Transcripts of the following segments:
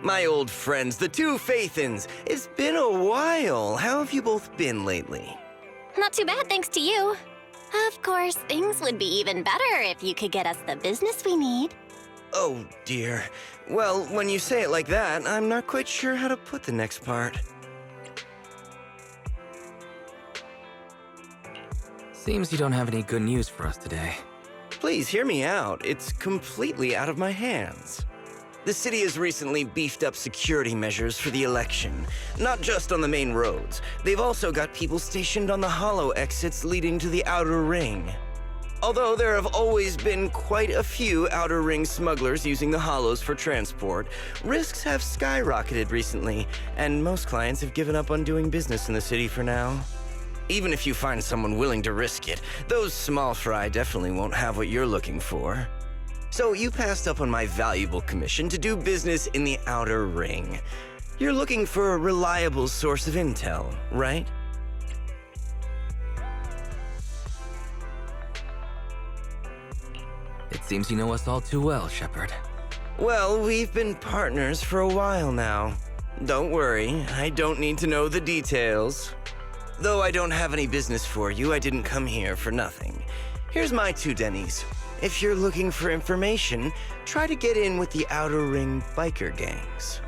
My old friends, the two Faithins. It's been a while. How have you both been lately? Not too bad, thanks to you. Of course, things would be even better if you could get us the business we need. Oh, dear. Well, when you say it like that, I'm not quite sure how to put the next part. Seems you don't have any good news for us today. Please hear me out. It's completely out of my hands. The city has recently beefed up security measures for the election, not just on the main roads. They've also got people stationed on the hollow exits leading to the outer ring. Although there have always been quite a few outer ring smugglers using the hollows for transport, risks have skyrocketed recently, and most clients have given up on doing business in the city for now. Even if you find someone willing to risk it, those small fry definitely won't have what you're looking for. So you passed up on my valuable commission to do business in the outer ring. You're looking for a reliable source of intel, right? It seems you know us all too well, Shepard. Well, we've been partners for a while now. Don't worry, I don't need to know the details. Though I don't have any business for you, I didn't come here for nothing. Here's my 2 dennies. If you're looking for information, try to get in with the Outer Ring biker gangs.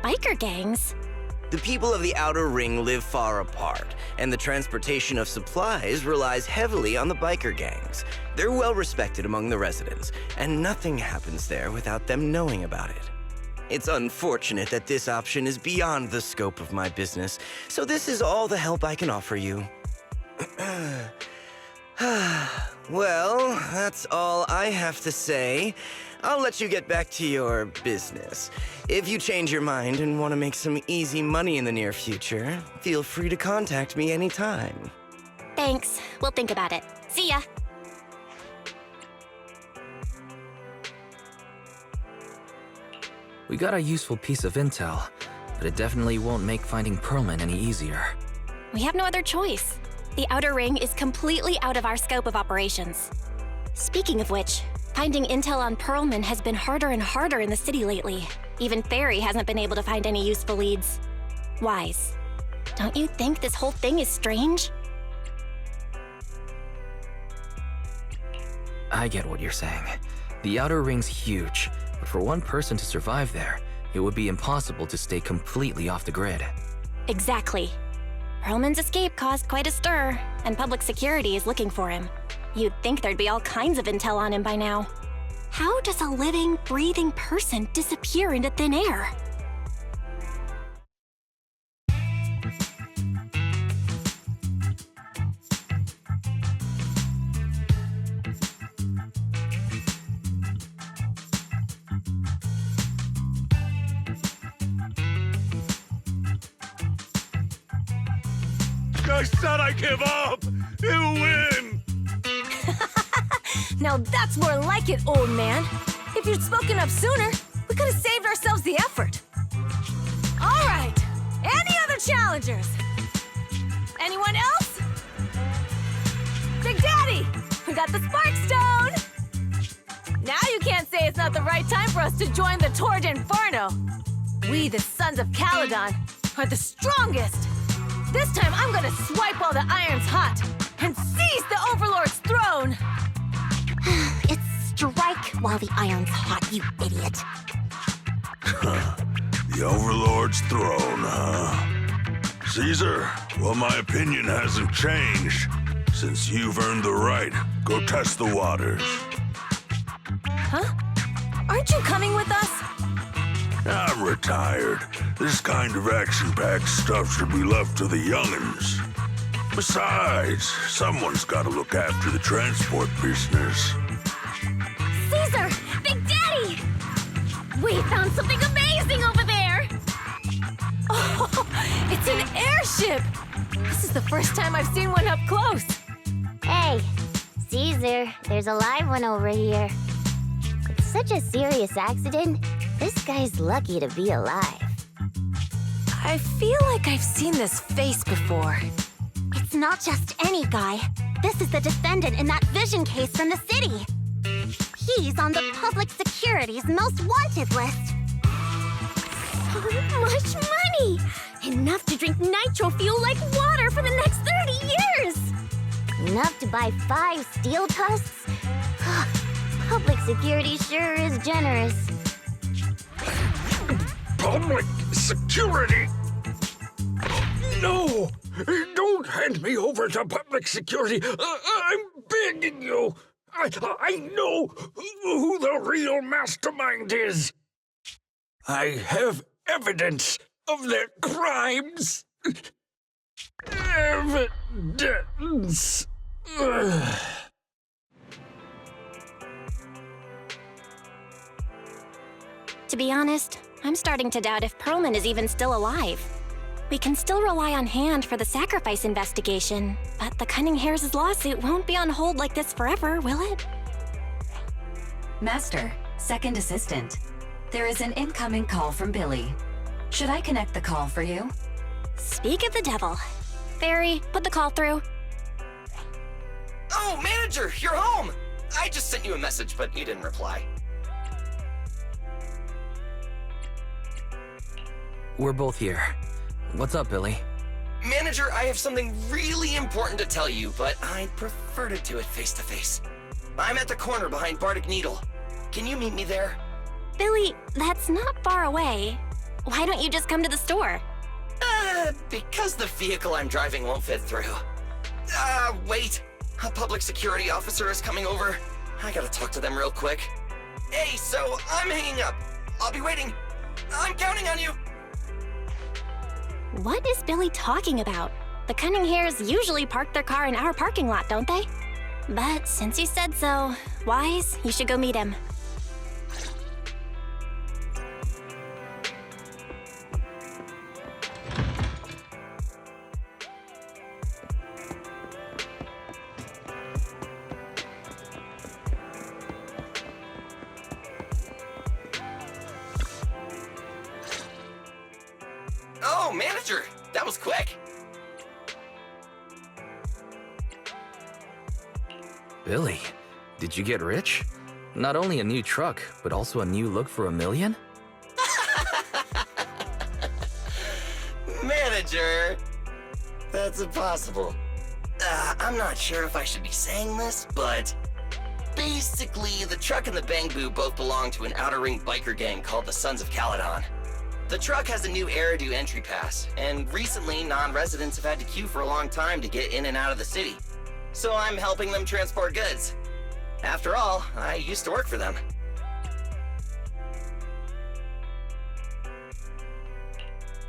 Biker gangs? The people of the Outer Ring live far apart, and the transportation of supplies relies heavily on the biker gangs. They're well respected among the residents, and nothing happens there without them knowing about it. It's unfortunate that this option is beyond the scope of my business, so this is all the help I can offer you. Well, that's all I have to say. I'll let you get back to your business. If you change your mind and want to make some easy money in the near future, feel free to contact me anytime. Thanks. We'll think about it. See ya. We got a useful piece of intel, but it definitely won't make finding Perlman any easier. We have no other choice. The Outer Ring is completely out of our scope of operations. Speaking of which, finding intel on Perlman has been harder and harder in the city lately. Even Ferry hasn't been able to find any useful leads. Wise, don't you think this whole thing is strange? I get what you're saying. The Outer Ring's huge, but for one person to survive there, it would be impossible to stay completely off the grid. Exactly. Perlman's escape caused quite a stir, and public security is looking for him. You'd think there'd be all kinds of intel on him by now. How does a living, breathing person disappear into thin air? I said I give up! You win! Now that's more like it, old man. If you'd spoken up sooner, we could have saved ourselves the effort. All right, any other challengers? Anyone else? Big Daddy, we got the Spark Stone! Now you can't say it's not the right time for us to join the Torrid Inferno. We, the Sons of Calydon, are the strongest. This time I'm gonna swipe while the iron's hot and seize the Overlord's throne! It's strike while the iron's hot, you idiot. The Overlord's throne, huh? Caesar, well, my opinion hasn't changed. Since you've earned the right, go test the waters. Huh? Aren't you coming with us? I'm retired. This kind of action-packed stuff should be left to the young'uns. Besides, someone's gotta look after the transport business. Caesar! Big Daddy! We found something amazing over there! Oh, it's an airship! This is the first time I've seen one up close. Hey, Caesar, there's a live one over here. It's such a serious accident. This guy's lucky to be alive. I feel like I've seen this face before. It's not just any guy. This is the defendant in that vision case from the city. He's on the public security's most wanted list. buy 5 steel tusks? Public security sure is generous. Public security? No! Don't hand me over to public security! I'm begging you! I know who the real mastermind is! I have evidence of their crimes! Evidence! To be honest, I'm starting to doubt if Perlman is even still alive. We can still rely on Hand for the sacrifice investigation, but the Cunning Hares' lawsuit won't be on hold like this forever, will it? Master, second assistant. There is an incoming call from Billy. Should I connect the call for you? Speak of the devil. Fairy, put the call through. Oh, manager, you're home! I just sent you a message, but you didn't reply. We're both here. What's up, Billy? Manager, I have something really important to tell you, but I'd prefer to do it face-to-face. I'm at the corner behind Bardic Needle. Can you meet me there? Billy, that's not far away. Why don't you just come to the store? Because the vehicle I'm driving won't fit through. Wait. A public security officer is coming over. I gotta talk to them real quick. Hey, so I'm hanging up. I'll be waiting. I'm counting on you. What is Billy talking about? The Cunning Hares usually park their car in our parking lot, don't they? But since you said so, Wise, you should go meet him. Oh, manager, that was quick. Billy, did you get rich? Not only a new truck, but also a new look for $1 million? Manager, that's impossible. I'm not sure if I should be saying this, but basically, the truck and the Bang Boo both belong to an outer ring biker gang called the Sons of Calydon. The truck has a new Eridu entry pass, and recently non-residents have had to queue for a long time to get in and out of the city. So I'm helping them transport goods. After all, I used to work for them.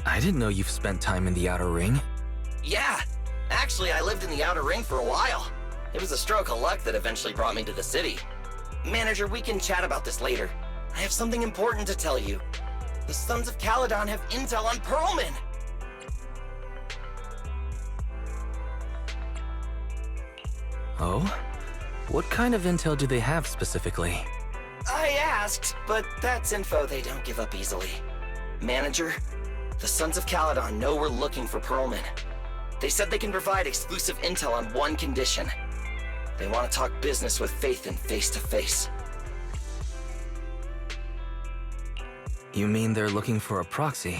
I didn't know you've spent time in the Outer Ring. Yeah, actually I lived in the outer ring for a while. It was a stroke of luck that eventually brought me to the city. Manager, we can chat about this later. I have something important to tell you. The Sons of Calydon have intel on Perlman! Oh? What kind of intel do they have specifically? I asked, but that's info they don't give up easily. Manager, the Sons of Calydon know we're looking for Perlman. They said they can provide exclusive intel on one condition. They want to talk business with Faith and face-to-face. You mean they're looking for a proxy?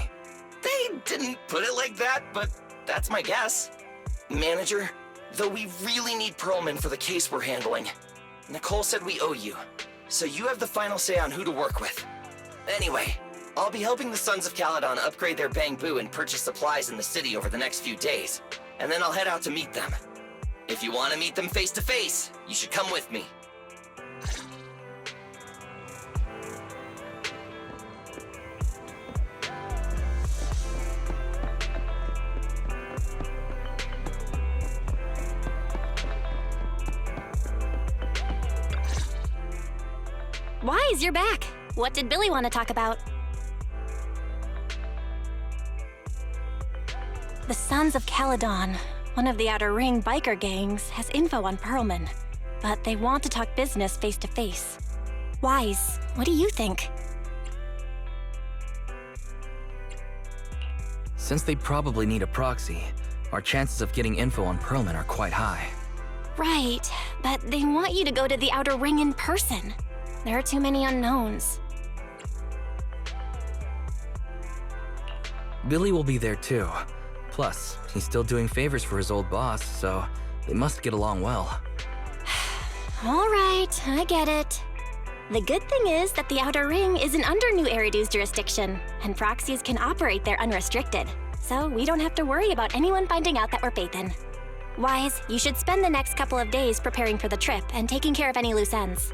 They didn't put it like that, but that's my guess. Manager, though we really need Perlman for the case we're handling, Nicole said we owe you, so you have the final say on who to work with. Anyway, I'll be helping the Sons of Calydon upgrade their Bang Boo and purchase supplies in the city over the next few days, and then I'll head out to meet them. If you want to meet them face-to-face, you should come with me. Wise, you're back. What did Billy want to talk about? The Sons of Calydon, one of the Outer Ring biker gangs, has info on Perlman, but they want to talk business face-to-face. Wise, what do you think? Since they probably need a proxy, our chances of getting info on Perlman are quite high. Right, but they want you to go to the Outer Ring in person. There are too many unknowns. Billy will be there too. Plus, he's still doing favors for his old boss, so they must get along well. All right, I get it. The good thing is that the Outer Ring isn't under New Eridu's jurisdiction, and proxies can operate there unrestricted, so we don't have to worry about anyone finding out that we're Pathan. Wise, you should spend the next couple of days preparing for the trip and taking care of any loose ends.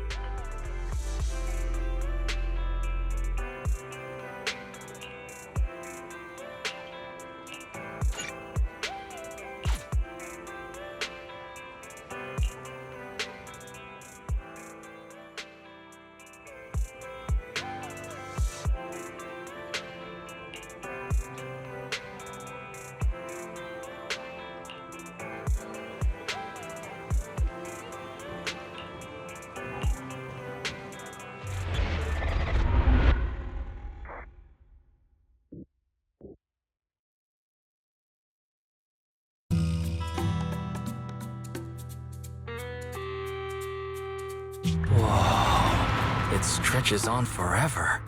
Whoa, it stretches on forever.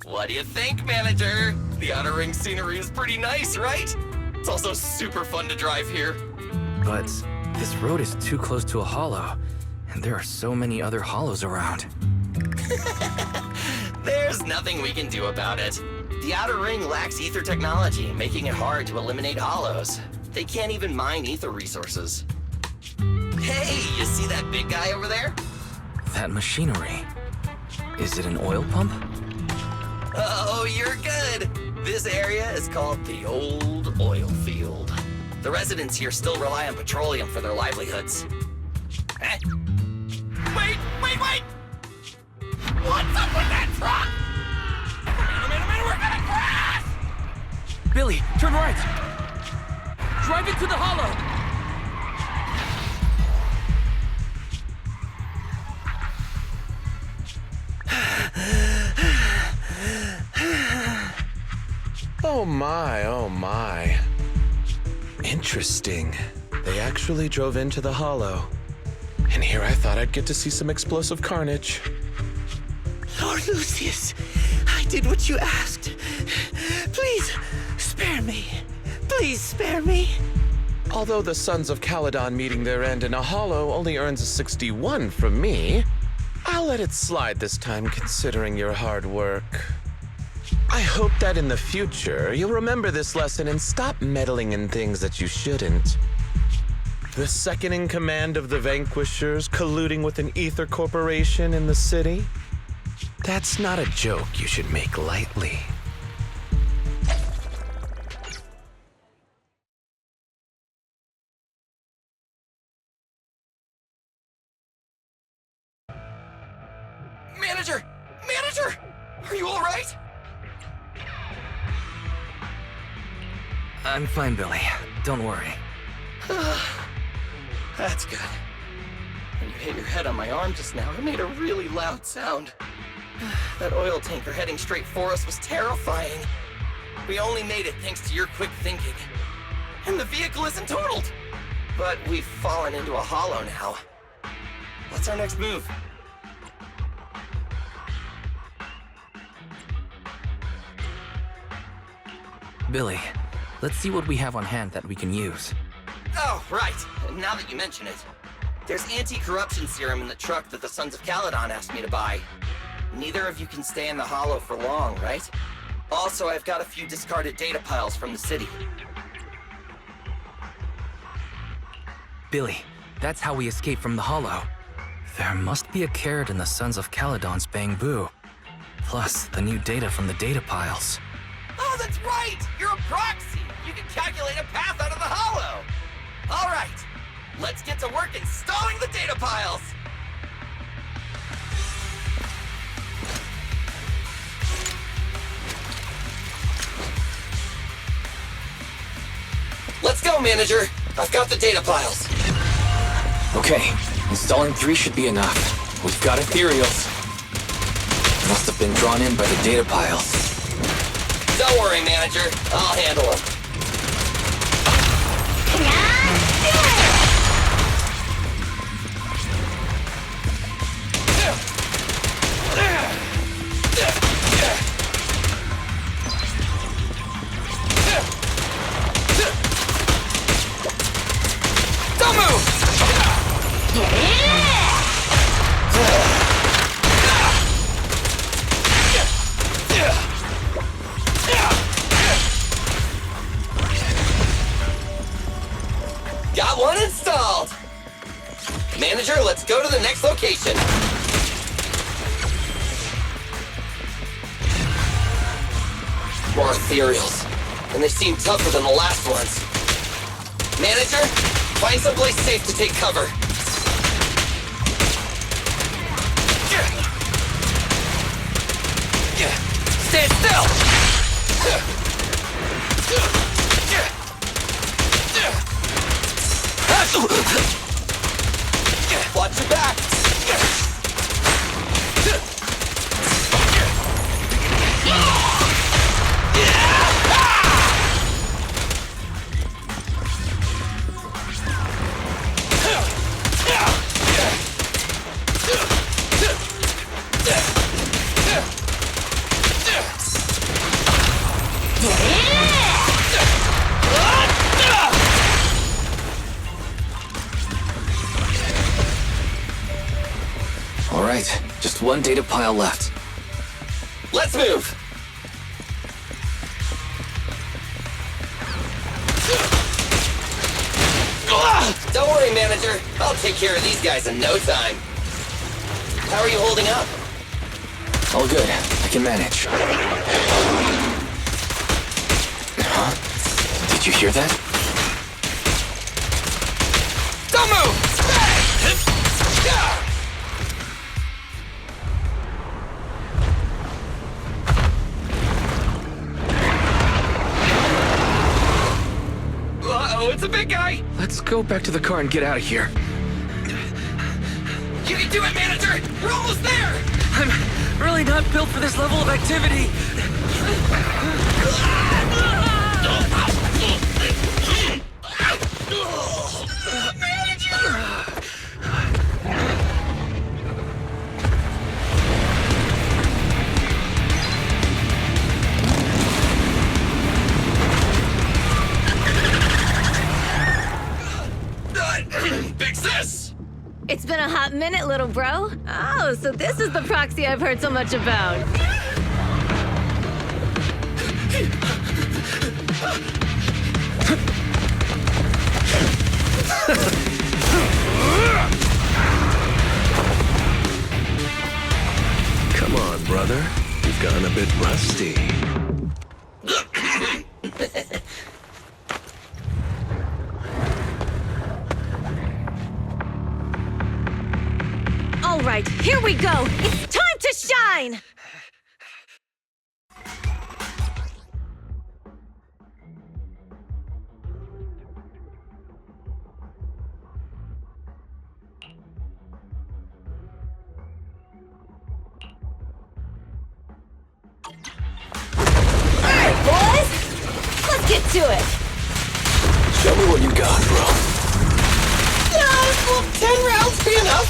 What do you think, Manager? The Outer Ring scenery is pretty nice, right? It's also super fun to drive here. But this road is too close to a hollow, and there are so many other hollows around. There's nothing we can do about it. The Outer Ring lacks ether technology, making it hard to eliminate hollows. They can't even mine ether resources. Hey, you see that big guy over there? That machinery. Is it an oil pump? Oh, you're good. This area is called the Old Oil Field. The residents here still rely on petroleum for their livelihoods. Eh? Wait! What's up with that truck? Man, we're gonna crash! Billy, turn right! Drive into the hollow! Oh my. Interesting. They actually drove into the hollow. And here I thought I'd get to see some explosive carnage. Lord Lucius, I did what you asked. Please, spare me. Please spare me. Although the Sons of Calydon meeting their end in a hollow only earns a 61 from me, I'll let it slide this time considering your hard work. I hope that in the future, you'll remember this lesson and stop meddling in things that you shouldn't. The second in command of the Vanquishers colluding with an ether corporation in the city? That's not a joke you should make lightly. Manager! Are you all right? I'm fine, Billy. Don't worry. That's good. When you hit your head on my arm just now, it made a really loud sound. That oil tanker heading straight for us was terrifying. We only made it thanks to your quick thinking. And the vehicle isn't totaled. But we've fallen into a hollow now. What's our next move? Billy, let's see what we have on hand that we can use. Oh, right. Now that you mention it. There's anti-corruption serum in the truck that the Sons of Calydon asked me to buy. Neither of you can stay in the hollow for long, right? Also, I've got a few discarded data piles from the city. Billy, that's how we escape from the hollow. There must be a carrot in the Sons of Calydon's bamboo. Plus, the new data from the data piles. Oh, that's right! You're a proxy! You can calculate a path out of the hollow! All right, let's get to work installing the data piles! Let's go, Manager! I've got the data piles. Okay, installing 3 should be enough. We've got ethereals. Must have been drawn in by the data piles. Don't worry, Manager. I'll handle them. Don't move! Let's go to the next location. More ethereals, and they seem tougher than the last ones. Manager, find someplace safe to take cover. Stand still! Watch your back! All right, just one data pile left. Let's move! Don't worry, Manager. I'll take care of these guys in no time. How are you holding up? All good, I can manage. Huh? Did you hear that? Don't move! Uh-oh, it's a big guy! Let's go back to the car and get out of here. You can do it, Manager! We're almost there! I'm really not built for this level of activity. Big sis! It's been a hot minute, little bro. Oh, so this is the Proxy I've heard so much about. Come on, brother. You've gotten a bit rusty. All right, here we go. It's time to shine! All right, boys. Let's get to it. Show me what you got, bro. Will 10 rounds be enough?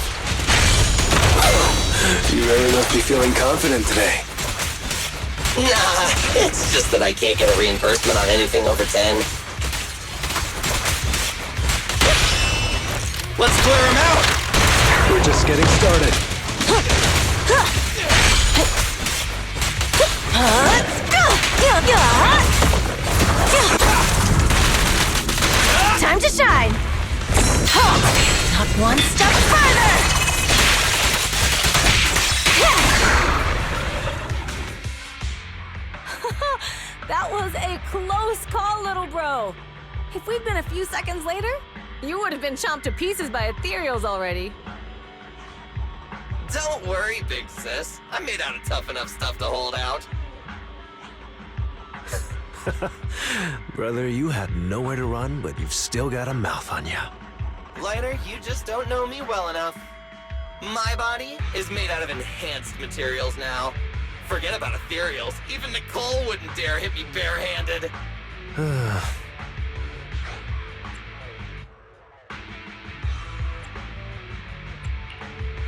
You really must be feeling confident today. Nah, it's just that I can't get a reimbursement on anything over 10. Let's clear him out! We're just getting started. Time to shine! Not one step further! That was a close call, little bro. If we'd been a few seconds later, you would have been chomped to pieces by ethereals already. Don't worry, big sis. I'm made out of tough enough stuff to hold out. Brother, you had nowhere to run, but you've still got a mouth on you. Lighter, you just don't know me well enough. My body is made out of enhanced materials now. Forget about ethereals. Even Nicole wouldn't dare hit me barehanded.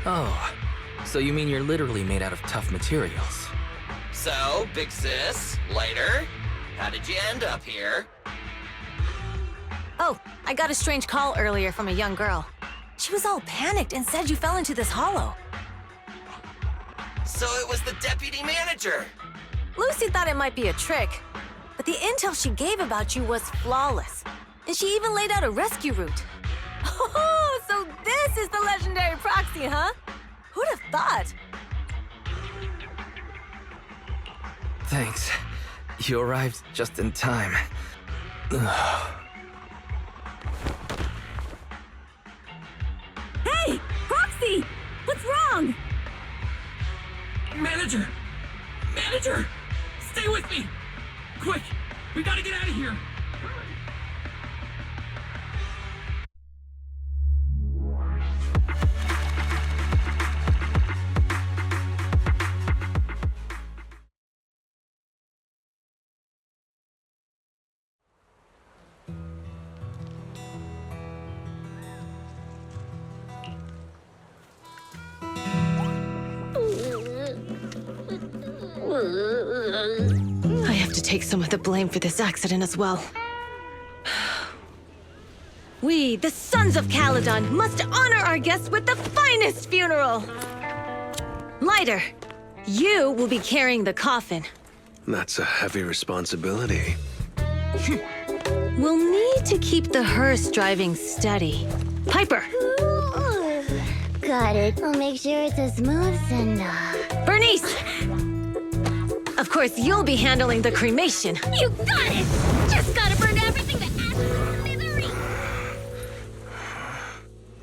Oh, so you mean you're literally made out of tough materials? So, big sis, Lighter, how did you end up here? Oh, I got a strange call earlier from a young girl. She was all panicked and said you fell into this hollow. So it was the deputy manager. Lucy thought it might be a trick, but the intel she gave about you was flawless. And she even laid out a rescue route. Oh, so this is the legendary Proxy, huh? Who'd have thought? Thanks. You arrived just in time. Hey, Proxy! What's wrong? Manager! Manager! Stay with me! Quick! We gotta get out of here! I have to take some of the blame for this accident as well. We, the Sons of Calydon, must honor our guests with the finest funeral! Lighter, you will be carrying the coffin. That's a heavy responsibility. We'll need to keep the hearse driving steady. Piper! Got it. I'll make sure it's a smooth send-off. Bernice! Of course, you'll be handling the cremation. You got it! Just gotta burn everything that ashes smithereens!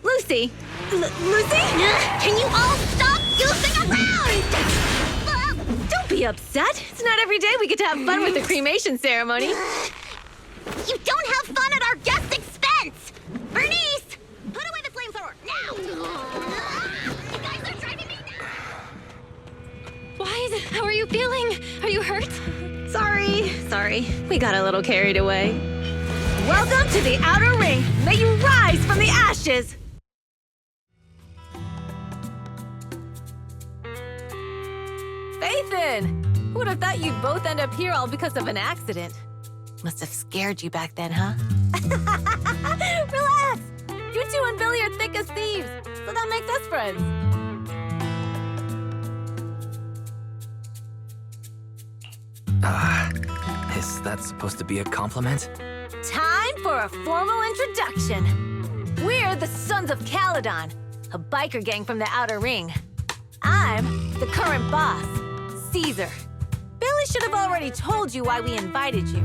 Lucy! Lucy? Can you all stop goofing around? Don't be upset. It's not every day we get to have fun with the cremation ceremony. You don't have fun at our guest expense! Bernice! Put away the flamethrower, now! You guys are driving me nuts! Why? How are you feeling? Are you hurt? Sorry. We got a little carried away. Welcome to the Outer Ring. May you rise from the ashes! Faithin! Who would have thought you'd both end up here all because of an accident? Must have scared you back then, huh? Relax! You two and Billy are thick as thieves, so that makes us friends. Is that supposed to be a compliment? Time for a formal introduction. We're the Sons of Calydon, a biker gang from the Outer Ring. I'm the current boss, Caesar. Billy should have already told you why we invited you.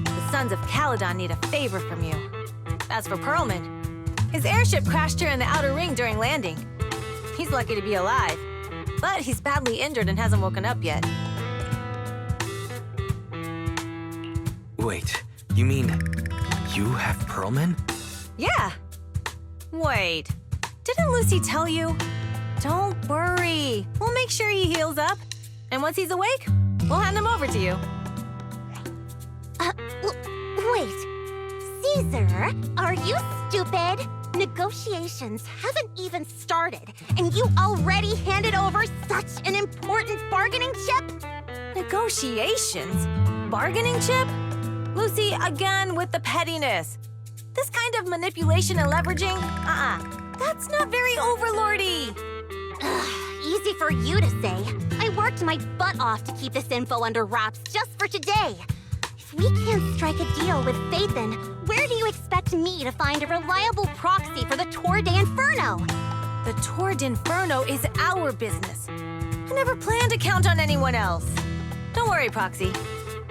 The Sons of Calydon need a favor from you. As for Perlman, his airship crashed here in the Outer Ring during landing. He's lucky to be alive, but he's badly injured and hasn't woken up yet. Wait, you mean you have Perlman? Yeah. Wait, didn't Lucy tell you? Don't worry. We'll make sure he heals up. And once he's awake, we'll hand him over to you. Wait. Caesar, are you stupid? Negotiations haven't even started, and you already handed over such an important bargaining chip? Negotiations? Bargaining chip? Lucy, again with the pettiness. This kind of manipulation and leveraging? That's not very overlordy. Easy for you to say. I worked my butt off to keep this info under wraps just for today. If we can't strike a deal with Faithin, where do you expect me to find a reliable proxy for the Tour d'Inferno? The Tour d'Inferno is our business. I never planned to count on anyone else. Don't worry, Proxy.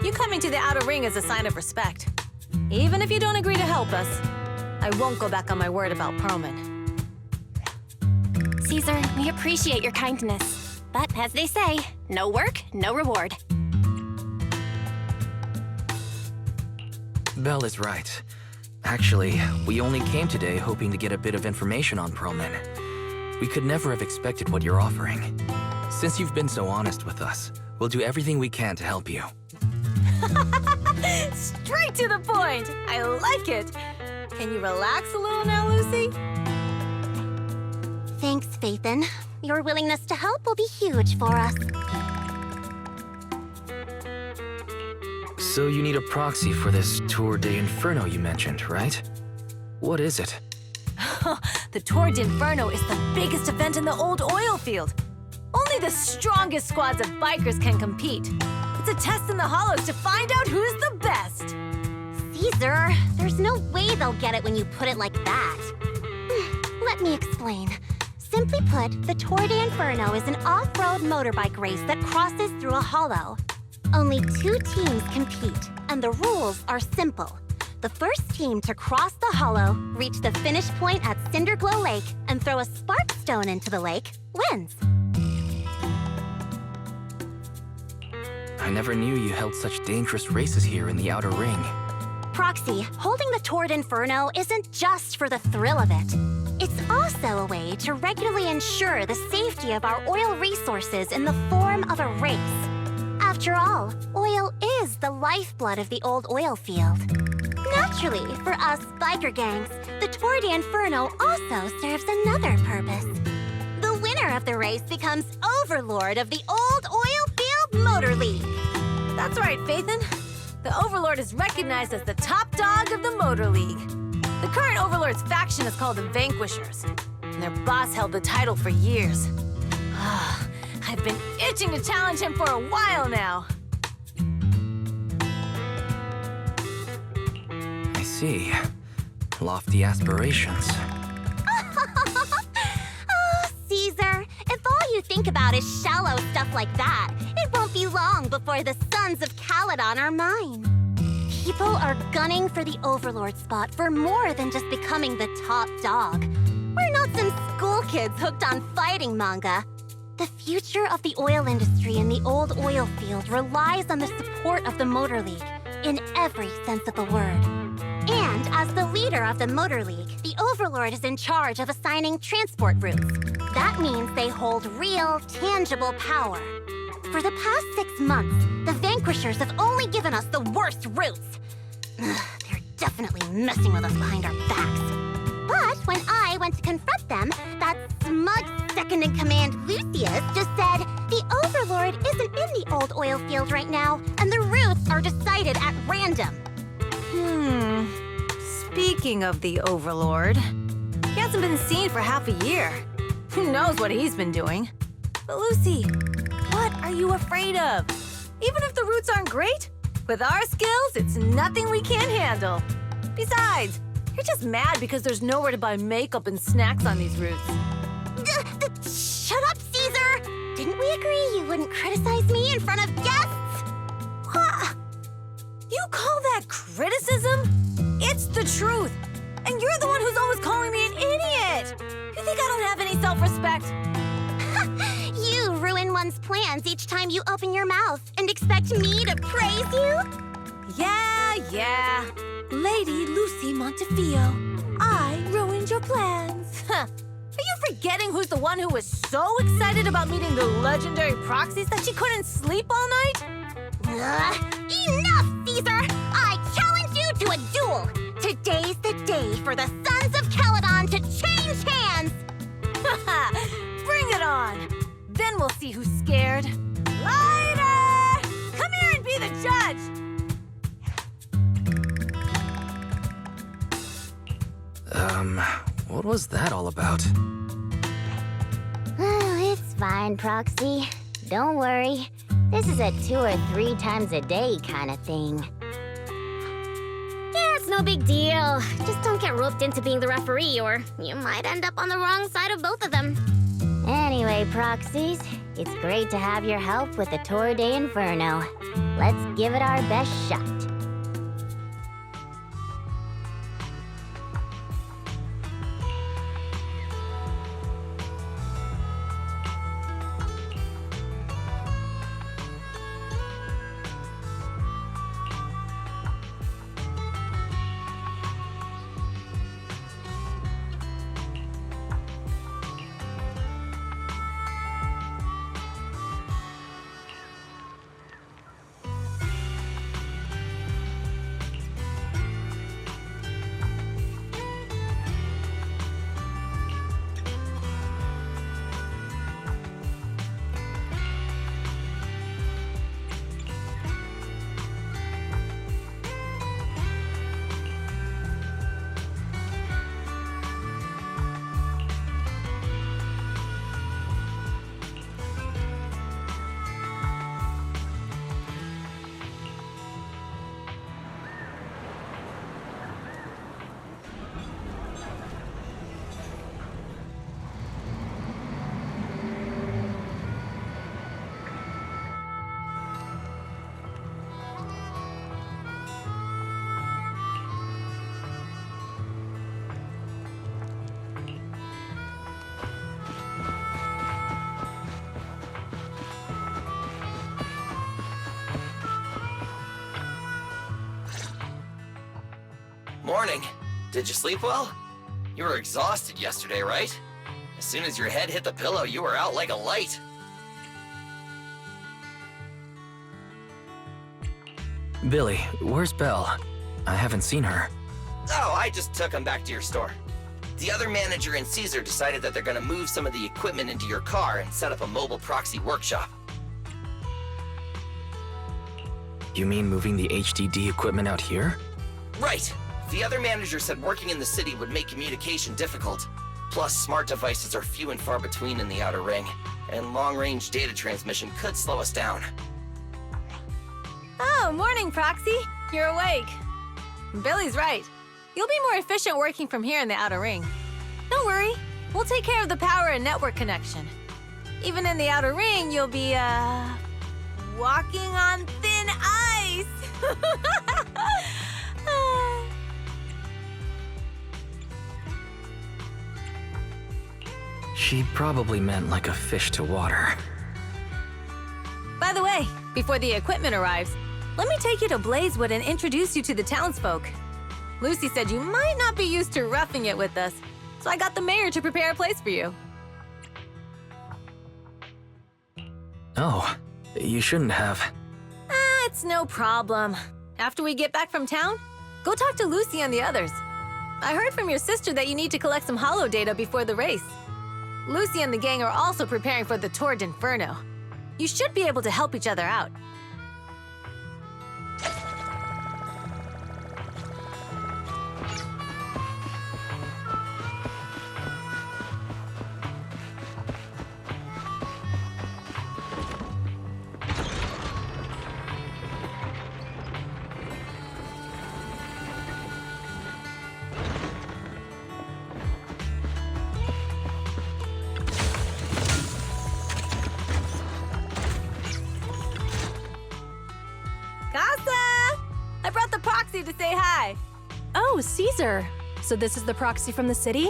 You coming to the Outer Ring is a sign of respect. Even if you don't agree to help us, I won't go back on my word about Perlman. Caesar, we appreciate your kindness. But as they say, no work, no reward. Belle is right. Actually, we only came today hoping to get a bit of information on Perlman. We could never have expected what you're offering. Since you've been so honest with us, we'll do everything we can to help you. Straight to the point! I like it! Can you relax a little now, Lucy? Thanks, Faithin. Your willingness to help will be huge for us. So you need a proxy for this Tour d'Inferno you mentioned, right? What is it? The Tour d'Inferno is the biggest event in the old oil field. Only the strongest squads of bikers can compete. It's a test in the hollows to find out who's the best. Caesar, there's no way they'll get it when you put it like that. Let me explain. Simply put, the Tour de Inferno is an off-road motorbike race that crosses through a hollow. Only 2 teams compete, and the rules are simple. The first team to cross the hollow, reach the finish point at Cinderglow Lake, and throw a spark stone into the lake, wins. I never knew you held such dangerous races here in the Outer Ring. Proxy, holding the Tour de Inferno isn't just for the thrill of it. It's also a way to regularly ensure the safety of our oil resources in the form of a race. After all, oil is the lifeblood of the old oil field. Naturally, for us biker gangs, the Tour de Inferno also serves another purpose. The winner of the race becomes overlord of the old oil field motor league. That's right, Phaethon. The Overlord is recognized as the top dog of the Motor League. The current Overlord's faction is called the Vanquishers, and their boss held the title for years. I've been itching to challenge him for a while now. I see. Lofty aspirations. Oh, Caesar, if all you think about is shallow stuff like that, it won't be long before the Sons of Calydon are mine. People are gunning for the Overlord spot for more than just becoming the top dog. We're not some school kids hooked on fighting manga. The future of the oil industry in the old oil field relies on the support of the Motor League, in every sense of the word. And as the leader of the Motor League, the Overlord is in charge of assigning transport routes. That means they hold real, tangible power. For the past 6 months, the Vanquishers have only given us the worst routes. They're definitely messing with us behind our backs. But when I went to confront them, that smug second-in-command Lucius just said, the Overlord isn't in the old oil field right now, and the routes are decided at random. Speaking of the Overlord, he hasn't been seen for half a year. Who knows what he's been doing? But Lucy, what are you afraid of? Even if the routes aren't great, with our skills, it's nothing we can't handle. Besides, you're just mad because there's nowhere to buy makeup and snacks on these routes. Shut up, Caesar! Didn't we agree you wouldn't criticize me in front of guests? What? You call that criticism? It's the truth. And you're the one who's always calling me an idiot. You think I don't have any self-respect? You ruin one's plans each time you open your mouth and expect me to praise you? Yeah. Lady Lucy Montefiore, I ruined your plans. Are you forgetting who's the one who was so excited about meeting the legendary Proxies that she couldn't sleep all night? Enough, Caesar! I challenge you to a duel! Today's the day for the Sons of Calydon to change hands! Bring it on! Then we'll see who's scared. Lighter! Come here and be the judge! What was that all about? Oh, it's fine, Proxy. Don't worry. This is a 2 or 3 times a day kind of thing. Yeah, it's no big deal. Just don't get roped into being the referee, or you might end up on the wrong side of both of them. Anyway, Proxies, it's great to have your help with the Tour de Inferno. Let's give it our best shot. Morning. Did you sleep well? You were exhausted yesterday, right? As soon as your head hit the pillow, you were out like a light. Billy, where's Belle? I haven't seen her. Oh, I just took him back to your store. The other manager and Caesar decided that they're gonna move some of the equipment into your car and set up a mobile Proxy workshop. You mean moving the HDD equipment out here? Right. The other manager said working in the city would make communication difficult. Plus, smart devices are few and far between in the Outer Ring, and long-range data transmission could slow us down. Oh, morning, Proxy. You're awake. Billy's right. You'll be more efficient working from here in the Outer Ring. Don't worry. We'll take care of the power and network connection. Even in the Outer Ring, you'll be, walking on thin ice. She probably meant like a fish to water. By the way, before the equipment arrives, let me take you to Blazewood and introduce you to the townsfolk. Lucy said you might not be used to roughing it with us, so I got the mayor to prepare a place for you. Oh, you shouldn't have. It's no problem. After we get back from town, go talk to Lucy and the others. I heard from your sister that you need to collect some holo data before the race. Lucy and the gang are also preparing for the Tour d'Inferno. You should be able to help each other out. To say hi. Oh, Caesar. So this is the Proxy from the city?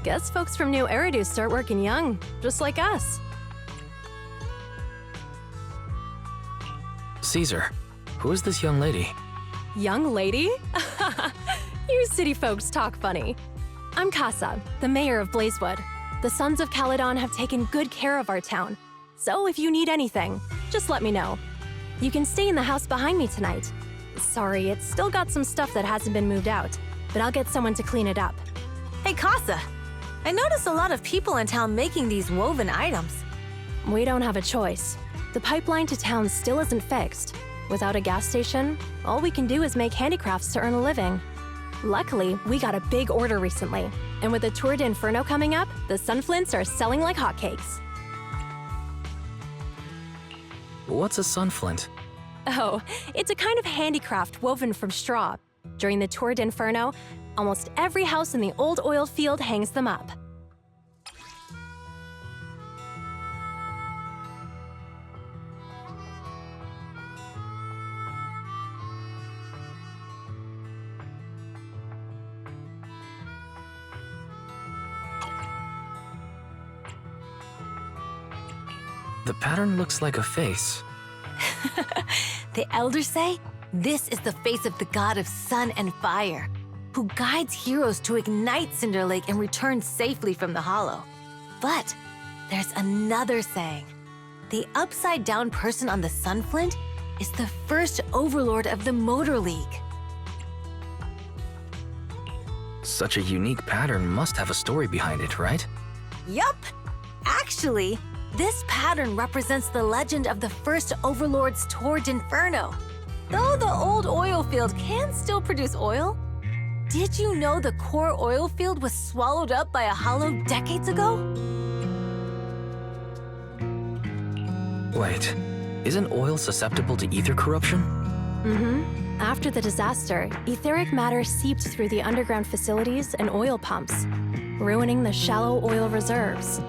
Guess folks from New Eridu start working young, just like us. Caesar, who is this young lady? Young lady? You city folks talk funny. I'm Casa, the mayor of Blazewood. The Sons of Calydon have taken good care of our town. So if you need anything, just let me know. You can stay in the house behind me tonight. Sorry, it's still got some stuff that hasn't been moved out, but I'll get someone to clean it up. Hey, Casa, I noticed a lot of people in town making these woven items. We don't have a choice. The pipeline to town still isn't fixed. Without a gas station, all we can do is make handicrafts to earn a living. Luckily, we got a big order recently, and with the Tour d'Inferno coming up, the sunflints are selling like hotcakes. What's a sunflint? Oh, it's a kind of handicraft woven from straw. During the Tour d'Inferno, almost every house in the old oil field hangs them up. The pattern looks like a face. The elders say this is the face of the god of sun and fire, who guides heroes to ignite Cinder Lake and return safely from the hollow. But there's another saying. The upside-down person on the sunflint is the first overlord of the Motor League. Such a unique pattern must have a story behind it, right? Yup! Actually, this pattern represents the legend of the first Overlord's Tour d'Inferno. Though the old oil field can still produce oil, did you know the core oil field was swallowed up by a hollow decades ago? Wait, isn't oil susceptible to ether corruption? Mm-hmm. After the disaster, etheric matter seeped through the underground facilities and oil pumps, ruining the shallow oil reserves.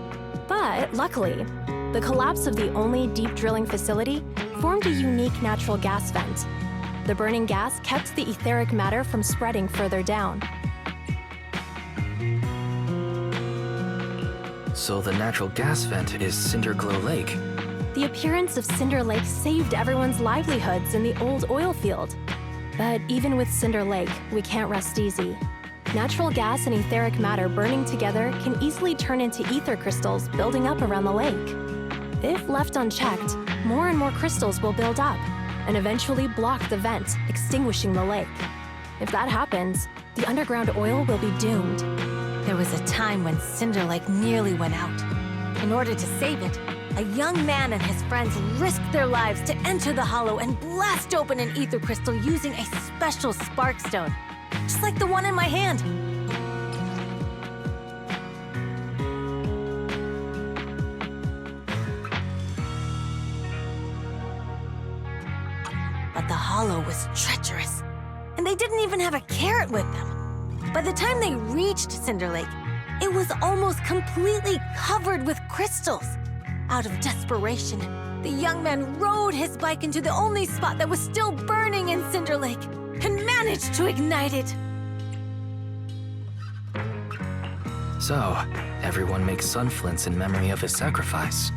But luckily, the collapse of the only deep drilling facility formed a unique natural gas vent. The burning gas kept the etheric matter from spreading further down. So the natural gas vent is Cinder Glow Lake. The appearance of Cinder Lake saved everyone's livelihoods in the old oil field. But even with Cinder Lake, we can't rest easy. Natural gas and etheric matter burning together can easily turn into ether crystals building up around the lake. If left unchecked, more and more crystals will build up and eventually block the vent, extinguishing the lake. If that happens, the underground oil will be doomed. There was a time when Cinder Lake nearly went out. In order to save it, a young man and his friends risked their lives to enter the hollow and blast open an ether crystal using a special spark stone, just like the one in my hand. But the hollow was treacherous, and they didn't even have a carrot with them. By the time they reached Cinder Lake, it was almost completely covered with crystals. Out of desperation, the young man rode his bike into the only spot that was still burning in Cinder Lake and managed to ignite it. So, everyone makes sunflints in memory of his sacrifice.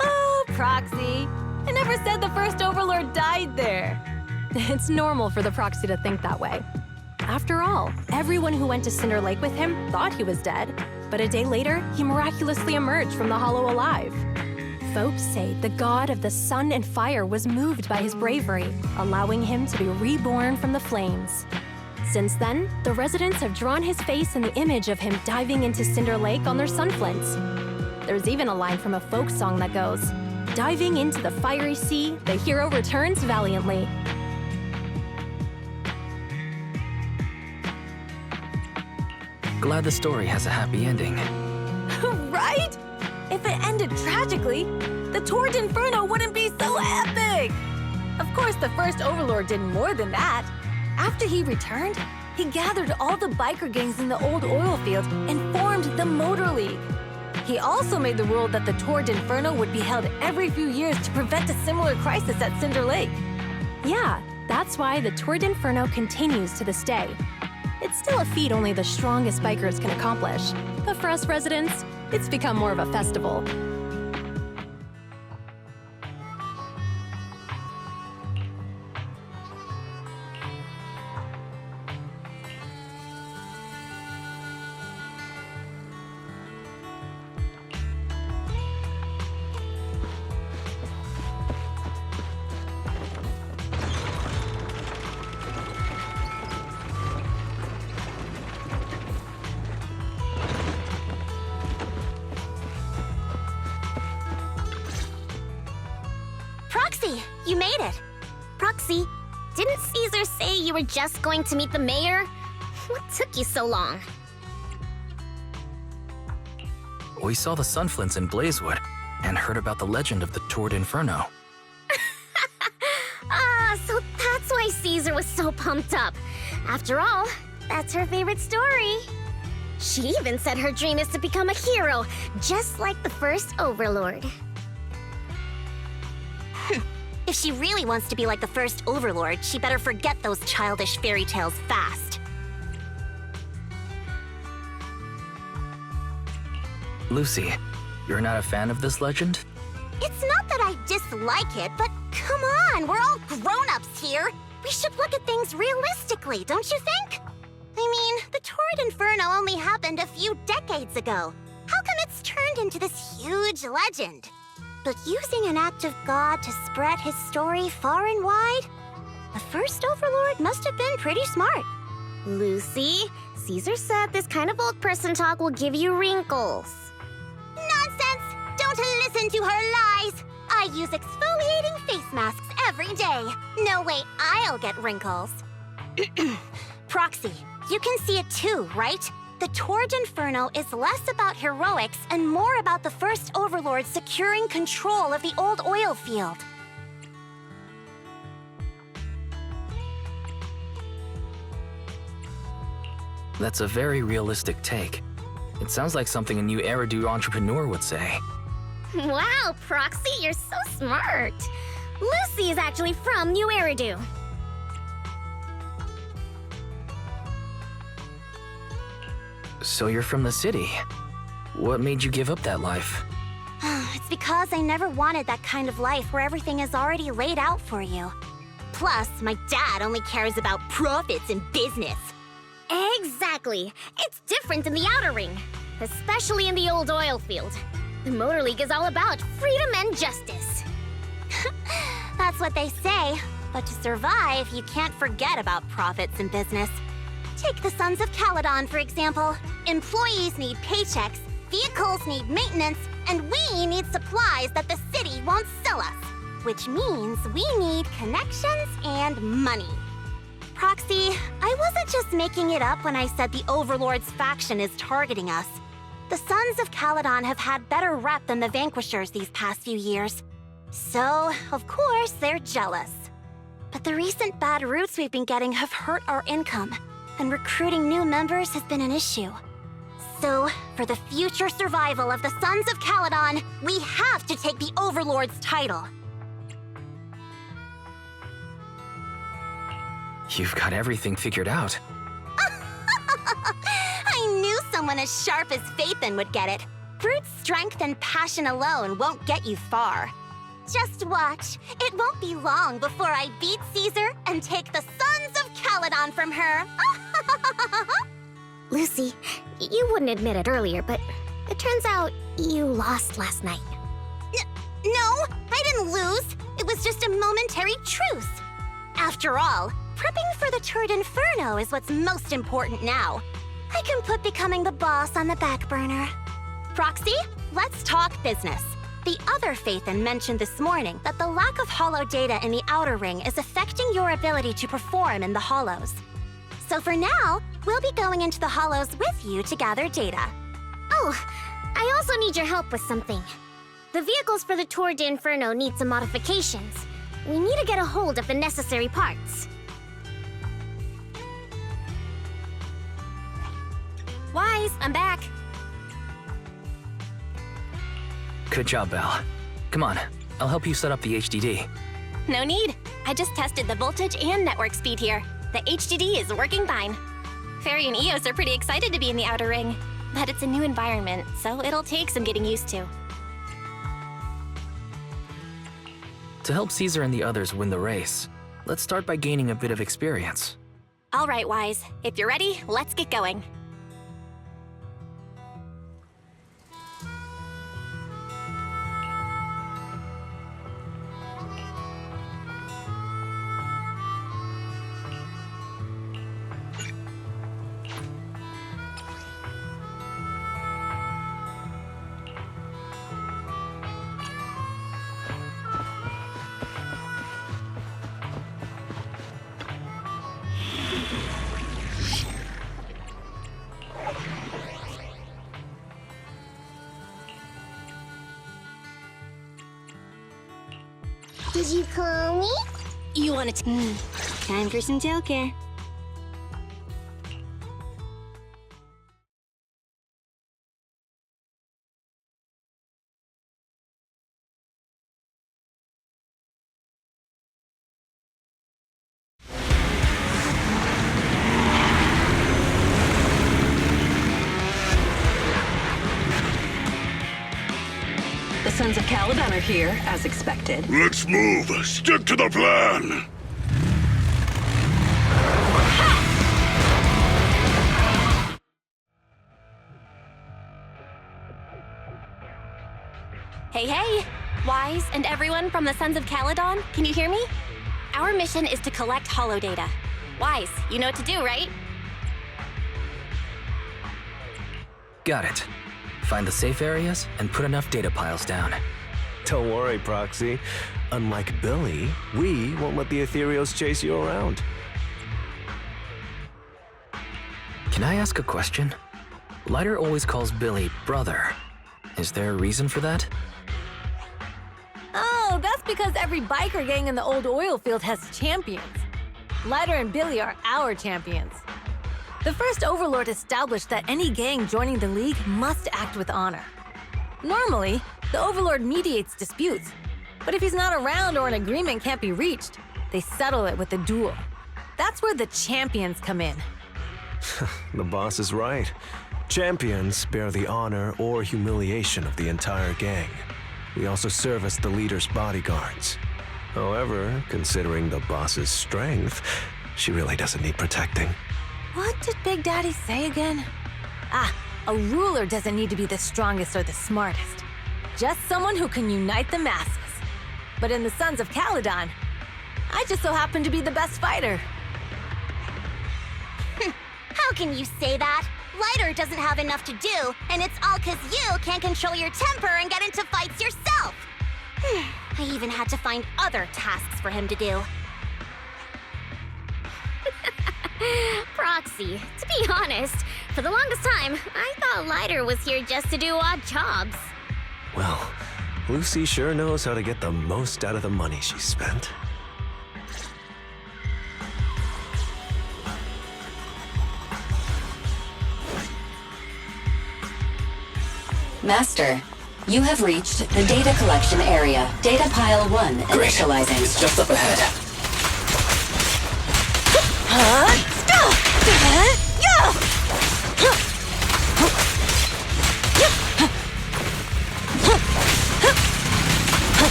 Oh, Proxy. I never said the first Overlord died there. It's normal for the Proxy to think that way. After all, everyone who went to Cinder Lake with him thought he was dead, but a day later, he miraculously emerged from the hollow alive. Folks say the god of the sun and fire was moved by his bravery, allowing him to be reborn from the flames. Since then, the residents have drawn his face in the image of him diving into Cinder Lake on their sunflints. There's even a line from a folk song that goes, "Diving into the fiery sea, the hero returns valiantly." Glad the story has a happy ending. Right? If it ended tragically, the Tord Inferno wouldn't be so epic! Of course, the first Overlord did more than that. After he returned, he gathered all the biker gangs in the old oil field and formed the Motor League. He also made the rule that the Tord Inferno would be held every few years to prevent a similar crisis at Cinder Lake. Yeah, that's why the Tord Inferno continues to this day. It's still a feat only the strongest bikers can accomplish, but for us residents, it's become more of a festival. Proxy, you made it. Proxy, didn't Caesar say you were just going to meet the mayor? What took you so long? We saw the sunflints in Blazewood and heard about the legend of the Tord Inferno. So that's why Caesar was so pumped up. After all, that's her favorite story. She even said her dream is to become a hero, just like the first Overlord. If she really wants to be like the first Overlord, she better forget those childish fairy tales fast. Lucy, you're not a fan of this legend? It's not that I dislike it, but come on, we're all grown-ups here. We should look at things realistically, don't you think? I mean, the Tord Inferno only happened a few decades ago. How come it's turned into this huge legend? But using an act of God to spread his story far and wide? The first Overlord must have been pretty smart. Lucy, Caesar said this kind of old person talk will give you wrinkles. Nonsense! Don't listen to her lies! I use exfoliating face masks every day. No way I'll get wrinkles. Proxy, you can see it too, right? The Tord Inferno is less about heroics and more about the first Overlord securing control of the old oil field. That's a very realistic take. It sounds like something a new Eridu entrepreneur would say. Wow, Proxy, you're so smart. Lucy is actually from New Eridu. So you're from the city. What made you give up that life? It's because I never wanted that kind of life where everything is already laid out for you. Plus, my dad only cares about profits and business. Exactly. It's different in the Outer Ring, especially in the old oil field. The Motor League is all about freedom and justice. That's what they say. But to survive, you can't forget about profits and business. Take the Sons of Calydon, for example. Employees need paychecks, vehicles need maintenance, and we need supplies that the city won't sell us. Which means we need connections and money. Proxy, I wasn't just making it up when I said the Overlord's faction is targeting us. The Sons of Calydon have had better rep than the Vanquishers these past few years. So, of course, they're jealous. But the recent bad routes we've been getting have hurt our income, and recruiting new members has been an issue. So, for the future survival of the Sons of Calydon, we have to take the Overlord's title. You've got everything figured out. I knew someone as sharp as Phaethon would get it. Brute strength and passion alone won't get you far. Just watch. It won't be long before I beat Caesar and take the Sons of Calydon from her. Lucy, you wouldn't admit it earlier, but it turns out you lost last night. No, I didn't lose. It was just a momentary truce. After all, prepping for the Turd Inferno is what's most important now. I can put becoming the boss on the back burner. Proxy, let's talk business. The other Phaethon mentioned this morning that the lack of holo data in the Outer Ring is affecting your ability to perform in the Hollows. So for now, we'll be going into the Hollows with you to gather data. Oh, I also need your help with something. The vehicles for the Tour de Inferno need some modifications. We need to get a hold of the necessary parts. Wise, I'm back. Good job, Belle. Come on, I'll help you set up the HDD. No need. I just tested the voltage and network speed here. The HDD is working fine. Fairy and Eos are pretty excited to be in the Outer Ring, but it's a new environment, so it'll take some getting used to. To help Caesar and the others win the race, let's start by gaining a bit of experience. All right, Wise. If you're ready, let's get going. Did you call me? You wanted to... Time for some tail care. The Sons of Calydon are here, as expected. Let's move. Stick to the plan. Hey, hey! Wise and everyone from the Sons of Calydon, can you hear me? Our mission is to collect holo data. Wise, you know what to do, right? Got it. Find the safe areas and put enough data piles down. Don't worry, Proxy. Unlike Billy, we won't let the Ethereals chase you around. Can I ask a question? Lighter always calls Billy brother. Is there a reason for that? Oh, that's because every biker gang in the old oil field has champions. Lighter and Billy are our champions. The first Overlord established that any gang joining the League must act with honor. Normally, the Overlord mediates disputes, but if he's not around or an agreement can't be reached, they settle it with a duel. That's where the champions come in. The boss is right. Champions bear the honor or humiliation of the entire gang. We also serve as the leader's bodyguards. However, considering the boss's strength, she really doesn't need protecting. What did Big Daddy say again? A ruler doesn't need to be the strongest or the smartest. Just someone who can unite the masses. But in the Sons of Calydon, I just so happen to be the best fighter. How can you say that? Lighter doesn't have enough to do, and it's all 'cause you can't control your temper and get into fights yourself. I even had to find other tasks for him to do. Proxy, to be honest, for the longest time, I thought Lighter was here just to do odd jobs. Well, Lucy sure knows how to get the most out of the money she spent. Master, you have reached the data collection area. Data pile 1 initializing. It's just up ahead.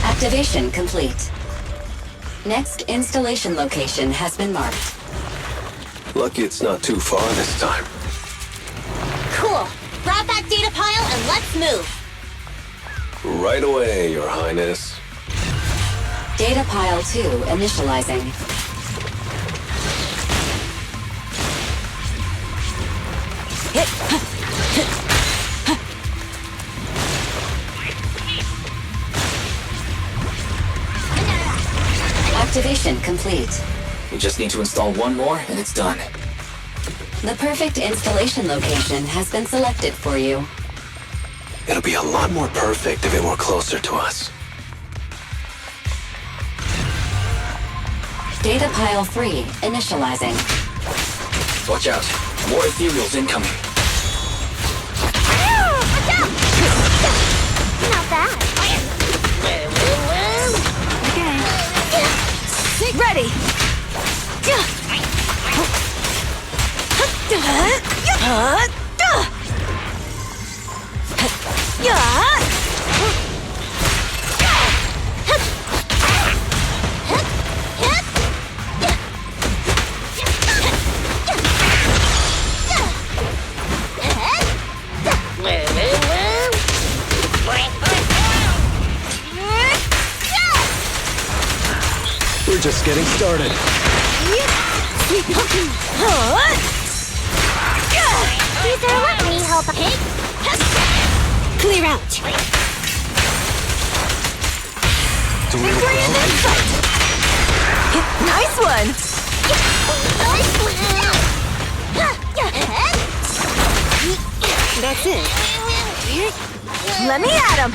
Activation complete. Next installation location has been marked. Lucky it's not too far this time. Cool. Grab that data pile and let's move. Right away, Your Highness. Data pile 2 initializing. Activation complete. We just need to install one more and it's done. The perfect installation location has been selected for you. It'll be a lot more perfect if it were closer to us. Data pile 3 initializing. Watch out. More ethereals incoming. Not bad. Okay. Ready! We're just getting started. Caesar, let me help. Clear out. Do we look well? Nice one! That's it. Let me at him!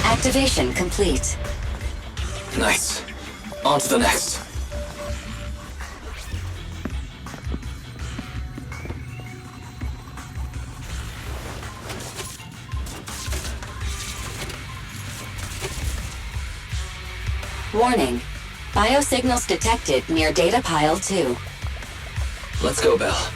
Activation complete. Nice. On to the next. Warning. Biosignals detected near data pile 2. Let's go, Belle.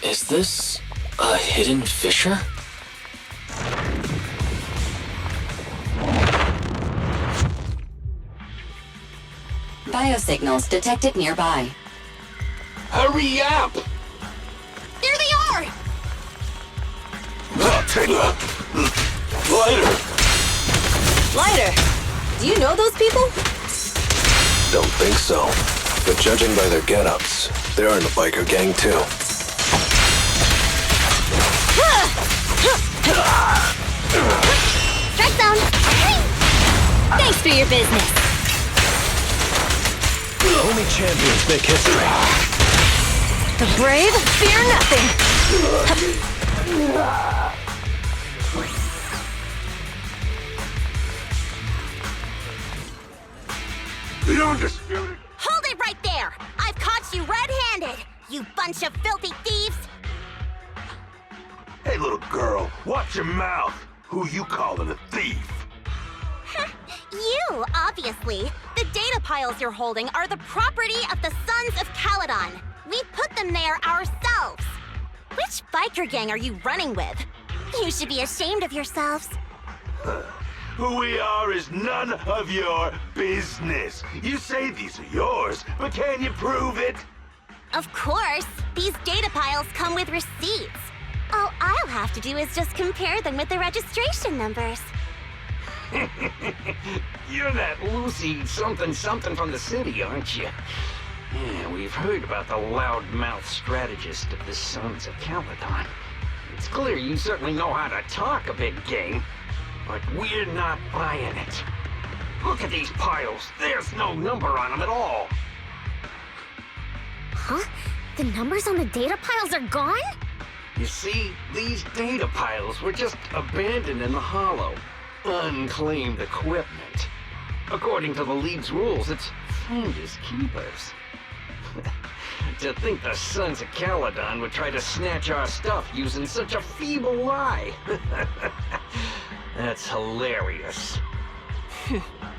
Is this a hidden fissure? Biosignals detected nearby. Hurry up! There they are! Lighter, do you know those people? Don't think so. But judging by their get-ups, they're in the biker gang too. Strike zone! Thanks for your business. Only champions make history. The brave fear nothing! The undisputed. Hold it right there! I've caught you red-handed, you bunch of filthy thieves! Hey, little girl, watch your mouth. Who you calling a thief? You, obviously. The data piles you're holding are the property of the Sons of Calydon. We put them there ourselves. Which biker gang are you running with? You should be ashamed of yourselves. Who we are is none of your business. You say these are yours, but can you prove it? Of course. These data piles come with receipts. All I'll have to do is just compare them with the registration numbers. You're that Lucy something from the city, aren't you? Yeah, we've heard about the loudmouth strategist of the Sons of Calydon. It's clear you certainly know how to talk a big game, but we're not buying it. Look at these piles. There's no number on them at all. Huh? The numbers on the data piles are gone? You see, these data piles were just abandoned in the hollow. Unclaimed equipment. According to the League's rules, it's finders keepers. To think the Sons of Calydon would try to snatch our stuff using such a feeble lie. That's hilarious.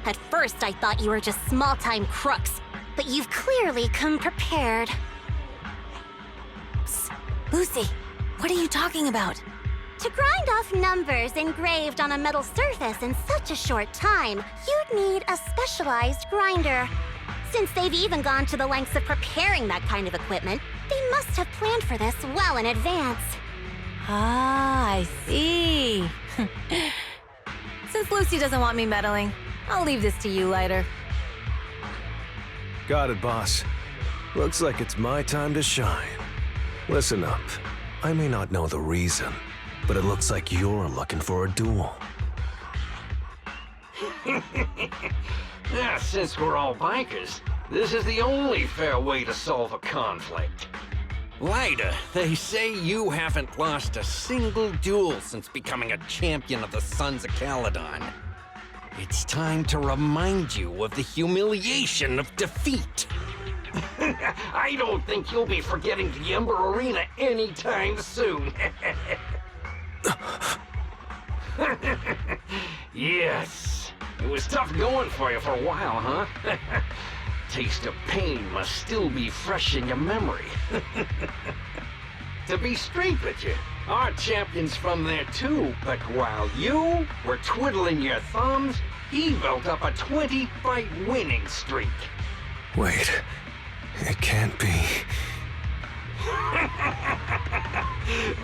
At first, I thought you were just small-time crooks, but you've clearly come prepared. Psst. Lucy, what are you talking about? To grind off numbers engraved on a metal surface in such a short time, you'd need a specialized grinder. Since they've even gone to the lengths of preparing that kind of equipment, they must have planned for this well in advance. Ah, I see. Since Lucy doesn't want me meddling, I'll leave this to you, Lighter. Got it, boss. Looks like it's my time to shine. Listen up. I may not know the reason, but it looks like you're looking for a duel. Yeah, since we're all bikers, this is the only fair way to solve a conflict. Lighter, they say you haven't lost a single duel since becoming a champion of the Sons of Calydon. It's time to remind you of the humiliation of defeat. I don't think you'll be forgetting the Ember Arena anytime soon. Yes, it was tough going for you for a while, huh? Taste of pain must still be fresh in your memory. To be straight with you, our champion's from there too, but while you were twiddling your thumbs, he built up a 20-fight winning streak. Wait, it can't be.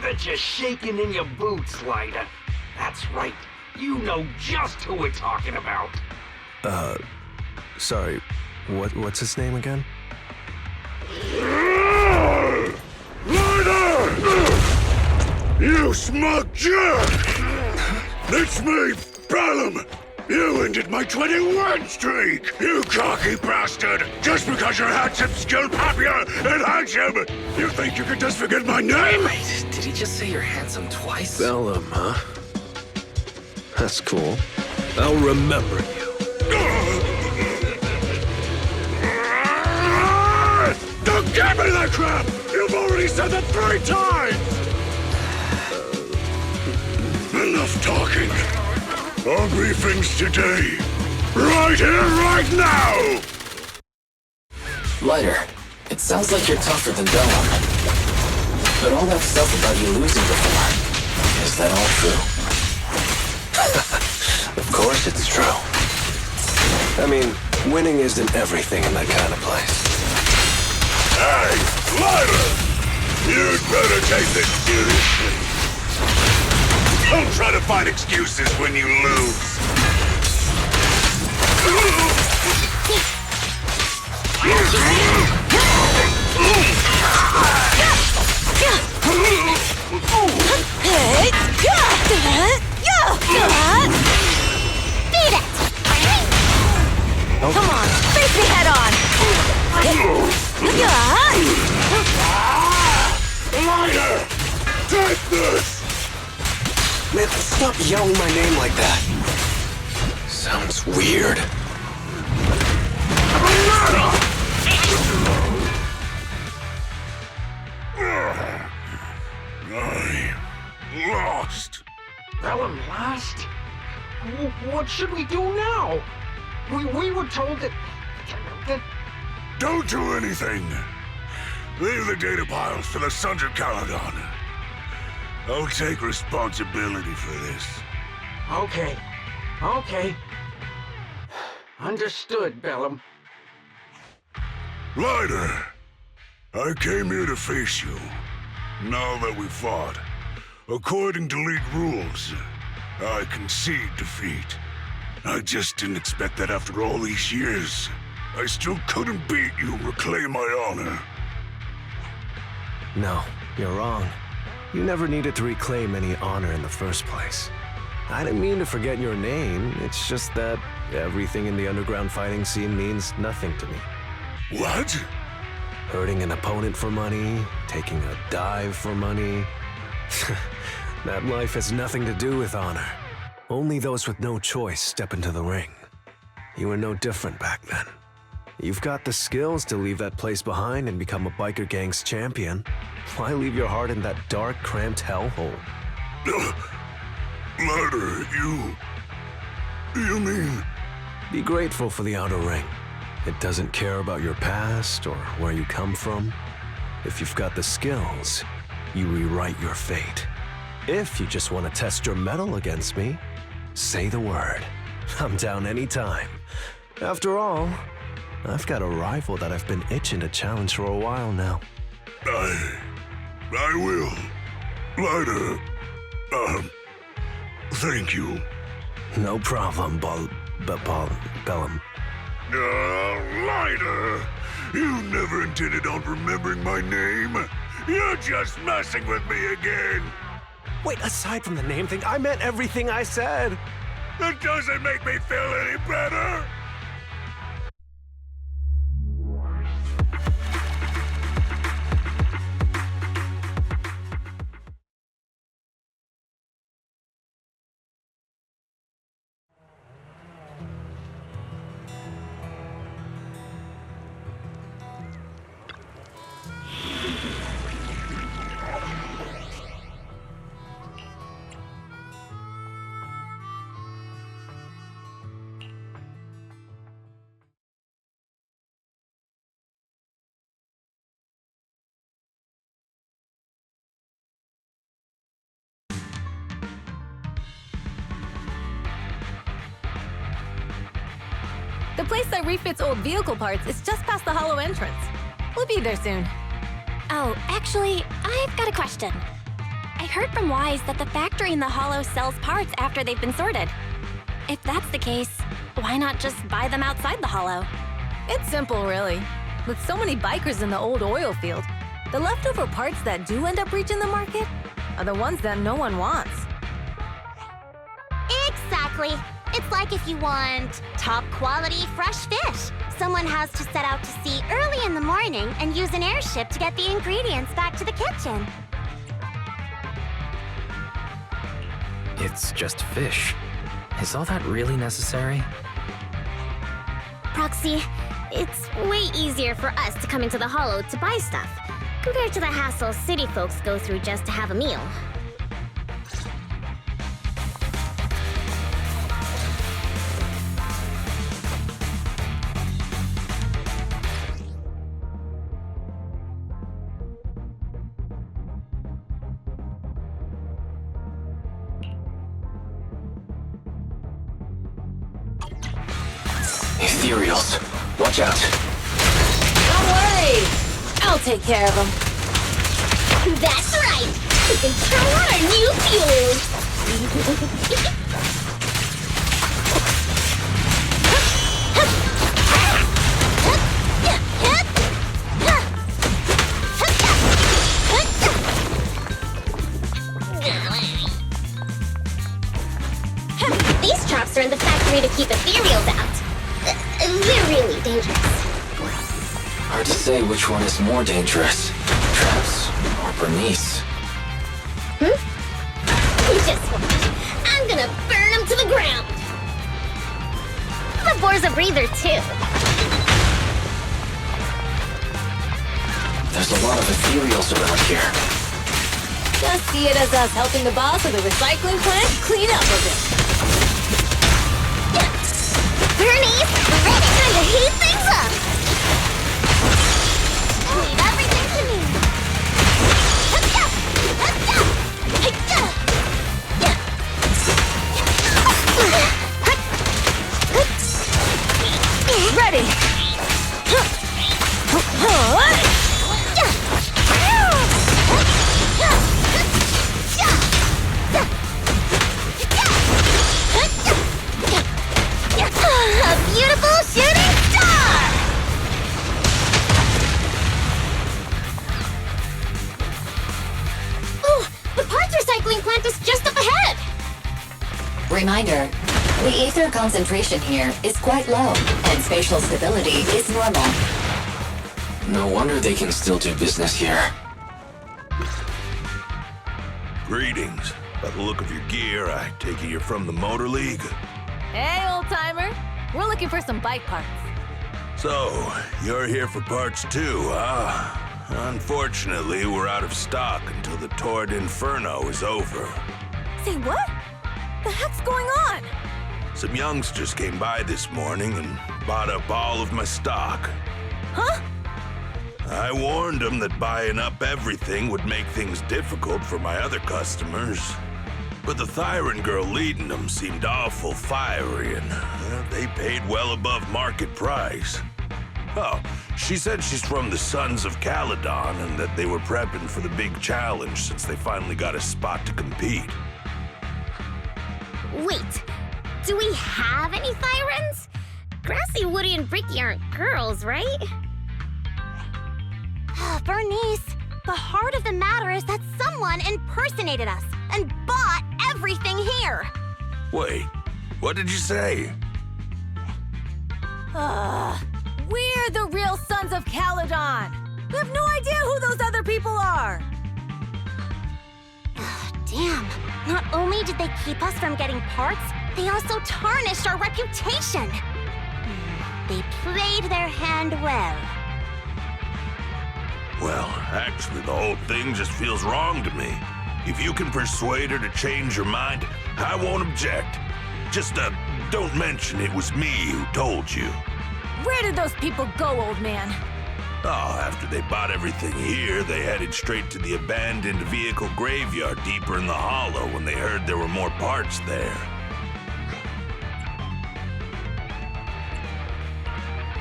Bet you're shaking in your boots, Lighter. That's right. You know just who we're talking about. Sorry, what's his name again? Lighter! You smug jerk! It's me, Perlman! You ended my 20-win streak! You cocky bastard! Just because you're handsome, skilled, happier, and handsome! You think you can just forget my name? Wait, did he just say you're handsome twice? Bellum, huh? That's cool. I'll remember you. Don't give me that crap! You've already said that 3 times! Enough talking. Our briefings today. Right here, right now! Lighter, it sounds like you're tougher than Bellum. But all that stuff about you losing before, is that all true? Of course it's true. I mean, winning isn't everything in that kind of place. Hey, Lighter! You'd better take this seriously. Don't try to find excuses when you lose. Beat it! Come on, face me head on! Lighter! Take this! Man, stop yelling my name like that. Sounds weird. I lost. Perlman lost? What should we do now? We were told that... Don't do anything. Leave the data piles to the Sons of Calydon. I'll take responsibility for this. Okay. Understood, Perlman. Lighter, I came here to face you. Now that we fought, according to League rules, I concede defeat. I just didn't expect that after all these years, I still couldn't beat you and reclaim my honor. No, you're wrong. You never needed to reclaim any honor in the first place. I didn't mean to forget your name, it's just that everything in the underground fighting scene means nothing to me. What? Hurting an opponent for money, taking a dive for money. That life has nothing to do with honor. Only those with no choice step into the ring. You were no different back then. You've got the skills to leave that place behind and become a biker gang's champion. Why leave your heart in that dark, cramped hellhole? Lighter, you mean... Be grateful for the outer ring. It doesn't care about your past or where you come from. If you've got the skills, you rewrite your fate. If you just want to test your mettle against me, say the word. I'm down anytime. After all, I've got a rival that I've been itching to challenge for a while now. I will. Lighter, thank you. No problem, Perlman. Lighter! You never intended on remembering my name. You're just messing with me again. Wait, aside from the name thing, I meant everything I said. That doesn't make me feel any better. The place that refits old vehicle parts is just past the hollow entrance. We'll be there soon. Oh, actually, I've got a question. I heard from Wise that the factory in the hollow sells parts after they've been sorted. If that's the case, why not just buy them outside the hollow? It's simple, really. With so many bikers in the old oil field, the leftover parts that do end up reaching the market are the ones that no one wants. Exactly. It's like if you want top quality fresh fish. Someone has to set out to sea early in the morning and use an airship to get the ingredients back to the kitchen. It's just fish. Is all that really necessary? Proxy, it's way easier for us to come into the hollow to buy stuff, compared to the hassle city folks go through just to have a meal. You ethereals. Watch out. Don't worry. I'll take care of them. That's right! We can turn on our new fuel! These traps are in the factory to keep ethereals out. They're really dangerous. Hard to say which one is more dangerous. Traps or Bernice? Just watch. I'm gonna burn them to the ground. The boar's a breather, too. There's a lot of ethereals around here. Just see it as us helping the boss of the recycling plant clean up a bit. Bernice, ready! Time to heat things up! Leave everything to me. Ready! A beautiful shooting star! Oh, the parts recycling plant is just up ahead! Reminder, the ether concentration here is quite low, and spatial stability is normal. No wonder they can still do business here. Greetings. By the look of your gear, I take it you're from the Motor League? Hey, old-timer. We're looking for some bike parts. So, you're here for parts too, huh? Unfortunately, we're out of stock until the Torrid Inferno is over. Say what? The heck's going on? Some youngsters came by this morning and bought up all of my stock. Huh? I warned them that buying up everything would make things difficult for my other customers. But the Thyran girl leading them seemed awful fiery, and they paid well above market price. Oh, she said she's from the Sons of Calydon and that they were prepping for the big challenge since they finally got a spot to compete. Wait, do we have any Thyrans? Grassy, Woody, and Bricky aren't girls, right? Bernice, the heart of the matter is that someone impersonated us and bought everything here. Wait, what did you say? We're the real Sons of Calydon. We have no idea who those other people are. Damn, not only did they keep us from getting parts, they also tarnished our reputation. They played their hand well. Well, actually, the whole thing just feels wrong to me. If you can persuade her to change her mind, I won't object. Just, don't mention it was me who told you. Where did those people go, old man? Oh, after they bought everything here, they headed straight to the abandoned vehicle graveyard deeper in the hollow when they heard there were more parts there.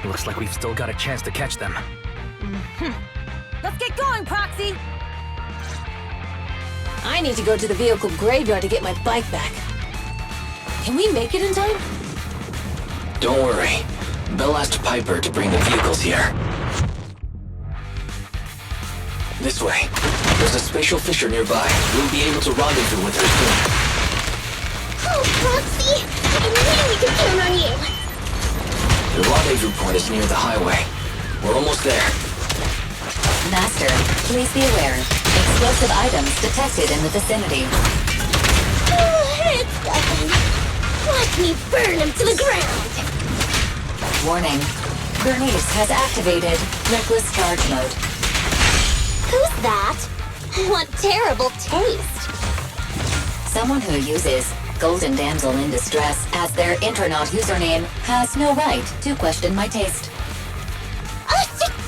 Looks like we've still got a chance to catch them. Let's get going, Proxy! I need to go to the vehicle graveyard to get my bike back. Can we make it in time? Don't worry. Bell asked Piper to bring the vehicles here. This way. There's a spatial fissure nearby. We'll be able to rendezvous with her soon. Oh, Proxy! I knew we could count on you! The rendezvous point is near the highway. We're almost there. Master, please be aware. Explosive items detected in the vicinity. It's nothing. Watch me burn them to the ground! Warning. Bernice has activated reckless charge mode. Who's that? What terrible taste! Someone who uses Golden Damsel in Distress as their Internaut username has no right to question my taste.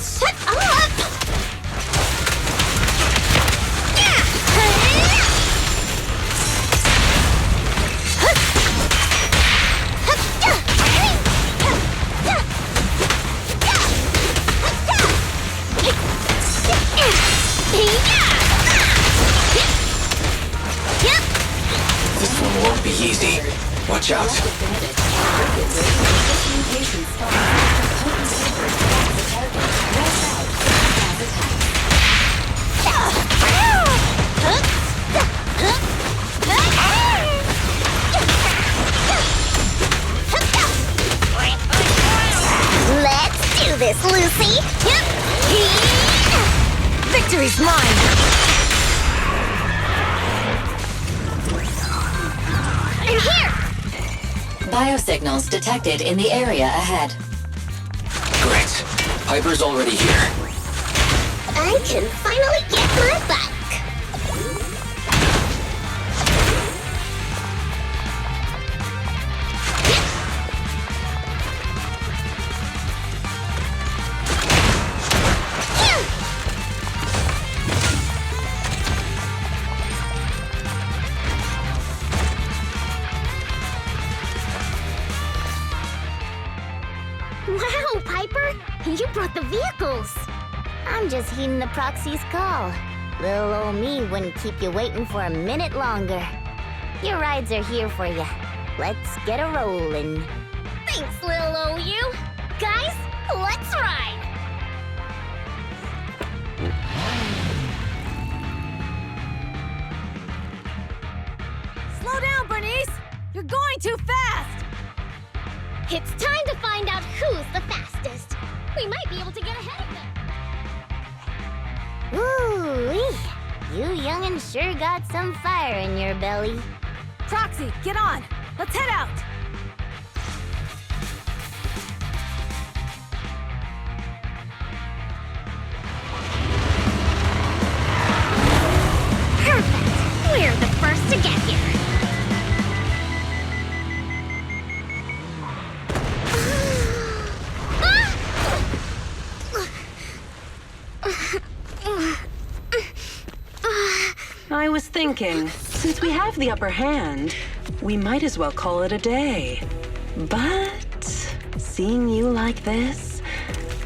Shut up! easy. Watch out. Let's do this, Lucy! Victory's mine! I'm here! Biosignals detected in the area ahead. Great. Piper's already here. I can finally get my bike! Wow, Piper! You brought the vehicles! I'm just heeding the Proxy's call. Little old me wouldn't keep you waiting for a minute longer. Your rides are here for you. Let's get a rollin'. Thanks, little old you! Guys, let's ride! Slow down, Bernice! You're going too fast! It's time to find out who's the fastest. We might be able to get ahead of them. Ooh-wee. You young'uns sure got some fire in your belly. Proxy, get on! Let's head out! Perfect! We're the first to get here. I was thinking, since we have the upper hand, we might as well call it a day. But seeing you like this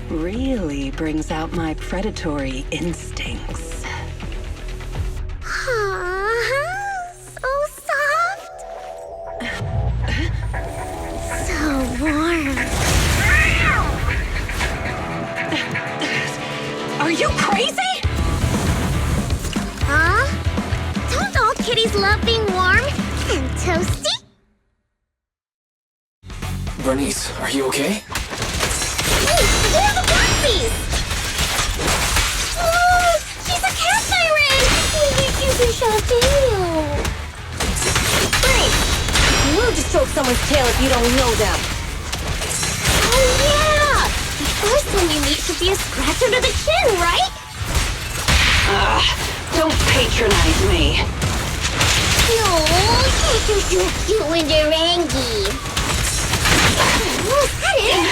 really brings out my predatory instincts. So soft. So warm. Are you crazy? Huh? Don't all kitties love being warm and toasty? Bernice, are you okay? Hey, they're the Proxies! Oh, she's a cat siren! She's a champagne. Great! You will just stroke someone's tail if you don't know them. Oh yeah! The first one you meet should be a scratch under the chin, right? Don't patronize me. No, you're so cute when you're angry. What's that is?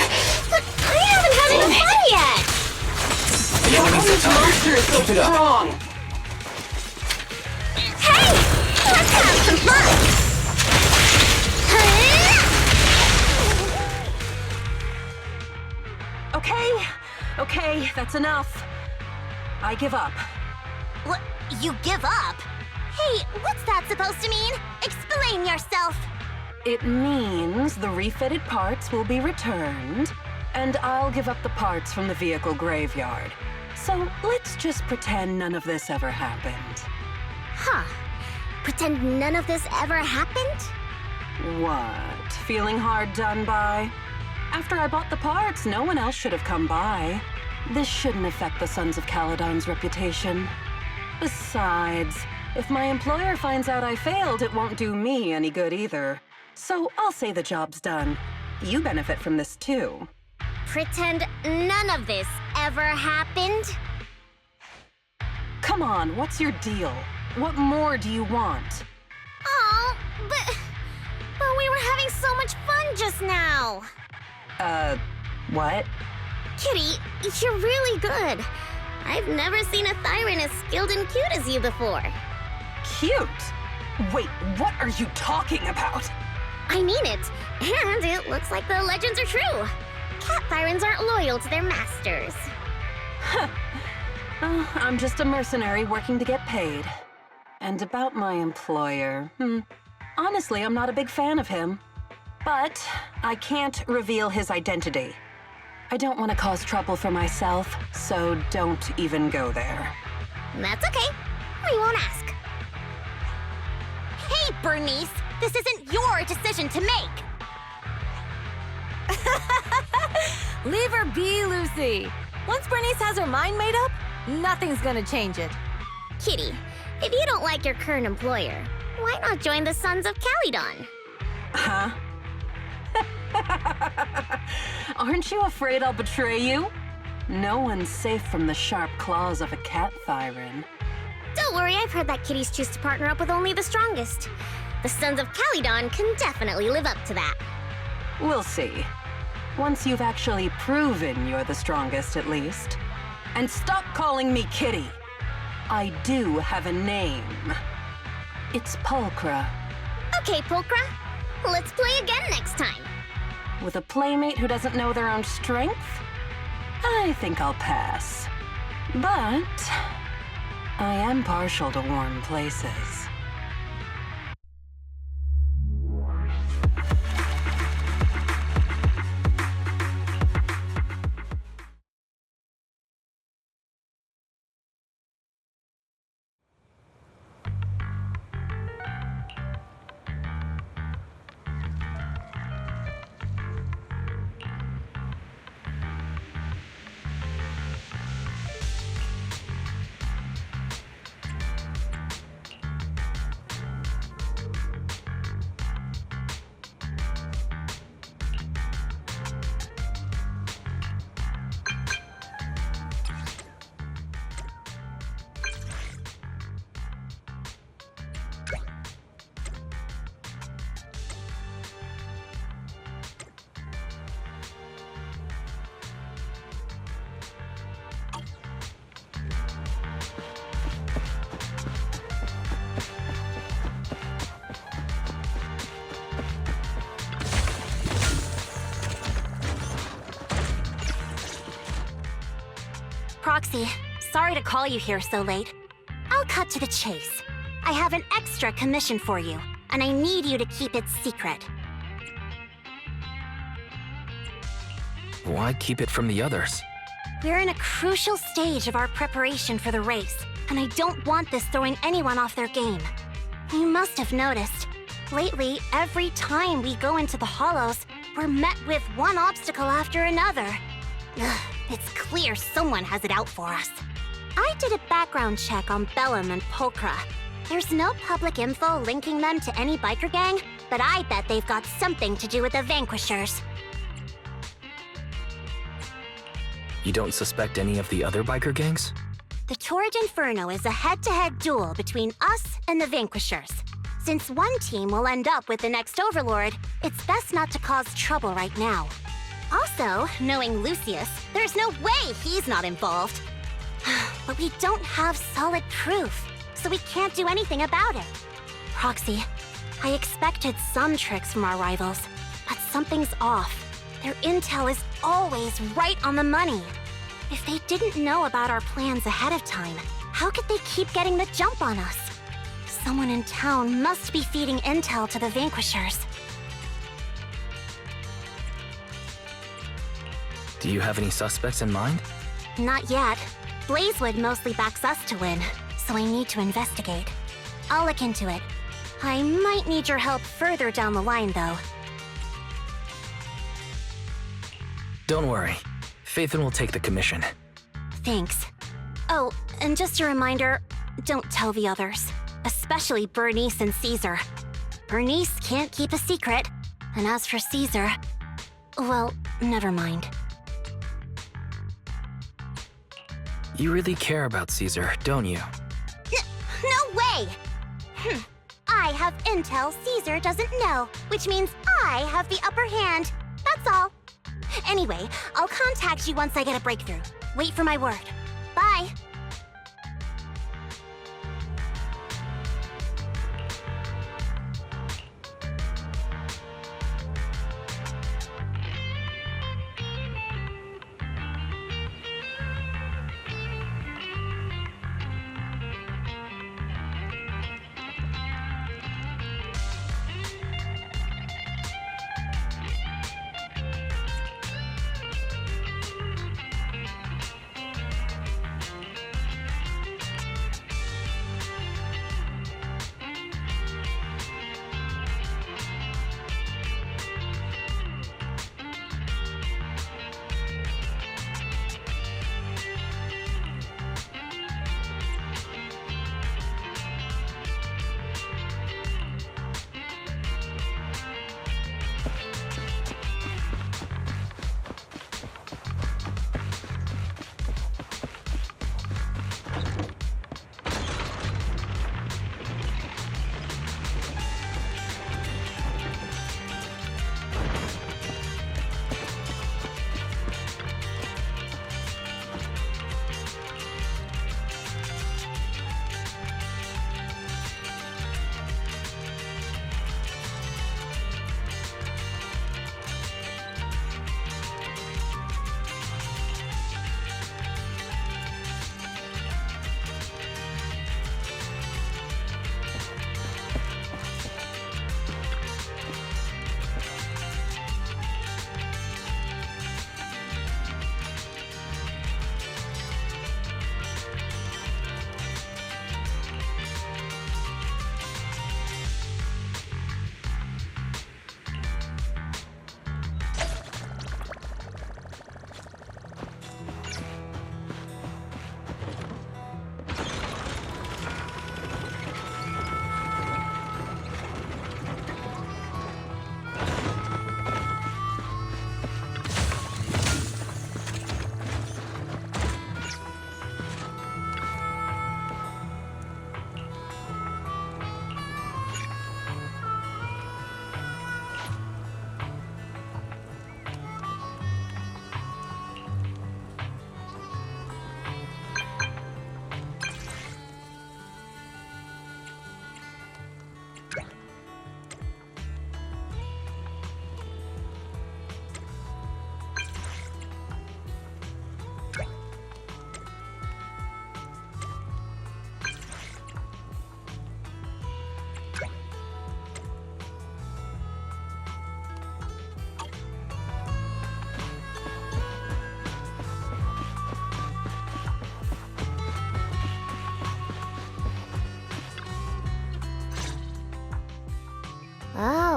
But I haven't had any fun yet. The enemies are tired. Keep it up. Wrong. Hey, let's have some fun. Okay, that's enough. I give up. What? You give up? Hey, what's that supposed to mean? Explain yourself. It means the refitted parts will be returned, and I'll give up the parts from the vehicle graveyard. So let's just pretend none of this ever happened. Huh. Pretend none of this ever happened? What? Feeling hard done by? After I bought the parts, no one else should have come by. This shouldn't affect the Sons of Calydon's reputation. Besides, if my employer finds out I failed, it won't do me any good either. So I'll say the job's done. You benefit from this too. Pretend none of this ever happened? Come on, what's your deal? What more do you want? Oh, but we were having so much fun just now. What? Kitty, you're really good. I've never seen a Thyran as skilled and cute as you before. Cute? Wait, what are you talking about? I mean it, and it looks like the legends are true. Cat Thyrans aren't loyal to their masters. Huh. I'm just a mercenary working to get paid. And about my employer, Honestly, I'm not a big fan of him. But I can't reveal his identity. I don't want to cause trouble for myself, so don't even go there. That's okay. We won't ask. Hey, Bernice! This isn't your decision to make! Leave her be, Lucy. Once Bernice has her mind made up, nothing's gonna change it. Kitty, if you don't like your current employer, why not join the Sons of Calydon? Huh? Aren't you afraid I'll betray you? No one's safe from the sharp claws of a cat Thyran. Don't worry, I've heard that kitties choose to partner up with only the strongest. The Sons of Calydon can definitely live up to that. We'll see. Once you've actually proven you're the strongest, at least. And stop calling me Kitty. I do have a name. It's Pulchra. Okay, Pulchra. Let's play again next time. With a playmate who doesn't know their own strength? I think I'll pass. But I am partial to warm places. Proxy, sorry to call you here so late. I'll cut to the chase. I have an extra commission for you, and I need you to keep it secret. Why keep it from the others? We're in a crucial stage of our preparation for the race, and I don't want this throwing anyone off their game. You must have noticed. Lately, every time we go into the Hollows, we're met with one obstacle after another. Ugh, it's clear someone has it out for us. I did a background check on Perlman and Pulchra. There's no public info linking them to any biker gang, but I bet they've got something to do with the Vanquishers. You don't suspect any of the other biker gangs? The Torrid Inferno is a head-to-head duel between us and the Vanquishers. Since one team will end up with the next Overlord, it's best not to cause trouble right now. Also, knowing Lucius, there's no way he's not involved. But we don't have solid proof, so we can't do anything about it. Proxy, I expected some tricks from our rivals, but something's off. Their intel is always right on the money. If they didn't know about our plans ahead of time, how could they keep getting the jump on us? Someone in town must be feeding intel to the Vanquishers. Do you have any suspects in mind? Not yet. Blazewood mostly backs us to win, so I need to investigate. I'll look into it. I might need your help further down the line, though. Don't worry. Phaethon will take the commission. Thanks. Oh, and just a reminder, don't tell the others. Especially Bernice and Caesar. Bernice can't keep a secret, and as for Caesar, well, never mind. You really care about Caesar, don't you? No way! I have intel Caesar doesn't know, which means I have the upper hand. That's all. Anyway, I'll contact you once I get a breakthrough. Wait for my word. Bye.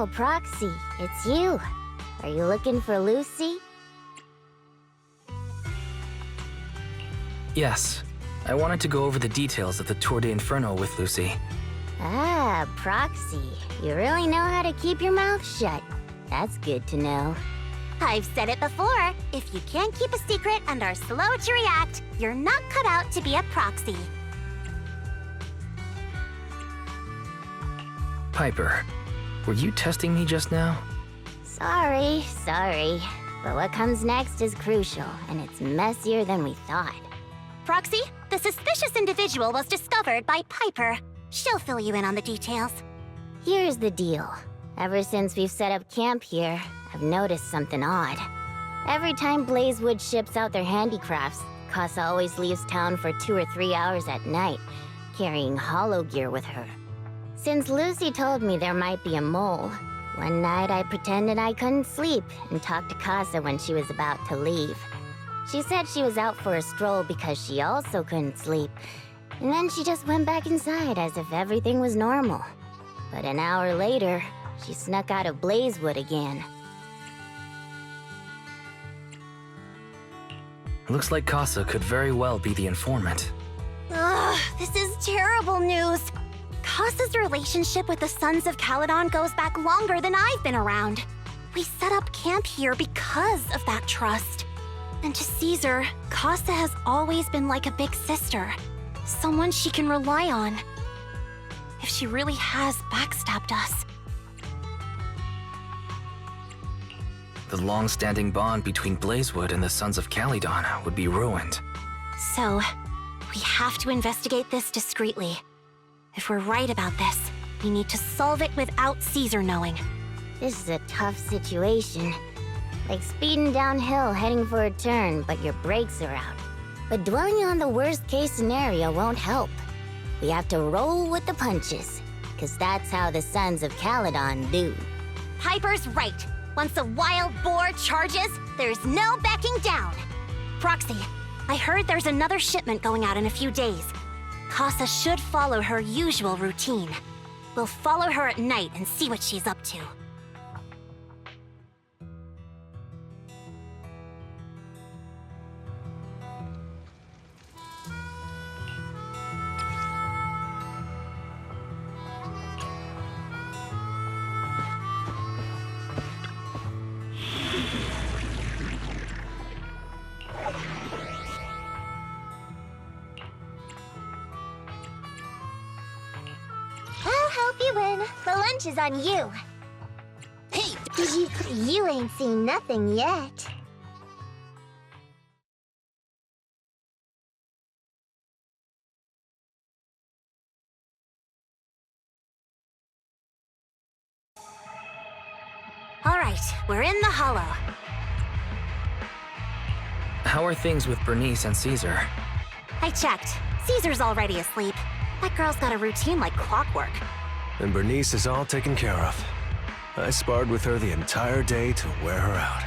Oh, Proxy, it's you. Are you looking for Lucy? Yes. I wanted to go over the details of the Tour de Inferno with Lucy. Ah, Proxy. You really know how to keep your mouth shut. That's good to know. I've said it before. If you can't keep a secret and are slow to react, you're not cut out to be a proxy. Piper, were you testing me just now? Sorry. But what comes next is crucial, and it's messier than we thought. Proxy, the suspicious individual was discovered by Piper. She'll fill you in on the details. Here's the deal. Ever since we've set up camp here, I've noticed something odd. Every time Blazewood ships out their handicrafts, Casa always leaves town for 2 or 3 hours at night, carrying hollow gear with her. Since Lucy told me there might be a mole, one night I pretended I couldn't sleep and talked to Casa when she was about to leave. She said she was out for a stroll because she also couldn't sleep, and then she just went back inside as if everything was normal. But an hour later, she snuck out of Blazewood again. Looks like Casa could very well be the informant. Ugh, this is terrible news. Casa's relationship with the Sons of Calydon goes back longer than I've been around. We set up camp here because of that trust. And to Caesar, Casa has always been like a big sister. Someone she can rely on. If she really has backstabbed us. The long-standing bond between Blazewood and the Sons of Calydon would be ruined. So, we have to investigate this discreetly. If we're right about this, we need to solve it without Caesar knowing. This is a tough situation. Like speeding downhill heading for a turn, but your brakes are out. But dwelling on the worst-case scenario won't help. We have to roll with the punches, because that's how the Sons of Calydon do. Piper's right. Once a wild boar charges, there's no backing down. Proxy, I heard there's another shipment going out in a few days. Casa should follow her usual routine. We'll follow her at night and see what she's up to. I'll help you win. The lunch is on you. Hey! You ain't seen nothing yet. All right, we're in the hollow. How are things with Bernice and Caesar? I checked. Caesar's already asleep. That girl's got a routine like clockwork. And Bernice is all taken care of. I sparred with her the entire day to wear her out.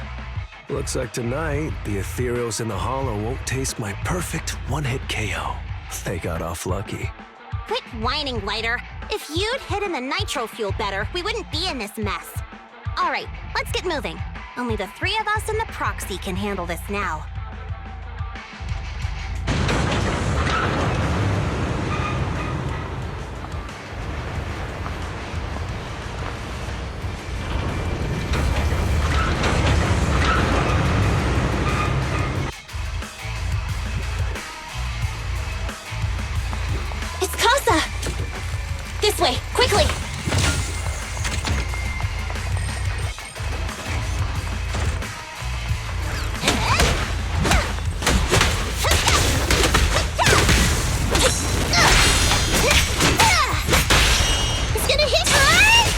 Looks like tonight, the ethereals in the hollow won't taste my perfect one-hit KO. They got off lucky. Quit whining, Lighter. If you'd hidden the nitro fuel better, we wouldn't be in this mess. All right, let's get moving. Only the 3 of us and the Proxy can handle this now. It's Casa! This way, quickly! It's gonna hit hard!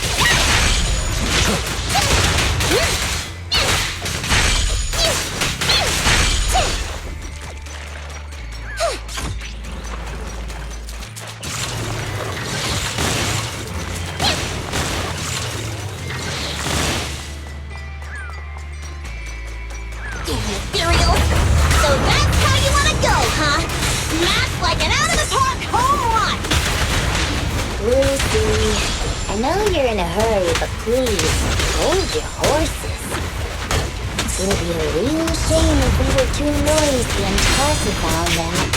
Please, hold your horses. It would be a real shame if we were too noisy and Tarsa found that.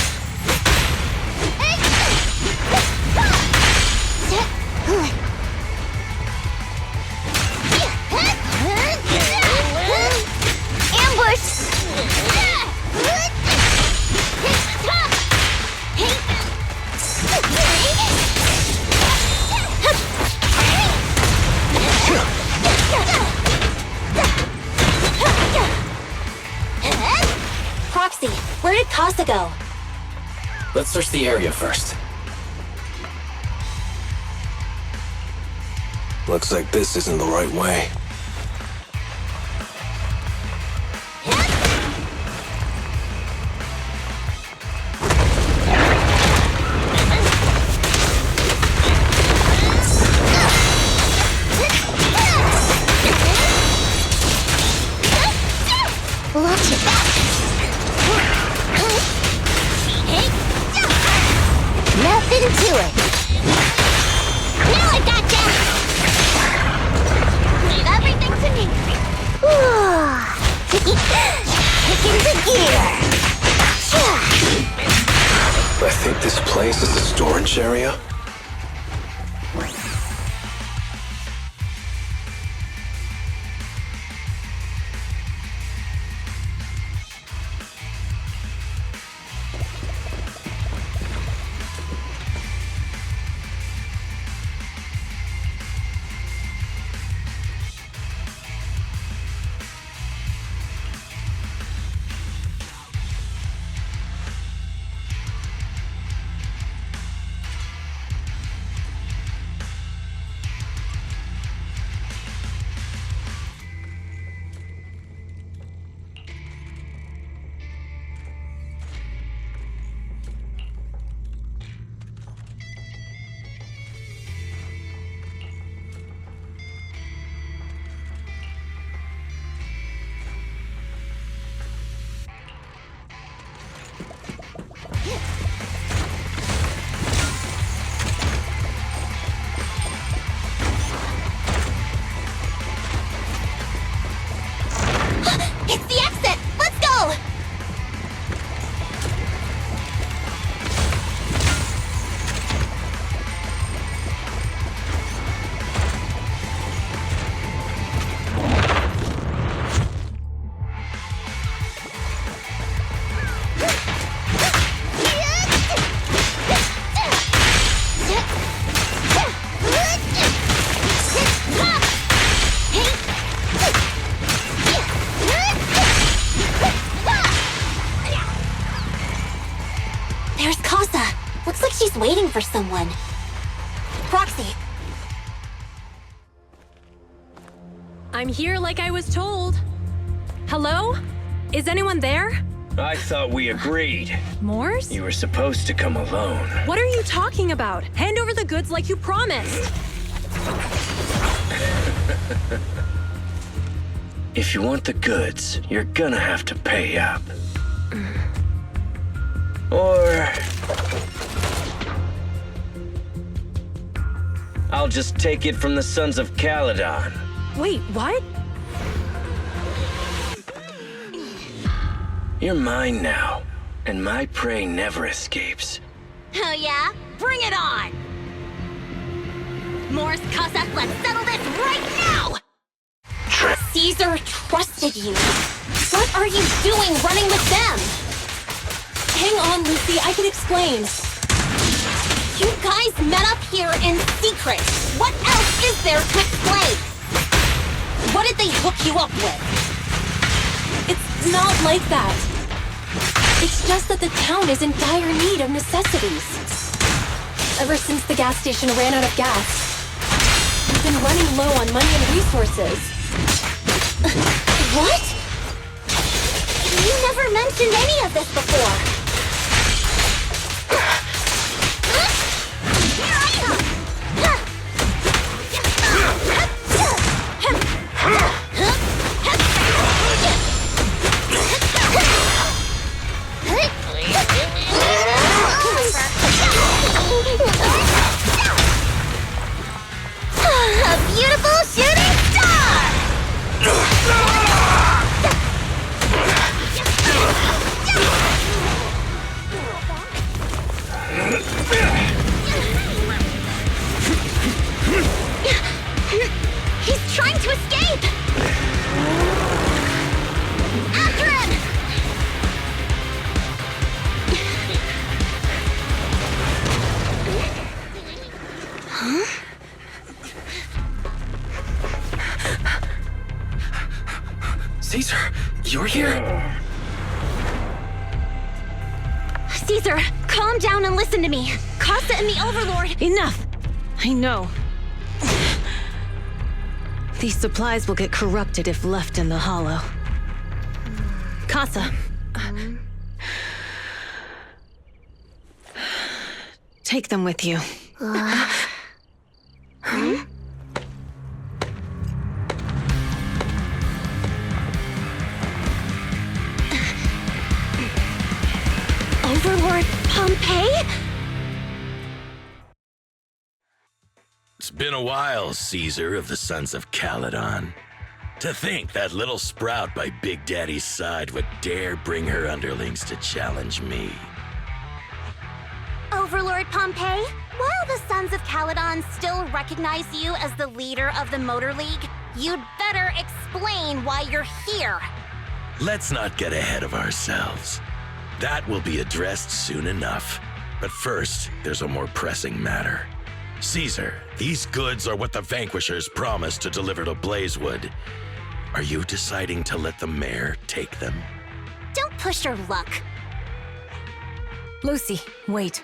Ambush! Proxy, where did Casa go? Let's search the area first. Looks like this isn't the right way. Nothing to it. Now I gotcha! Leave everything to me. Kick into gear. I think this place is a storage area. It's the exit! Let's go! There's Casa. Looks like she's waiting for someone. Proxy. I'm here like I was told. Hello? Is anyone there? I thought we agreed. Morse? You were supposed to come alone. What are you talking about? Hand over the goods like you promised. If you want the goods, you're gonna have to pay up. Or... I'll just take it from the Sons of Calydon. Wait, what? You're mine now, and my prey never escapes. Oh yeah? Bring it on! Morse, Casa, let's settle this right now! Caesar trusted you. What are you doing running with them? Hang on, Lucy, I can explain. You guys met up here in secret. What else is there to explain? What did they hook you up with? It's not like that. It's just that the town is in dire need of necessities. Ever since the gas station ran out of gas, we've been running low on money and resources. What? You never mentioned any of this before. A beautiful shooting You're here? Caesar, calm down and listen to me. Casa and the Overlord... Enough! I know. These supplies will get corrupted if left in the hollow. Casa. Take them with you. Overlord Pompeii? It's been a while, Caesar of the Sons of Calydon. To think that little sprout by Big Daddy's side would dare bring her underlings to challenge me. Overlord Pompeii, while the Sons of Calydon still recognize you as the leader of the Motor League, you'd better explain why you're here. Let's not get ahead of ourselves. That will be addressed soon enough. But first, there's a more pressing matter. Caesar, these goods are what the Vanquishers promised to deliver to Blazewood. Are you deciding to let the mayor take them? Don't push your luck. Lucy, wait.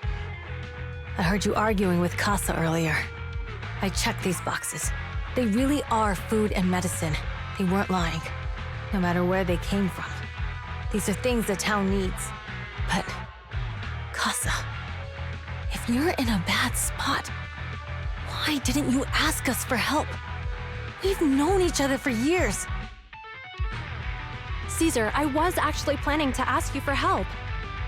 I heard you arguing with Casa earlier. I checked these boxes. They really are food and medicine. They weren't lying, no matter where they came from. These are things the town needs. But, Casa, if you're in a bad spot, why didn't you ask us for help? We've known each other for years. Caesar, I was actually planning to ask you for help.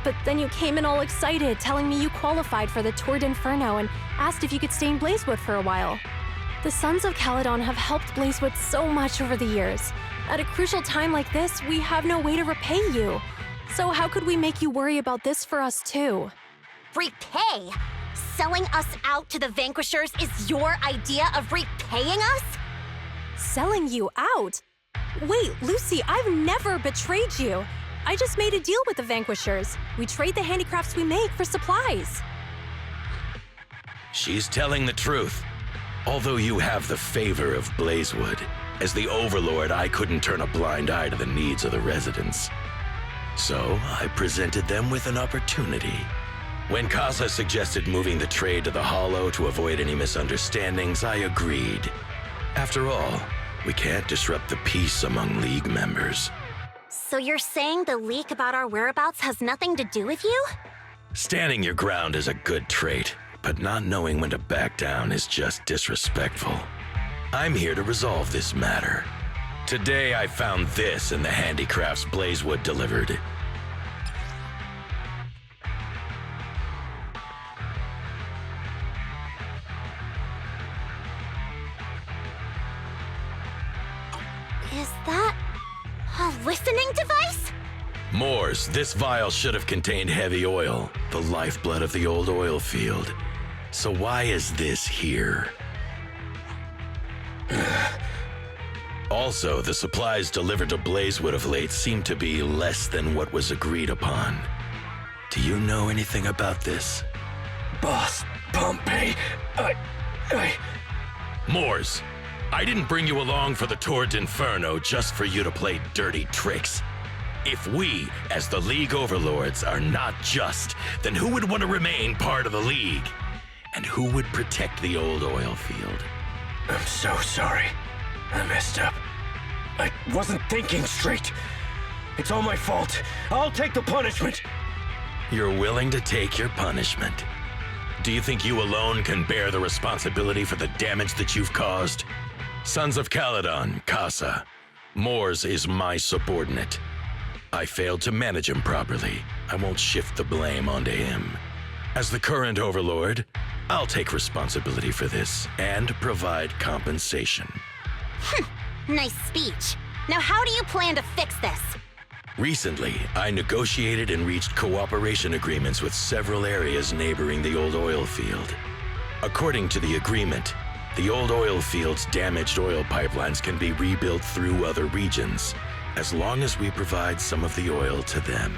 But then you came in all excited, telling me you qualified for the Tour d'Inferno and asked if you could stay in Blazewood for a while. The Sons of Calydon have helped Blazewood so much over the years. At a crucial time like this, we have no way to repay you. So how could we make you worry about this for us too? Repay? Selling us out to the Vanquishers is your idea of repaying us? Selling you out? Wait, Lucy, I've never betrayed you. I just made a deal with the Vanquishers. We trade the handicrafts we make for supplies. She's telling the truth. Although you have the favor of Blazewood, as the Overlord, I couldn't turn a blind eye to the needs of the residents. So I presented them with an opportunity. When Casa suggested moving the trade to the Hollow to avoid any misunderstandings, I agreed. After all, we can't disrupt the peace among League members. So you're saying the leak about our whereabouts has nothing to do with you? Standing your ground is a good trait, but not knowing when to back down is just disrespectful. I'm here to resolve this matter. Today I found this in the handicrafts Blazewood delivered. Is that a listening device? Moors, this vial should have contained heavy oil, the lifeblood of the old oil field. So why is this here? Also, the supplies delivered to Blazewood of late seem to be less than what was agreed upon. Do you know anything about this? Boss, Pompeii, Moors, I didn't bring you along for the Tour d'Inferno just for you to play dirty tricks. If we, as the League Overlords, are not just, then who would want to remain part of the League? And who would protect the old oil field? I'm so sorry. I messed up. I wasn't thinking straight. It's all my fault. I'll take the punishment. You're willing to take your punishment. Do you think you alone can bear the responsibility for the damage that you've caused? Sons of Calydon, Casa. Moors is my subordinate. I failed to manage him properly. I won't shift the blame onto him. As the current Overlord, I'll take responsibility for this and provide compensation. Nice speech. Now how do you plan to fix this? Recently, I negotiated and reached cooperation agreements with several areas neighboring the old oil field. According to the agreement, the old oil field's damaged oil pipelines can be rebuilt through other regions, as long as we provide some of the oil to them.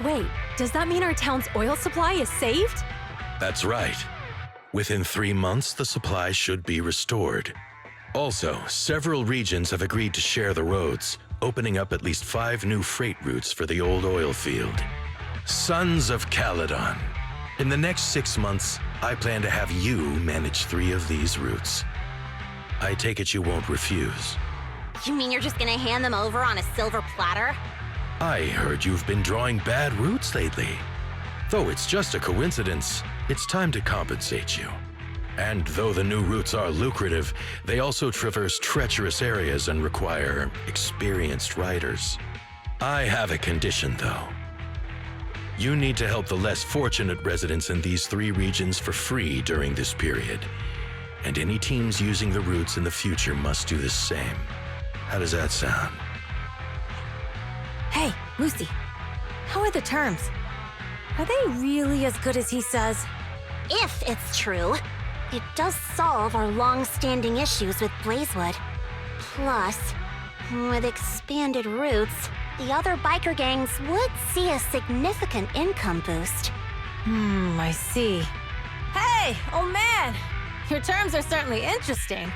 Wait, does that mean our town's oil supply is saved? That's right. Within 3 months, the supply should be restored. Also, several regions have agreed to share the roads, opening up at least 5 new freight routes for the old oil field. Sons of Calydon. In the next 6 months, I plan to have you manage 3 of these routes. I take it you won't refuse. You mean you're just gonna hand them over on a silver platter? I heard you've been drawing bad routes lately. Though it's just a coincidence, it's time to compensate you. And though the new routes are lucrative, they also traverse treacherous areas and require experienced riders. I have a condition, though. You need to help the less fortunate residents in these 3 regions for free during this period. And any teams using the routes in the future must do the same. How does that sound? Hey, Lucy. How are the terms? Are they really as good as he says? If it's true, it does solve our long-standing issues with Blazewood. Plus, with expanded routes, the other biker gangs would see a significant income boost. I see. Hey, old man! Your terms are certainly interesting,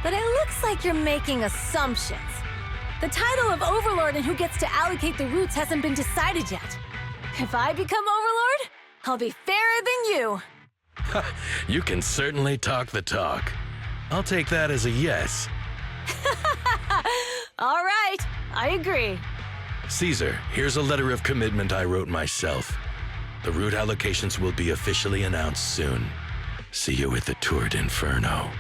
but it looks like you're making assumptions. The title of Overlord and who gets to allocate the routes hasn't been decided yet. If I become Overlord, I'll be fairer than you. You can certainly talk the talk. I'll take that as a yes. All right, I agree. Caesar, here's a letter of commitment I wrote myself. The route allocations will be officially announced soon. See you at the Tour d'Inferno.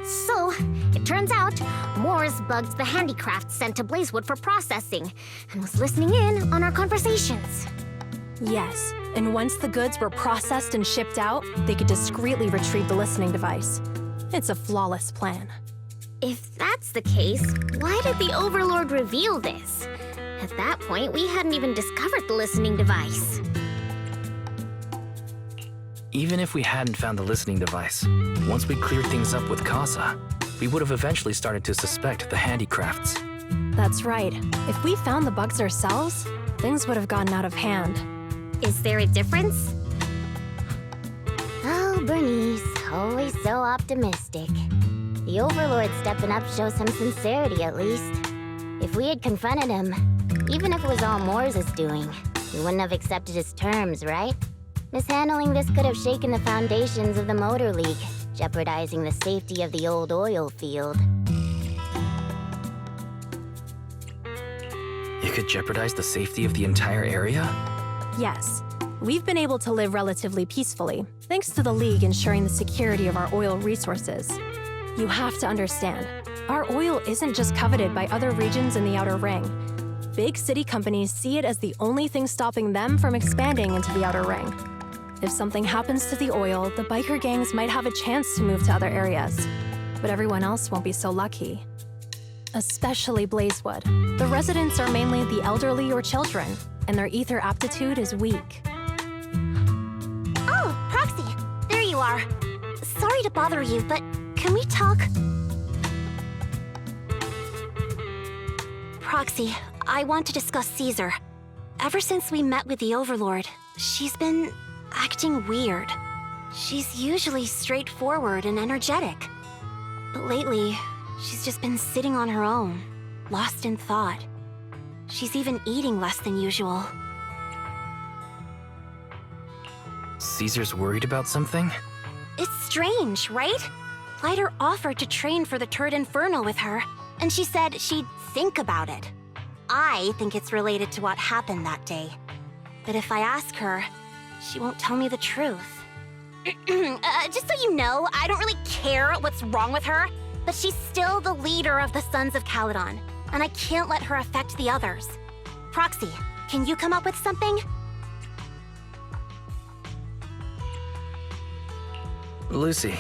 So, it turns out, Moores bugged the handicraft sent to Blazewood for processing, and was listening in on our conversations. Yes, and once the goods were processed and shipped out, they could discreetly retrieve the listening device. It's a flawless plan. If that's the case, why did the Overlord reveal this? At that point, we hadn't even discovered the listening device. Even if we hadn't found the listening device, once we cleared things up with Casa, we would have eventually started to suspect the handicrafts. That's right. If we found the bugs ourselves, things would have gotten out of hand. Is there a difference? Oh, Bernice, always so optimistic. The Overlord stepping up shows some sincerity, at least. If we had confronted him, even if it was all Moore's doing, we wouldn't have accepted his terms, right? Mishandling this could have shaken the foundations of the Motor League, jeopardizing the safety of the old oil field. It could jeopardize the safety of the entire area? Yes. We've been able to live relatively peacefully, thanks to the League ensuring the security of our oil resources. You have to understand, our oil isn't just coveted by other regions in the Outer Ring. Big city companies see it as the only thing stopping them from expanding into the Outer Ring. If something happens to the oil, the biker gangs might have a chance to move to other areas. But everyone else won't be so lucky. Especially Blazewood. The residents are mainly the elderly or children, and their ether aptitude is weak. Oh, Proxy! There you are. Sorry to bother you, but can we talk? Proxy, I want to discuss Caesar. Ever since we met with the Overlord, she's been acting weird. She's usually straightforward and energetic. But lately, she's just been sitting on her own, lost in thought. She's even eating less than usual. Caesar's worried about something? It's strange, right? Lighter offered to train for the Tour d'Inferno with her, and she said she'd think about it. I think it's related to what happened that day. But if I ask her, she won't tell me the truth. Just so you know, I don't really care what's wrong with her, but she's still the leader of the Sons of Calydon, and I can't let her affect the others. Proxy, can you come up with something? Lucy,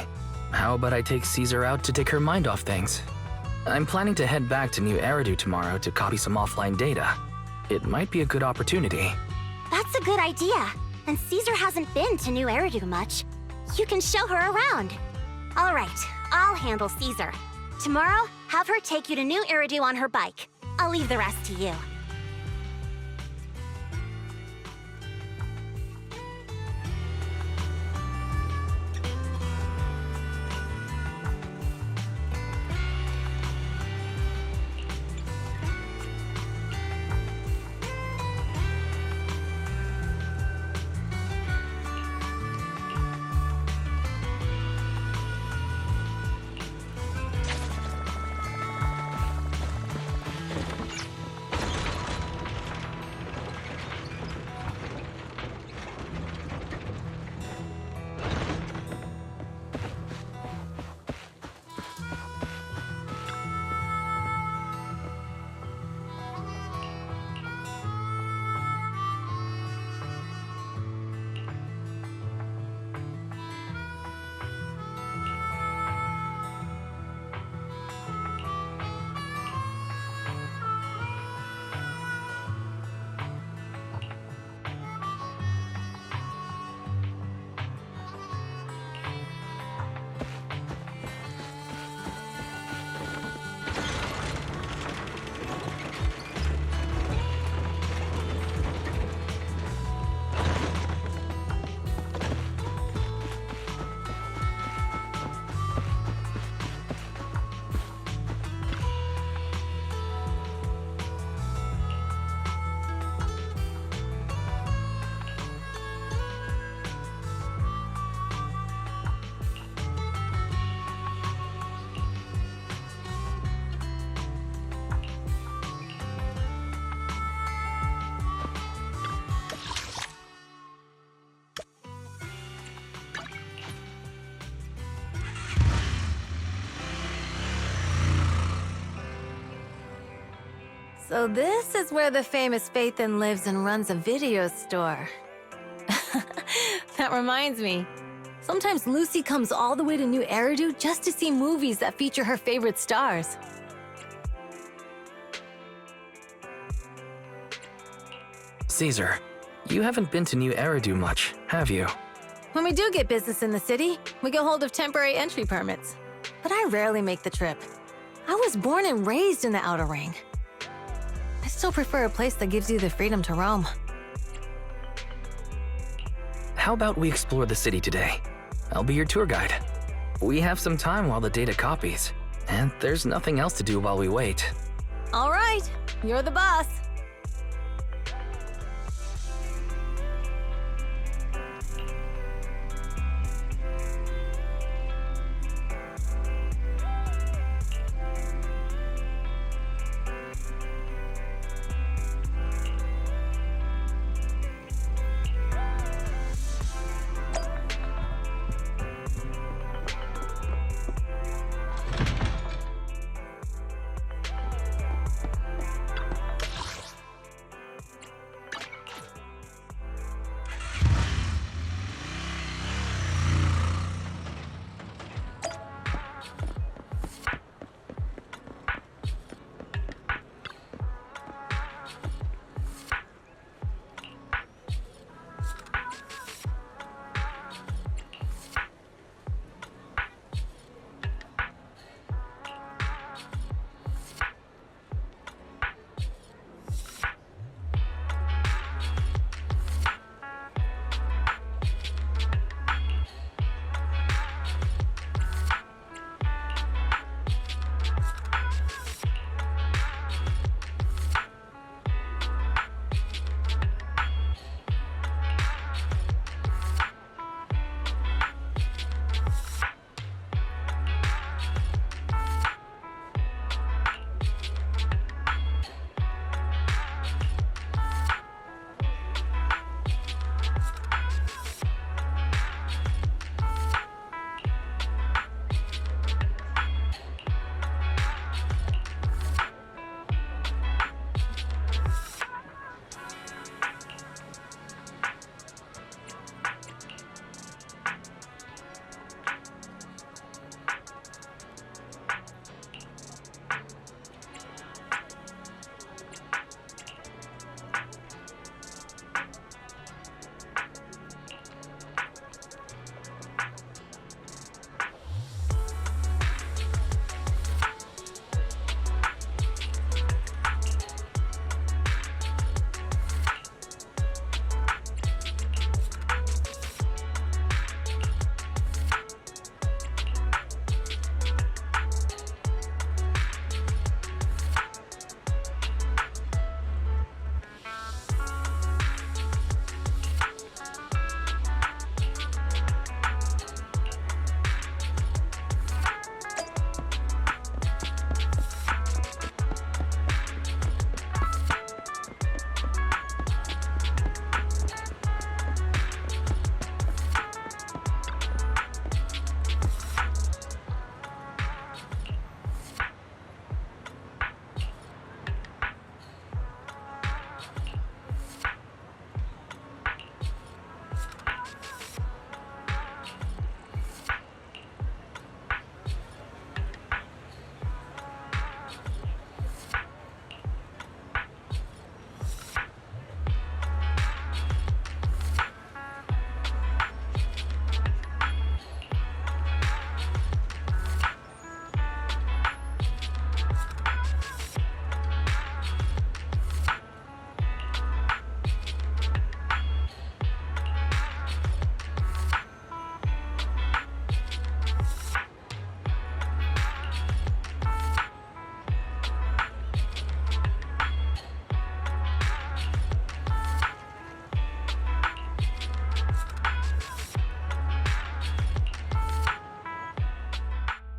how about I take Caesar out to take her mind off things? I'm planning to head back to New Eridu tomorrow to copy some offline data. It might be a good opportunity. That's a good idea. And Caesar hasn't been to New Eridu much. You can show her around. All right, I'll handle Caesar. Tomorrow, Have her take you to New Eridu on her bike. I'll leave the rest to you. So this is where the famous Phaethon lives and runs a video store. That reminds me. Sometimes Lucy comes all the way to New Eridu just to see movies that feature her favorite stars. Caesar, you haven't been to New Eridu much, have you? When we do get business in the city, we get hold of temporary entry permits. But I rarely make the trip. I was born and raised in the Outer Ring. I still prefer a place that gives you the freedom to roam. How about we explore the city today? I'll be your tour guide. We have some time while the data copies, and there's nothing else to do while we wait. All right, you're the boss.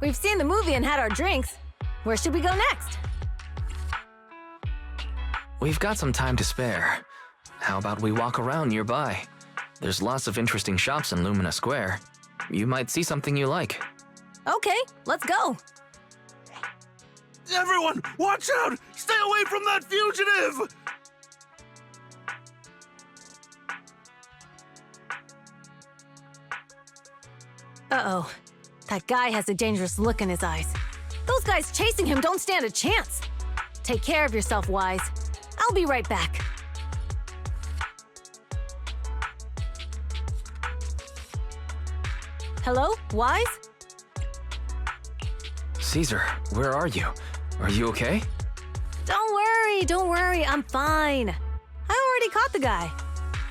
We've seen the movie and had our drinks. Where should we go next? We've got some time to spare. How about we walk around nearby? There's lots of interesting shops in Lumina Square. You might see something you like. Okay, let's go. Everyone, watch out! Stay away from that fugitive! Uh-oh. That guy has a dangerous look in his eyes. Those guys chasing him don't stand a chance. Take care of yourself, Wise. I'll be right back. Hello, Wise? Caesar, where are you? Are you okay? Don't worry, I'm fine. I already caught the guy.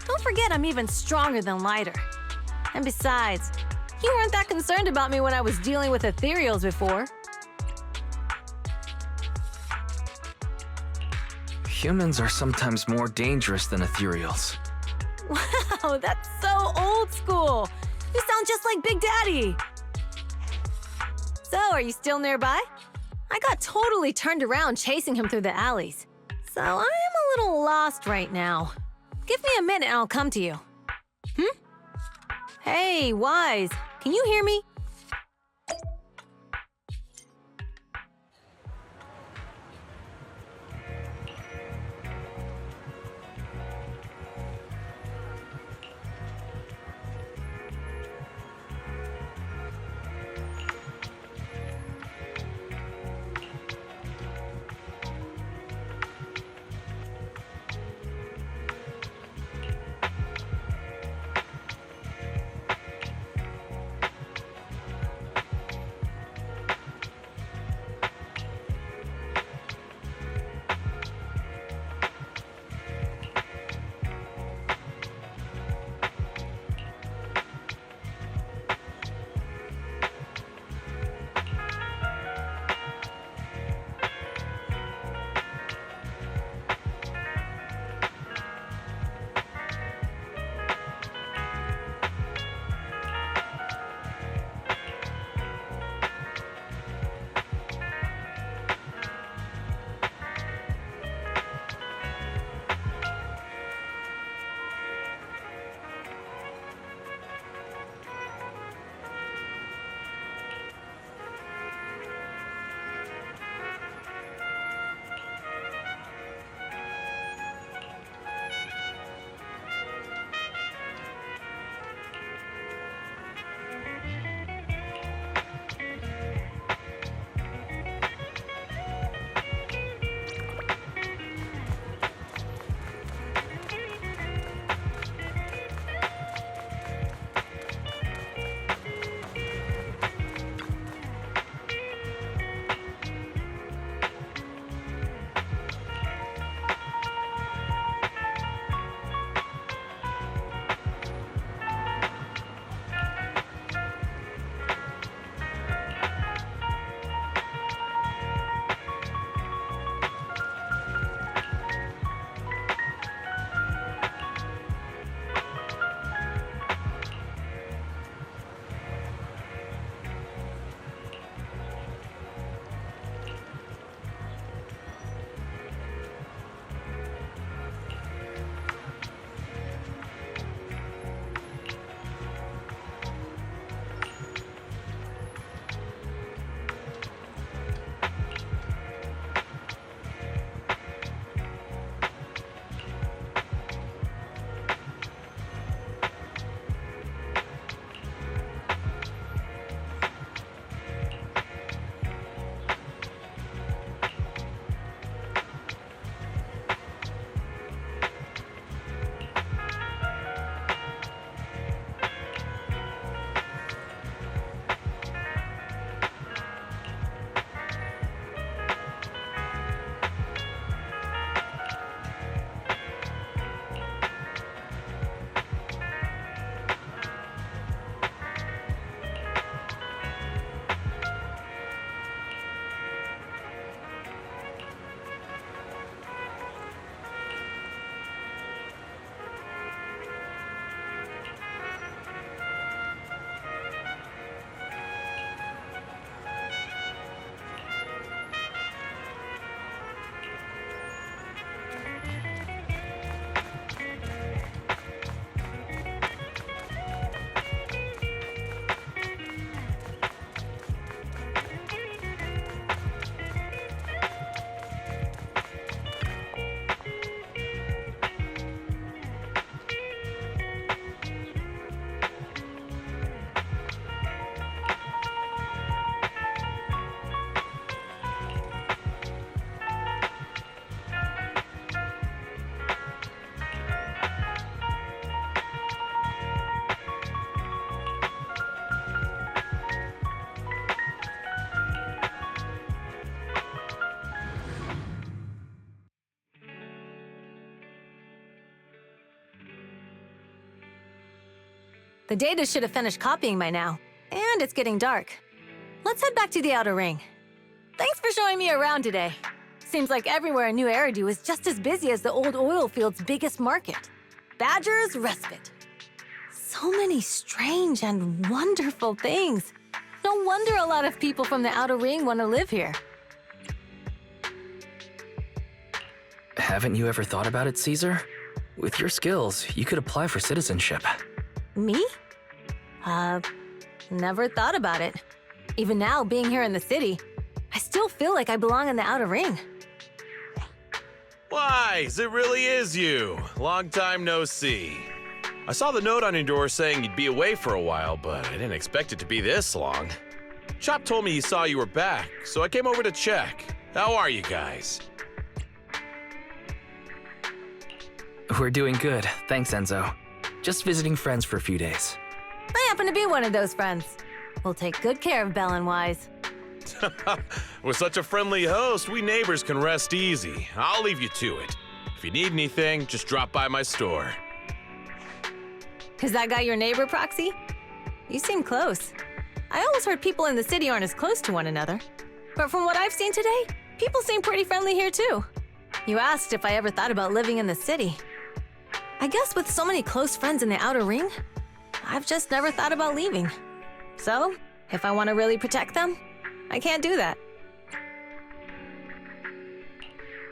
Don't forget I'm even stronger than Lighter. And besides, you weren't that concerned about me when I was dealing with ethereals before. Humans are sometimes more dangerous than ethereals. Wow, that's so old school. You sound just like Big Daddy. So, are you still nearby? I got totally turned around chasing him through the alleys. So, I am a little lost right now. Give me a minute and I'll come to you. Hey, Wise, can you hear me? The data should have finished copying by now, and it's getting dark. Let's head back to the Outer Ring. Thanks for showing me around today. Seems like everywhere in New Eridu is just as busy as the old oil field's biggest market. Badger's Respite. So many strange and wonderful things. No wonder a lot of people from the Outer Ring want to live here. Haven't you ever thought about it, Caesar? With your skills, you could apply for citizenship. Me? Never thought about it. Even now, being here in the city, I still feel like I belong in the Outer Ring. Wise, it really is you. Long time no see. I saw the note on your door saying you'd be away for a while, but I didn't expect it to be this long. Chop told me he saw you were back, so I came over to check. How are you guys? We're doing good, thanks Enzo. Just visiting friends for a few days. I happen to be one of those friends. We'll take good care of Belle and Wise. With such a friendly host, we neighbors can rest easy. I'll leave you to it. If you need anything, just drop by my store. Is that guy your neighbor, Proxy? You seem close. I always heard people in the city aren't as close to one another. But from what I've seen today, people seem pretty friendly here too. You asked if I ever thought about living in the city. I guess with so many close friends in the Outer Ring, I've just never thought about leaving. So, if I want to really protect them, I can't do that.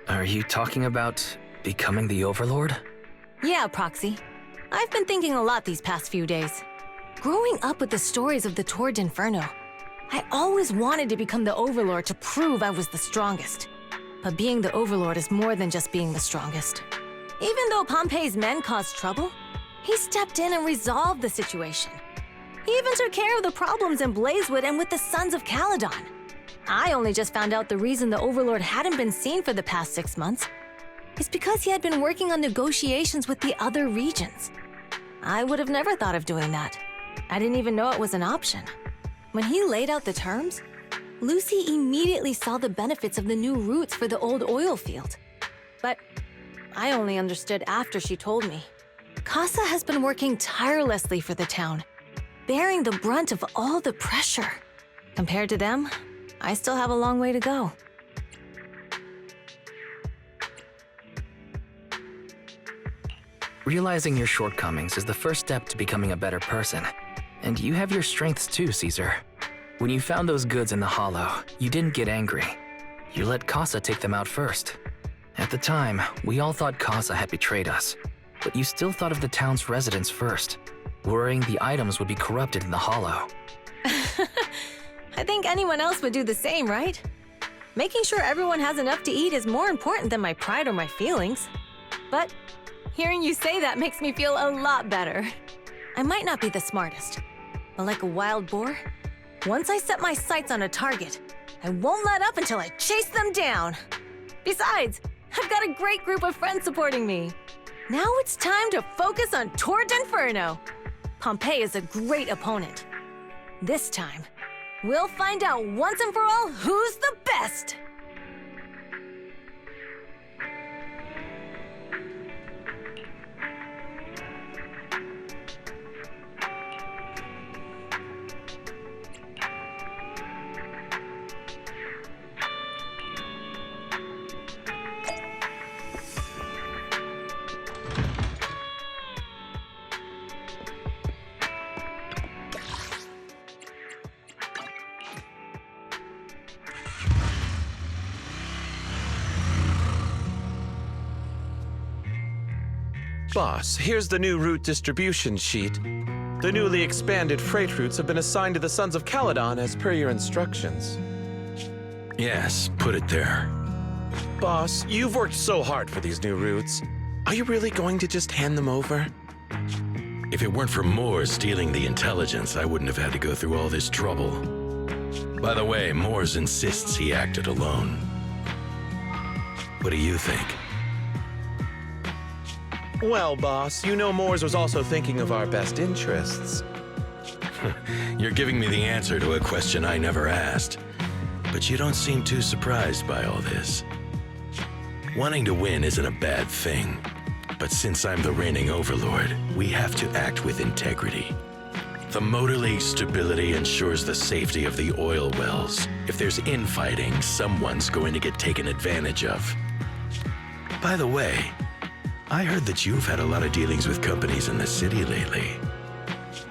Are you talking about becoming the Overlord? Yeah, Proxy. I've been thinking a lot these past few days. Growing up with the stories of the Torrid Inferno, I always wanted to become the Overlord to prove I was the strongest. But being the Overlord is more than just being the strongest. Even though Pompey's men caused trouble, he stepped in and resolved the situation. He even took care of the problems in Blazewood and with the Sons of Calydon. I only just found out the reason the Overlord hadn't been seen for the past 6 months is because he had been working on negotiations with the other regions. I would have never thought of doing that. I didn't even know it was an option. When he laid out the terms, Lucy immediately saw the benefits of the new routes for the old oil field. But I only understood after she told me. Casa has been working tirelessly for the town, bearing the brunt of all the pressure. Compared to them, I still have a long way to go. Realizing your shortcomings is the first step to becoming a better person. And you have your strengths too, Caesar. When you found those goods in the Hollow, you didn't get angry. You let Casa take them out first. At the time, we all thought Casa had betrayed us, but you still thought of the town's residents first, worrying the items would be corrupted in the Hollow. I think anyone else would do the same, right? Making sure everyone has enough to eat is more important than my pride or my feelings. But hearing you say that makes me feel a lot better. I might not be the smartest, but like a wild boar, once I set my sights on a target, I won't let up until I chase them down. Besides, I've got a great group of friends supporting me. Now it's time to focus on Torrid Inferno. Pompey is a great opponent. This time, we'll find out once and for all who's the best! Boss, here's the new route distribution sheet. The newly expanded freight routes have been assigned to the Sons of Calydon as per your instructions. Yes, put it there. Boss, you've worked so hard for these new routes. Are you really going to just hand them over? If it weren't for Moore stealing the intelligence, I wouldn't have had to go through all this trouble. By the way, Moores insists he acted alone. What do you think? Well, boss, you know Moores was also thinking of our best interests. You're giving me the answer to a question I never asked. But you don't seem too surprised by all this. Wanting to win isn't a bad thing. But since I'm the reigning overlord, we have to act with integrity. The motor league stability ensures the safety of the oil wells. If there's infighting, someone's going to get taken advantage of. By the way, I heard that you've had a lot of dealings with companies in the city lately.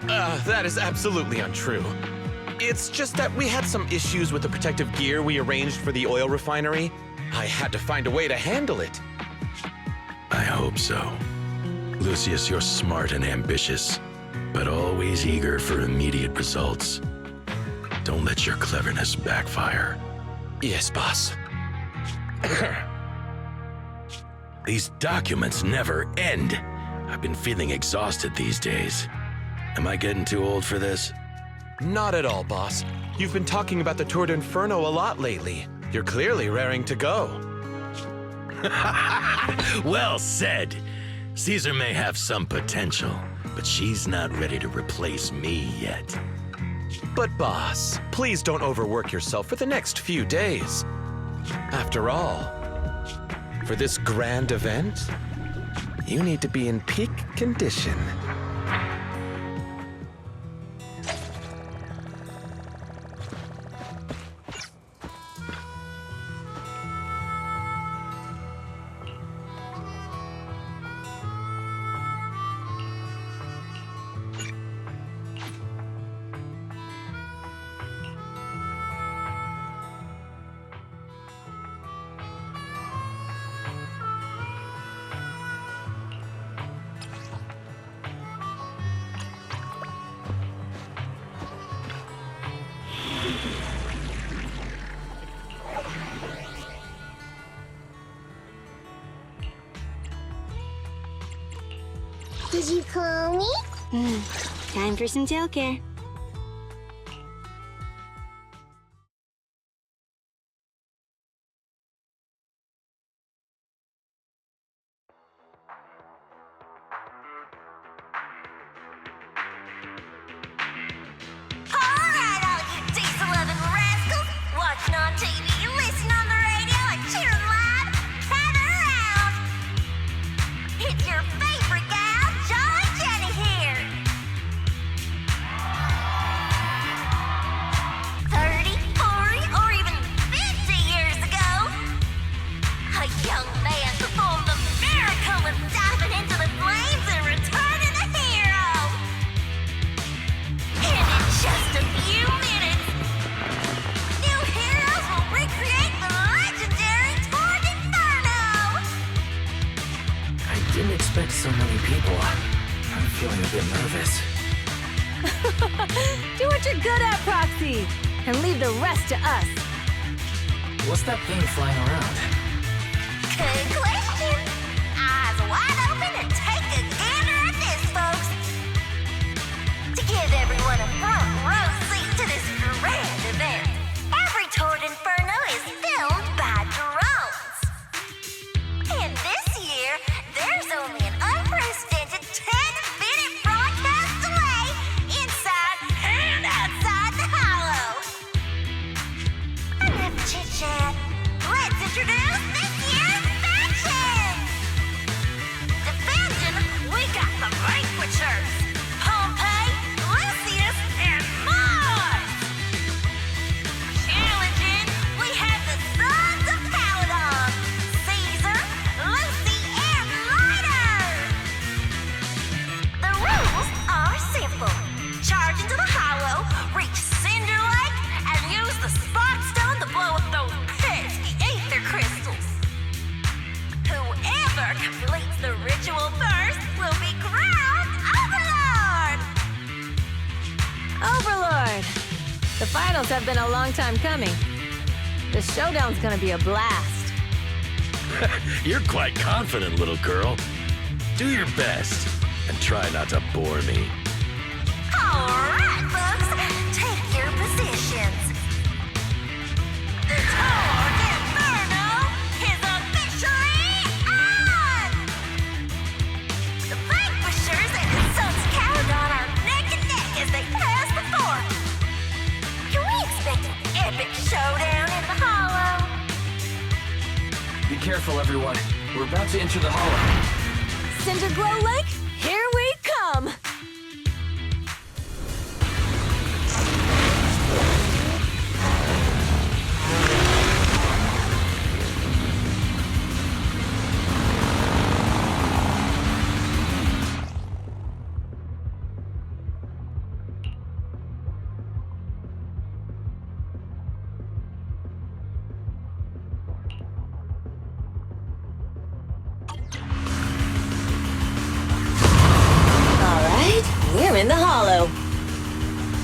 That is absolutely untrue. It's just that we had some issues with the protective gear we arranged for the oil refinery. I had to find a way to handle it. I hope so. Lucius, you're smart and ambitious, but always eager for immediate results. Don't let your cleverness backfire. Yes, boss. These documents never end. I've been feeling exhausted these days. Am I getting too old for this? Not at all, boss. You've been talking about the Tour d'Inferno a lot lately. You're clearly raring to go. Well said. Caesar may have some potential, but she's not ready to replace me yet. But boss, please don't overwork yourself for the next few days. After all, for this grand event, you need to be in peak condition. Did you call me? Time for some tailcare. Alright, all you diesel-loving rascals! Watching on TV, listening on the radio, and cheering live! Gather around! It's your favorite gal, John and Jenny here! 30, 40, or even 50 years ago, a young man performed the miracle of diving into the flames and returning a hero! And in just a few minutes, new heroes will recreate the legendary Tour d'Inferno! I didn't expect so many people. I'm feeling a bit nervous. Do what you're good at, Proxy, and leave the rest to us. What's that thing flying around? Good question. Eyes wide open and take a gander at this, folks. To give everyone a front row seat to this grand event, every Tour d'Inferno is filmed by drones. And this year, there's only an unprecedented 10-minute broadcast delay inside and outside the hollow. Enough chit-chat. Let's introduce this year's faction! Defending, we got the Vanquishers, Pompey, Lucius, and Mars! Challenging, we have the Sons of Calydon, Caesar, Lucy, and Lighter! The rules are simple. Charge into the hollow, reach Cinder Lake, and use the Spark Stone to blow up those pesky ether crystals. Whoever completes the ritual first will be crowned Overlord! Overlord! The finals have been a long time coming. The showdown's gonna be a blast. You're quite confident, little girl. Do your best, and try not to bore me. Alright, folks, take your positions. The Tour d'Inferno is officially on! The Vanquishers and the Sons of Calydon are neck and neck as they pass the fort. Can we expect an epic showdown in the hollow? Be careful, everyone. We're about to enter the hollow. Cinder Glow Lake, here we come!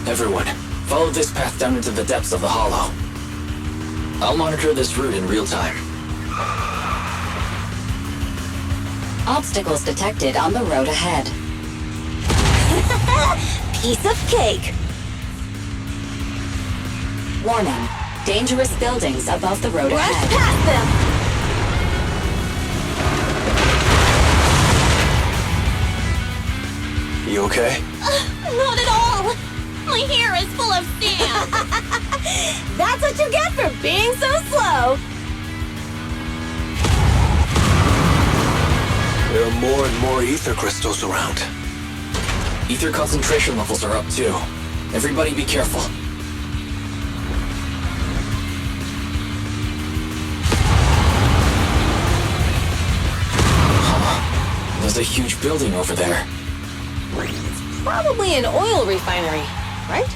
Everyone, follow this path down into the depths of the hollow. I'll monitor this route in real time. Obstacles detected on the road ahead. Piece of cake. Warning. Dangerous buildings above the road Rush ahead. past them. You okay? Not at all! My hair is full of sand! That's what you get for being so slow. There are more and more ether crystals around. Ether concentration levels are up too. Everybody be careful. There's a huge building over there. It's probably an oil refinery, right?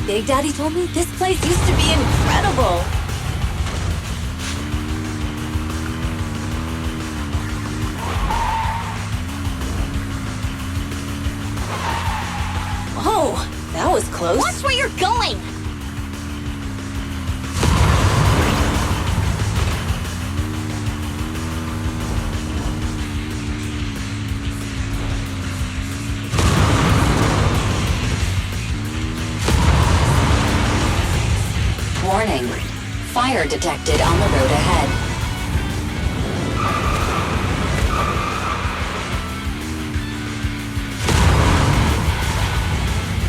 Big Daddy told me this place used to be incredible. Oh, that was close. Watch where you're going! Warning. Fire detected on the road ahead.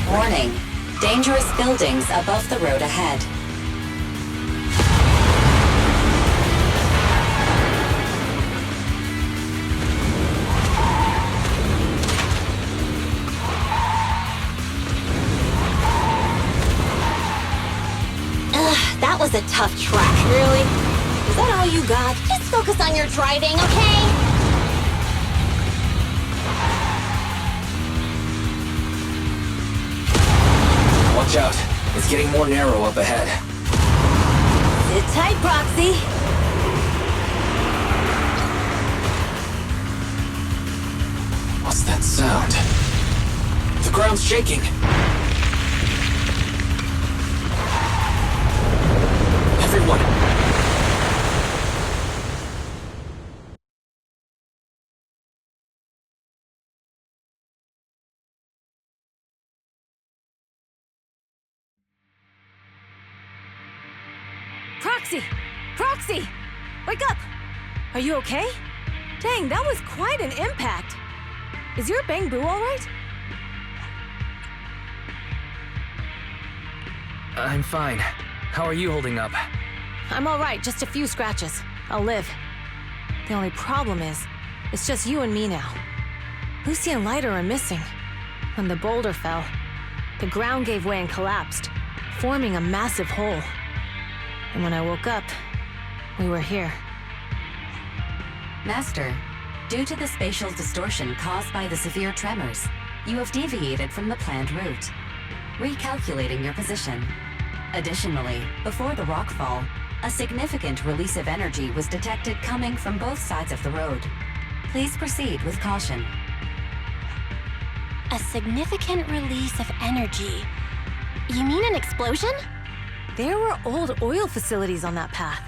Warning. Dangerous buildings above the road ahead. That was a tough track. Really? Is that all you got? Just focus on your driving, okay? Watch out. It's getting more narrow up ahead. Sit tight, Proxy. What's that sound? The ground's shaking. Everyone! Proxy! Proxy! Wake up! Are you okay? Dang, that was quite an impact. Is your bang boo all right? I'm fine. How are you holding up? I'm all right, just a few scratches. I'll live. The only problem is, it's just you and me now. Lucy and Lighter are missing. When the boulder fell, the ground gave way and collapsed, forming a massive hole. And when I woke up, we were here. Master, due to the spatial distortion caused by the severe tremors, you have deviated from the planned route. Recalculating your position. Additionally, before the rockfall, a significant release of energy was detected coming from both sides of the road. Please proceed with caution. A significant release of energy. You mean an explosion? There were old oil facilities on that path.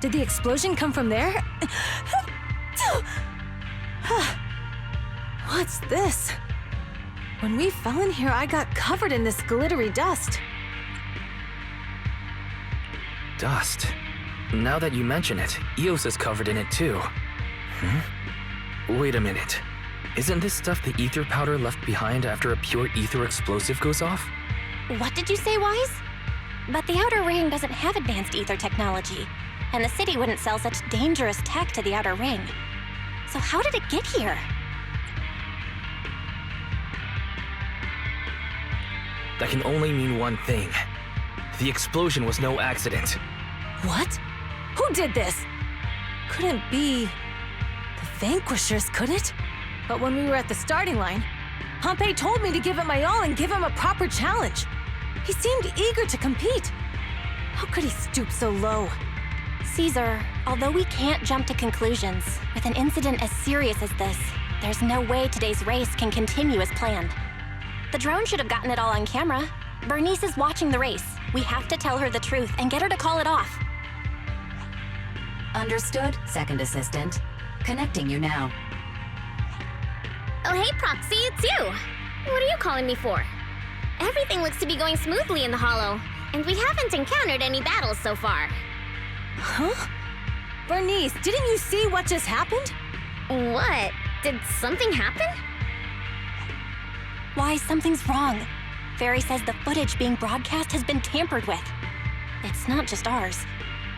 Did the explosion come from there? What's this? When we fell in here, I got covered in this glittery dust. Dust. Now that you mention it, Eos is covered in it too. Wait a minute. Isn't this stuff the ether powder left behind after a pure ether explosive goes off? What did you say, Wise? But the Outer Ring doesn't have advanced ether technology, and the city wouldn't sell such dangerous tech to the Outer Ring. So how did it get here? That can only mean one thing. The explosion was no accident. What? Who did this? Couldn't be the Vanquishers, could it? But when we were at the starting line, Pompey told me to give it my all and give him a proper challenge. He seemed eager to compete. How could he stoop so low? Caesar, although we can't jump to conclusions, with an incident as serious as this, there's no way today's race can continue as planned. The drone should have gotten it all on camera. Bernice is watching the race. We have to tell her the truth and get her to call it off. Understood, Second Assistant. Connecting you now. Oh, hey, Proxy, it's you. What are you calling me for? Everything looks to be going smoothly in the Hollow, and we haven't encountered any battles so far. Huh? Bernice, didn't you see what just happened? What? Did something happen? Why, something's wrong. Fairy says the footage being broadcast has been tampered with. It's not just ours.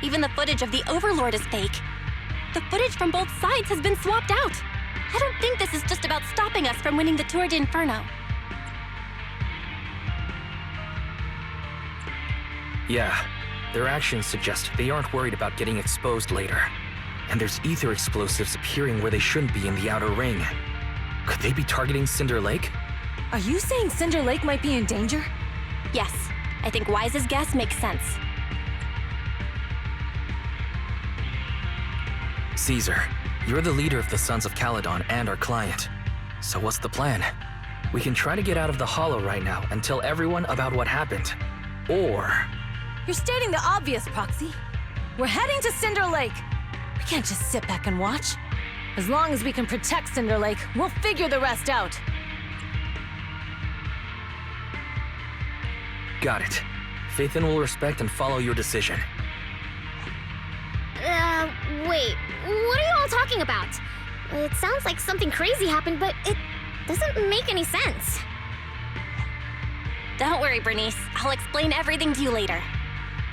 Even the footage of the Overlord is fake. The footage from both sides has been swapped out. I don't think this is just about stopping us from winning the Tour d'Inferno. Yeah, their actions suggest they aren't worried about getting exposed later. And there's ether explosives appearing where they shouldn't be in the outer ring. Could they be targeting Cinder Lake? Are you saying Cinder Lake might be in danger? Yes, I think Wise's guess makes sense. Caesar, you're the leader of the Sons of Calydon and our client. So what's the plan? We can try to get out of the Hollow right now and tell everyone about what happened. Or... You're stating the obvious, Proxy. We're heading to Cinder Lake. We can't just sit back and watch. As long as we can protect Cinder Lake, we'll figure the rest out. Got it. Phaethon will respect and follow your decision. Wait. What are you all talking about? It sounds like something crazy happened, but it doesn't make any sense. Don't worry, Bernice. I'll explain everything to you later.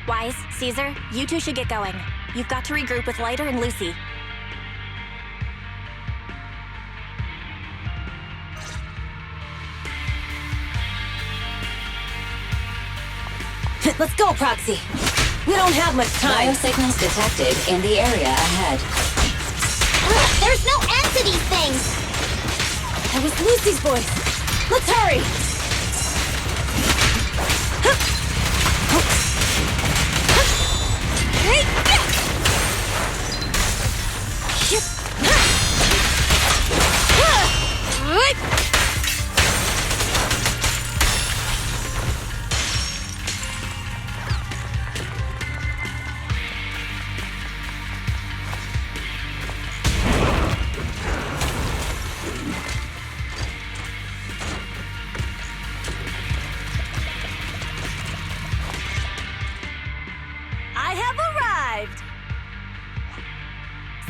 Wise, Caesar, you two should get going. You've got to regroup with Lighter and Lucy. Let's go, Proxy. We don't have much time. Biosignals detected in the area ahead. There's no end to these things! That was Lucy's voice. Let's hurry!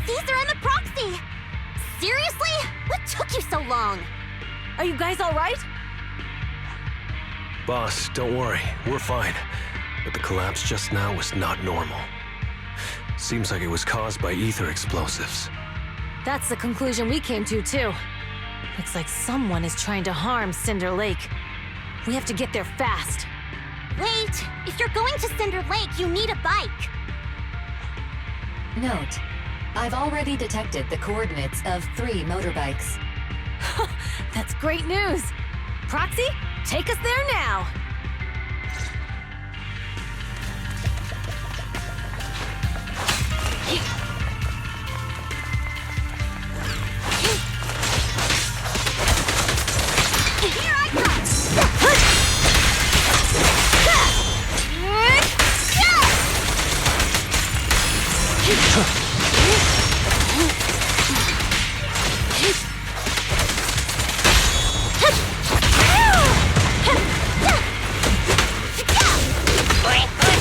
Caesar and the Proxy! Seriously? What took you so long? Are you guys all right? Boss, don't worry. We're fine. But the collapse just now was not normal. Seems like it was caused by ether explosives. That's the conclusion we came to, too. Looks like someone is trying to harm Cinder Lake. We have to get there fast. Wait! If you're going to Cinder Lake, you need a bike! Note, I've already detected the coordinates of 3 motorbikes. That's great news! Proxy, take us there now! Here I come!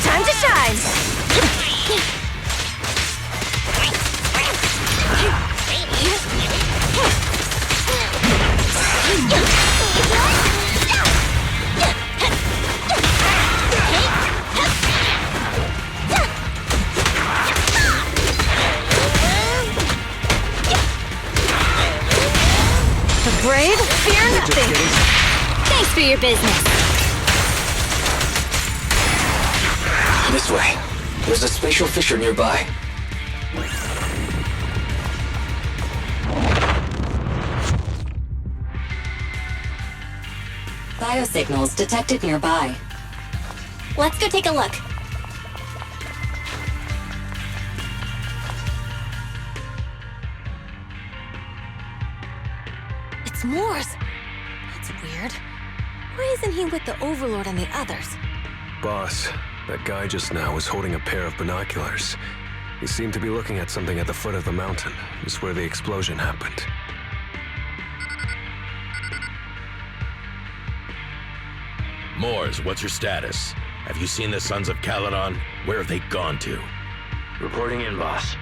Time to shine! The brave fear nothing! Thanks for your business. This way. There's a spatial fissure nearby. Biosignals detected nearby. Let's go take a look. It's Moore's. That's weird. Why isn't he with the Overlord and the others? Boss, that guy just now was holding a pair of binoculars. He seemed to be looking at something at the foot of the mountain, just where the explosion happened. Moors, what's your status? Have you seen the Sons of Calydon? Where have they gone to? Reporting in, boss.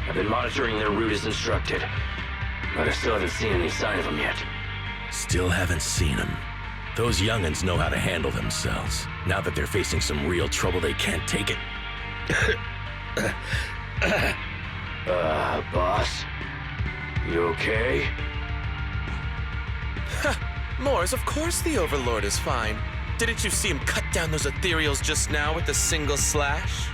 I've been monitoring their route as instructed, but I still haven't seen any sign of them yet. Still haven't seen them. Those young'uns know how to handle themselves. Now that they're facing some real trouble, they can't take it. Boss? You okay? Moors, of course the Overlord is fine. Didn't you see him cut down those ethereals just now with a single slash?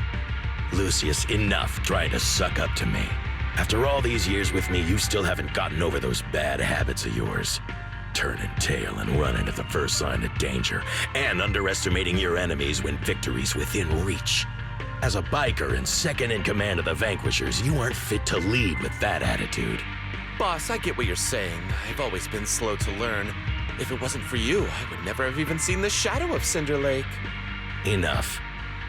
Lucius, enough trying to suck up to me. After all these years with me, you still haven't gotten over those bad habits of yours. Turning tail and running at the first sign of danger, and underestimating your enemies when victory's within reach. As a biker and second in command of the Vanquishers, you aren't fit to lead with that attitude. Boss, I get what you're saying. I've always been slow to learn. If it wasn't for you, I would never have even seen the shadow of Cinder Lake. Enough.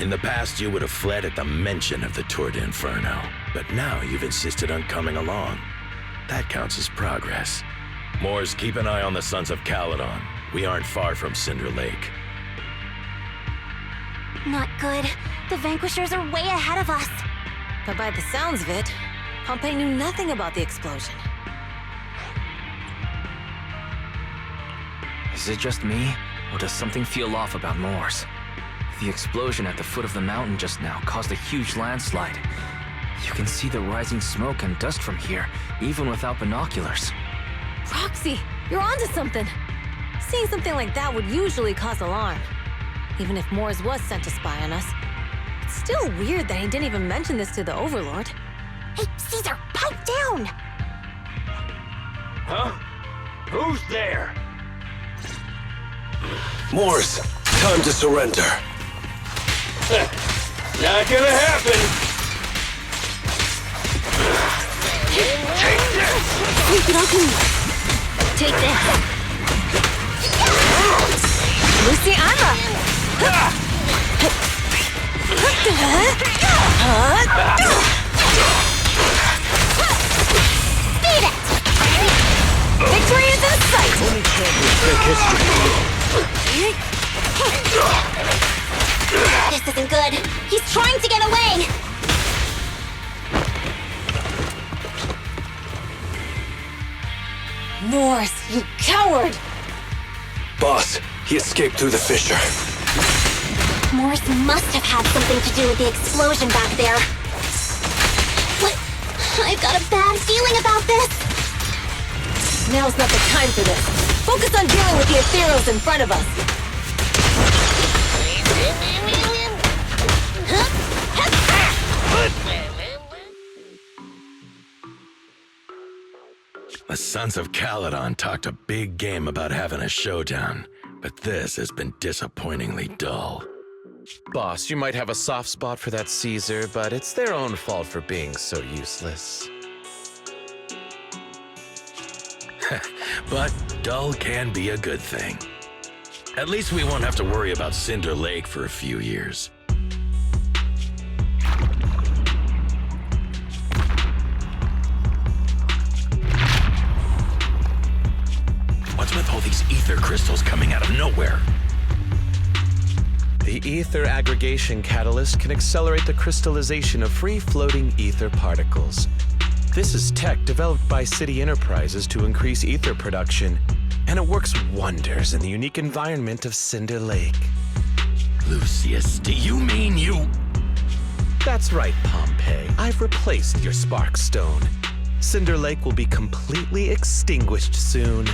In the past, you would have fled at the mention of the Tour de Inferno, but now you've insisted on coming along. That counts as progress. Moors, keep an eye on the Sons of Calydon. We aren't far from Cinder Lake. Not good. The Vanquishers are way ahead of us. But by the sounds of it, Pompey knew nothing about the explosion. Is it just me, or does something feel off about Moors? The explosion at the foot of the mountain just now caused a huge landslide. You can see the rising smoke and dust from here, even without binoculars. Proxy, you're onto something. Seeing something like that would usually cause alarm. Even if Moors was sent to spy on us. It's still weird that he didn't even mention this to the Overlord. Hey, Caesar, pipe down! Huh? Who's there? Moors, time to surrender. Not gonna happen! Take this! Take this! Luciana! Beat it! Victory is in sight! Only champions make history. This isn't good. He's trying to get away! Moors, you coward! Boss, he escaped through the fissure. Moors must have had something to do with the explosion back there. What? I've got a bad feeling about this. Now's not the time for this. Focus on dealing with the ethereals in front of us. The Sons of Calydon talked a big game about having a showdown, but this has been disappointingly dull. Boss, you might have a soft spot for that Caesar, but it's their own fault for being so useless. But dull can be a good thing. At least we won't have to worry about Cinder Lake for a few years. What's with all these ether crystals coming out of nowhere? The ether aggregation catalyst can accelerate the crystallization of free-floating ether particles. This is tech developed by City Enterprises to increase ether production, and it works wonders in the unique environment of Cinder Lake. Lucius, do you mean you... That's right, Pompey. I've replaced your spark stone. Cinder Lake will be completely extinguished soon.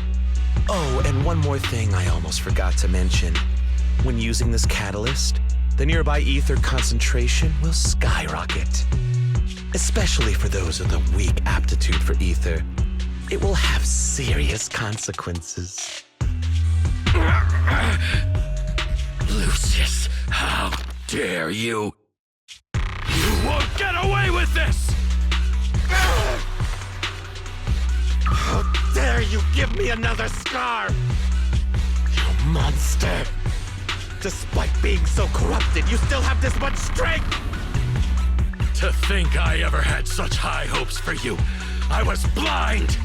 Oh, and one more thing I almost forgot to mention. When using this catalyst, the nearby ether concentration will skyrocket. Especially for those with a weak aptitude for ether, it will have serious consequences. Lucius, how dare you? You won't get away with this! How dare you give me another scar? You monster! Despite being so corrupted, you still have this much strength! To think I ever had such high hopes for you. I was blind!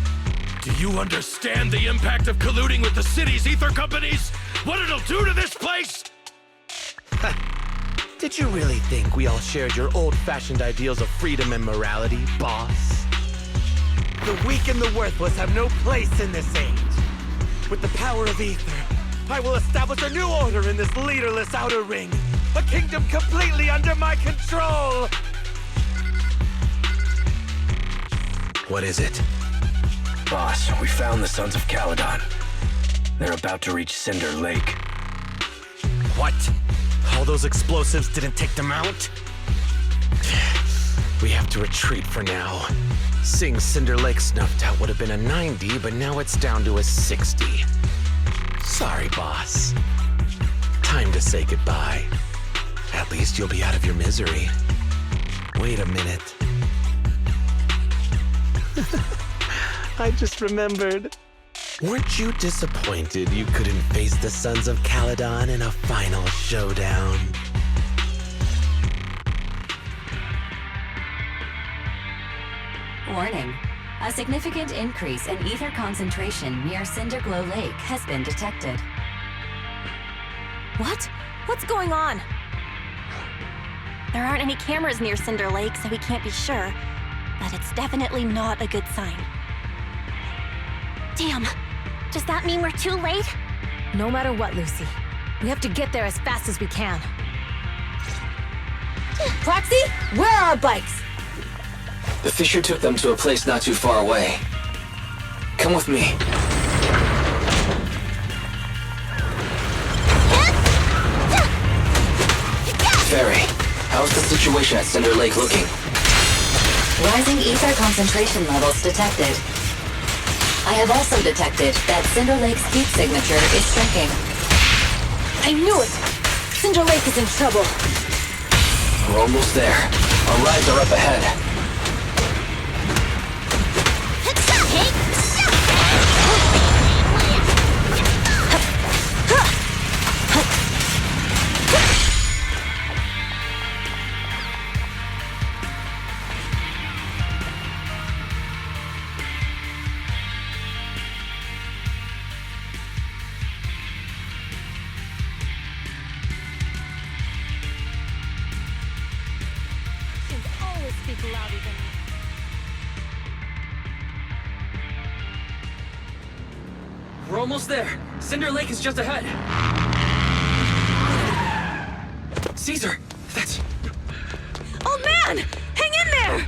Do you understand the impact of colluding with the city's ether companies? What it'll do to this place? Did you really think we all shared your old-fashioned ideals of freedom and morality, boss? The weak and the worthless have no place in this age. With the power of ether, I will establish a new order in this leaderless outer ring. A kingdom completely under my control! What is it? Boss, we found the Sons of Calydon. They're about to reach Cinder Lake. What? All those explosives didn't take them out? We have to retreat for now. Seeing Cinder Lake snuffed out would have been a 90, but now it's down to a 60. Sorry, boss. Time to say goodbye. At least you'll be out of your misery. Wait a minute. I just remembered. Weren't you disappointed you couldn't face the Sons of Calydon in a final showdown? Warning. A significant increase in ether concentration near Cinderglow Lake has been detected. What? What's going on? There aren't any cameras near Cinder Lake, so we can't be sure. But it's definitely not a good sign. Damn. Does that mean we're too late? No matter what, Lucy. We have to get there as fast as we can. Proxy, where are our bikes? The Fisher took them to a place not too far away. Come with me. Ferry, how's the situation at Cinder Lake looking? Rising ether concentration levels detected. I have also detected that Cinder Lake's heat signature is shrinking. I knew it! Cinder Lake is in trouble. We're almost there. Our rides are up ahead. We're almost there. Cinder Lake is just ahead. Caesar, that's... Old man! Hang in there!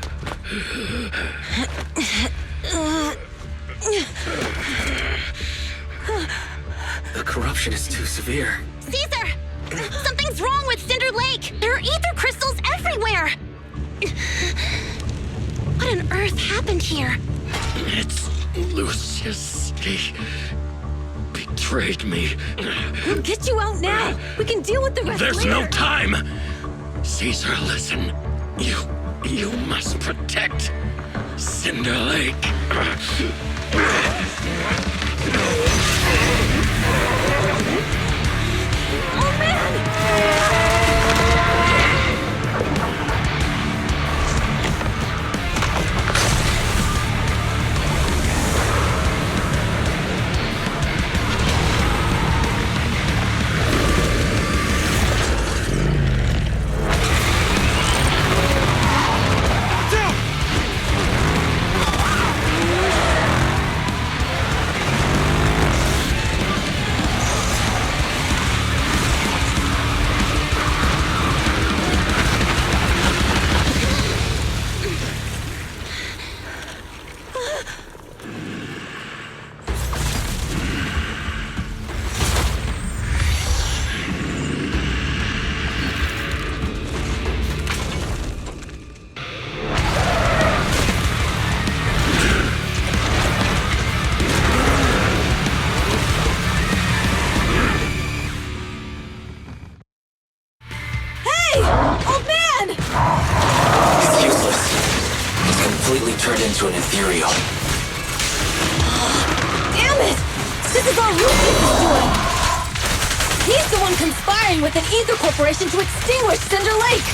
The corruption is too severe. Caesar! Something's wrong with Cinder Lake! There are ether crystals everywhere! What on earth happened here? It's Lucius. He betrayed me. We'll get you out now. We can deal with the rest There's later. no time! Caesar, listen. You must protect Cinder Lake. Oh, man! Turned into an ethereal. Damn it! This is all Lucius is doing! He's the one conspiring with an ether corporation to extinguish Cinder Lake!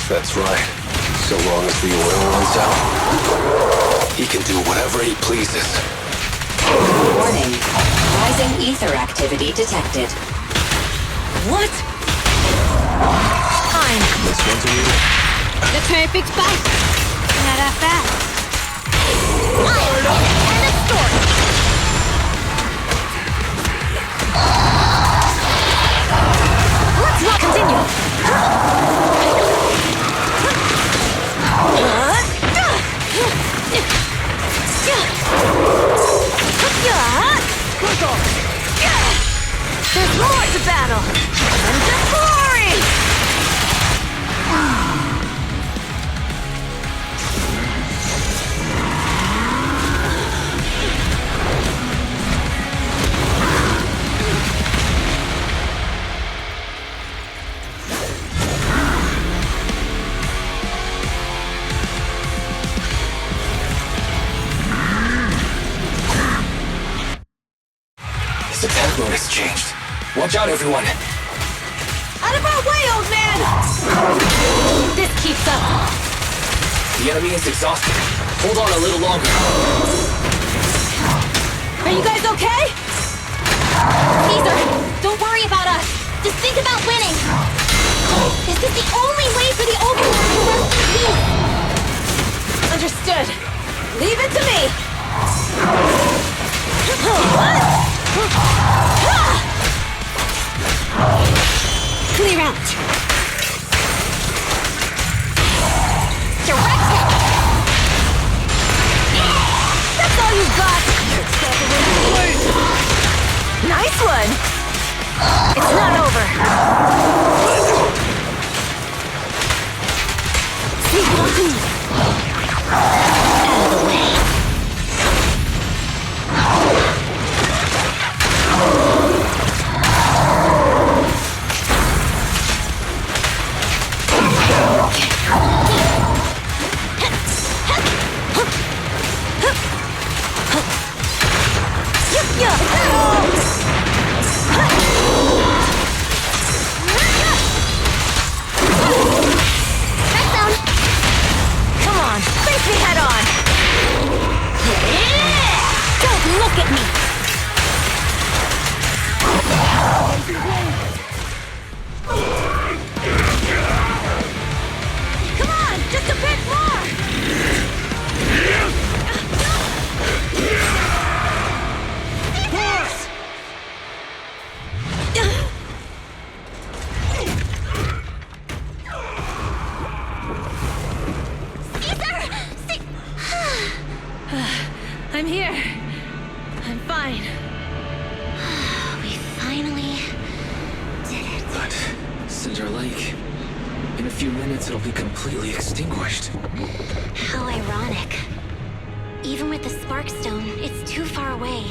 That's right. So long as the oil runs out, he can do whatever he pleases. Warning. Rising ether activity detected. What? Fine. This one's a unit. Let's try and fix back. Not that fast. End of story. Let's not continue. There's more to battle! And the glory! This attack mode has changed. Watch out, everyone! Out of our way, old man! This keeps up. The enemy is exhausted. Hold on a little longer. Are you guys okay? Caesar, don't worry about us. Just think about winning. This is the only way for the Overlord to rest in peace. Understood. Leave it to me. Clear out. Direct hit. That's all you've got. Nice one. It's not over. Out of the way. Come on, face me head on. Don't look at me. Come on, just a bit more. I'm here. I'm fine. We finally did it. But Cinder Lake, in a few minutes it'll be completely extinguished. How ironic. Even with the Spark Stone, it's too far away.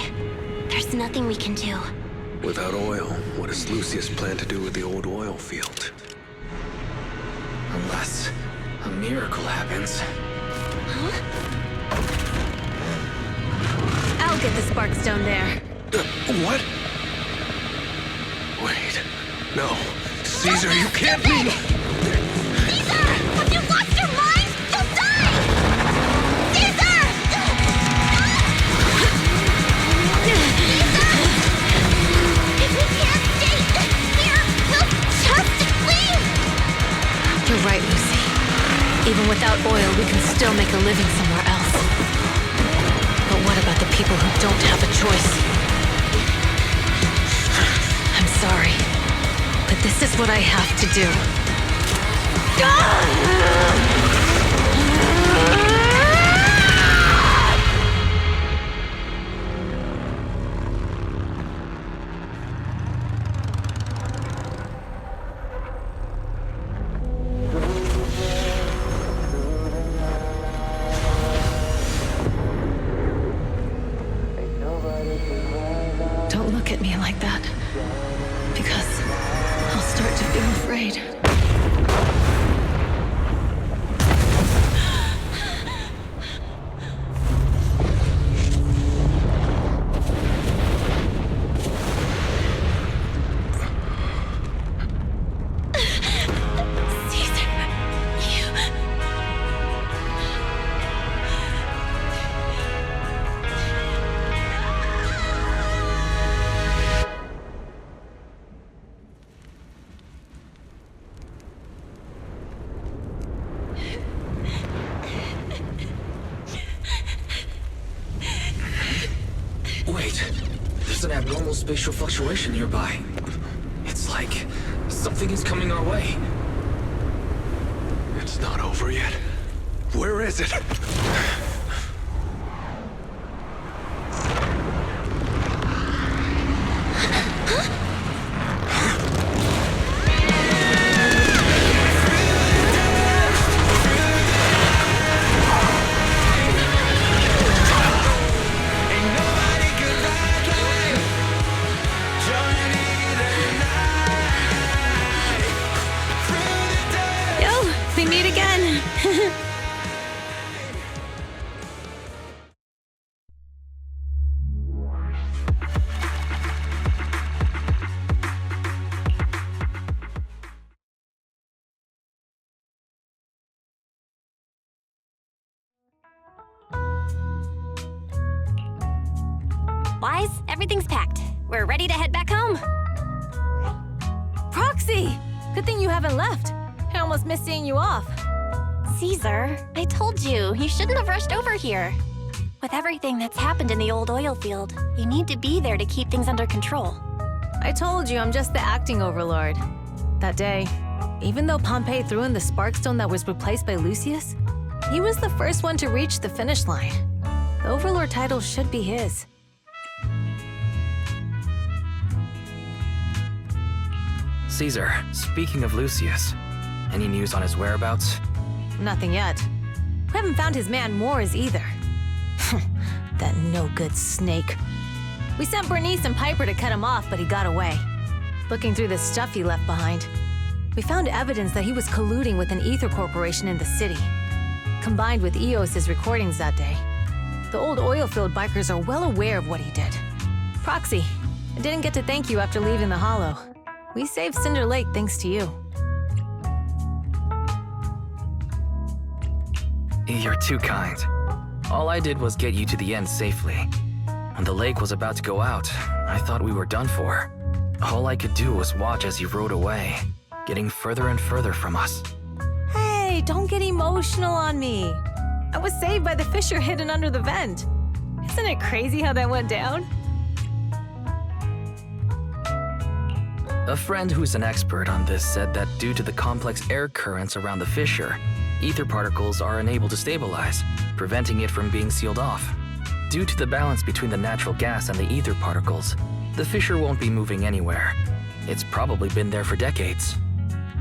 There's nothing we can do. Without oil, what does Lucius plan to do with the old oil field? Unless a miracle happens. I'll get the Spark Stone there. What? Wait. No. Caesar, you can't be... Caesar! Have you lost your mind? You'll die! Caesar! Caesar! If we can't stay here, we'll just leave! You're right, Lucy. Even without oil, we can still make a living somewhere else. But what about the people who don't have a choice? I'm sorry, but this is what I have to do. Don't look at me like that, because I'll start to feel afraid. There's an abnormal spatial fluctuation nearby. It's like something is coming our way. It's not over yet. Where is it? We meet again. Wise, everything's packed. We're ready to head back home. Proxy! Good thing you haven't left. I almost missed seeing you off. Caesar, I told you, you shouldn't have rushed over here. With everything that's happened in the old oil field, you need to be there to keep things under control. I told you I'm just the acting overlord. That day, even though Pompey threw in the Sparkstone that was replaced by Lucius, he was the first one to reach the finish line. The overlord title should be his. Caesar, speaking of Lucius, any news on his whereabouts? Nothing yet. We haven't found his man Moores either. That no-good snake. We sent Bernice and Piper to cut him off, but he got away. Looking through the stuff he left behind, we found evidence that he was colluding with an ether corporation in the city, combined with Eos's recordings that day. The old oilfield bikers are well aware of what he did. Proxy, I didn't get to thank you after leaving the Hollow. We saved Cinder Lake thanks to you. You're too kind. All I did was get you to the end safely. When the lake was about to go out, I thought we were done for. All I could do was watch as you rode away, getting further and further from us. Hey, don't get emotional on me. I was saved by the fissure hidden under the vent. Isn't it crazy how that went down? A friend who's an expert on this said that due to the complex air currents around the fissure, ether particles are unable to stabilize, preventing it from being sealed off. Due to the balance between the natural gas and the ether particles, the fissure won't be moving anywhere. It's probably been there for decades.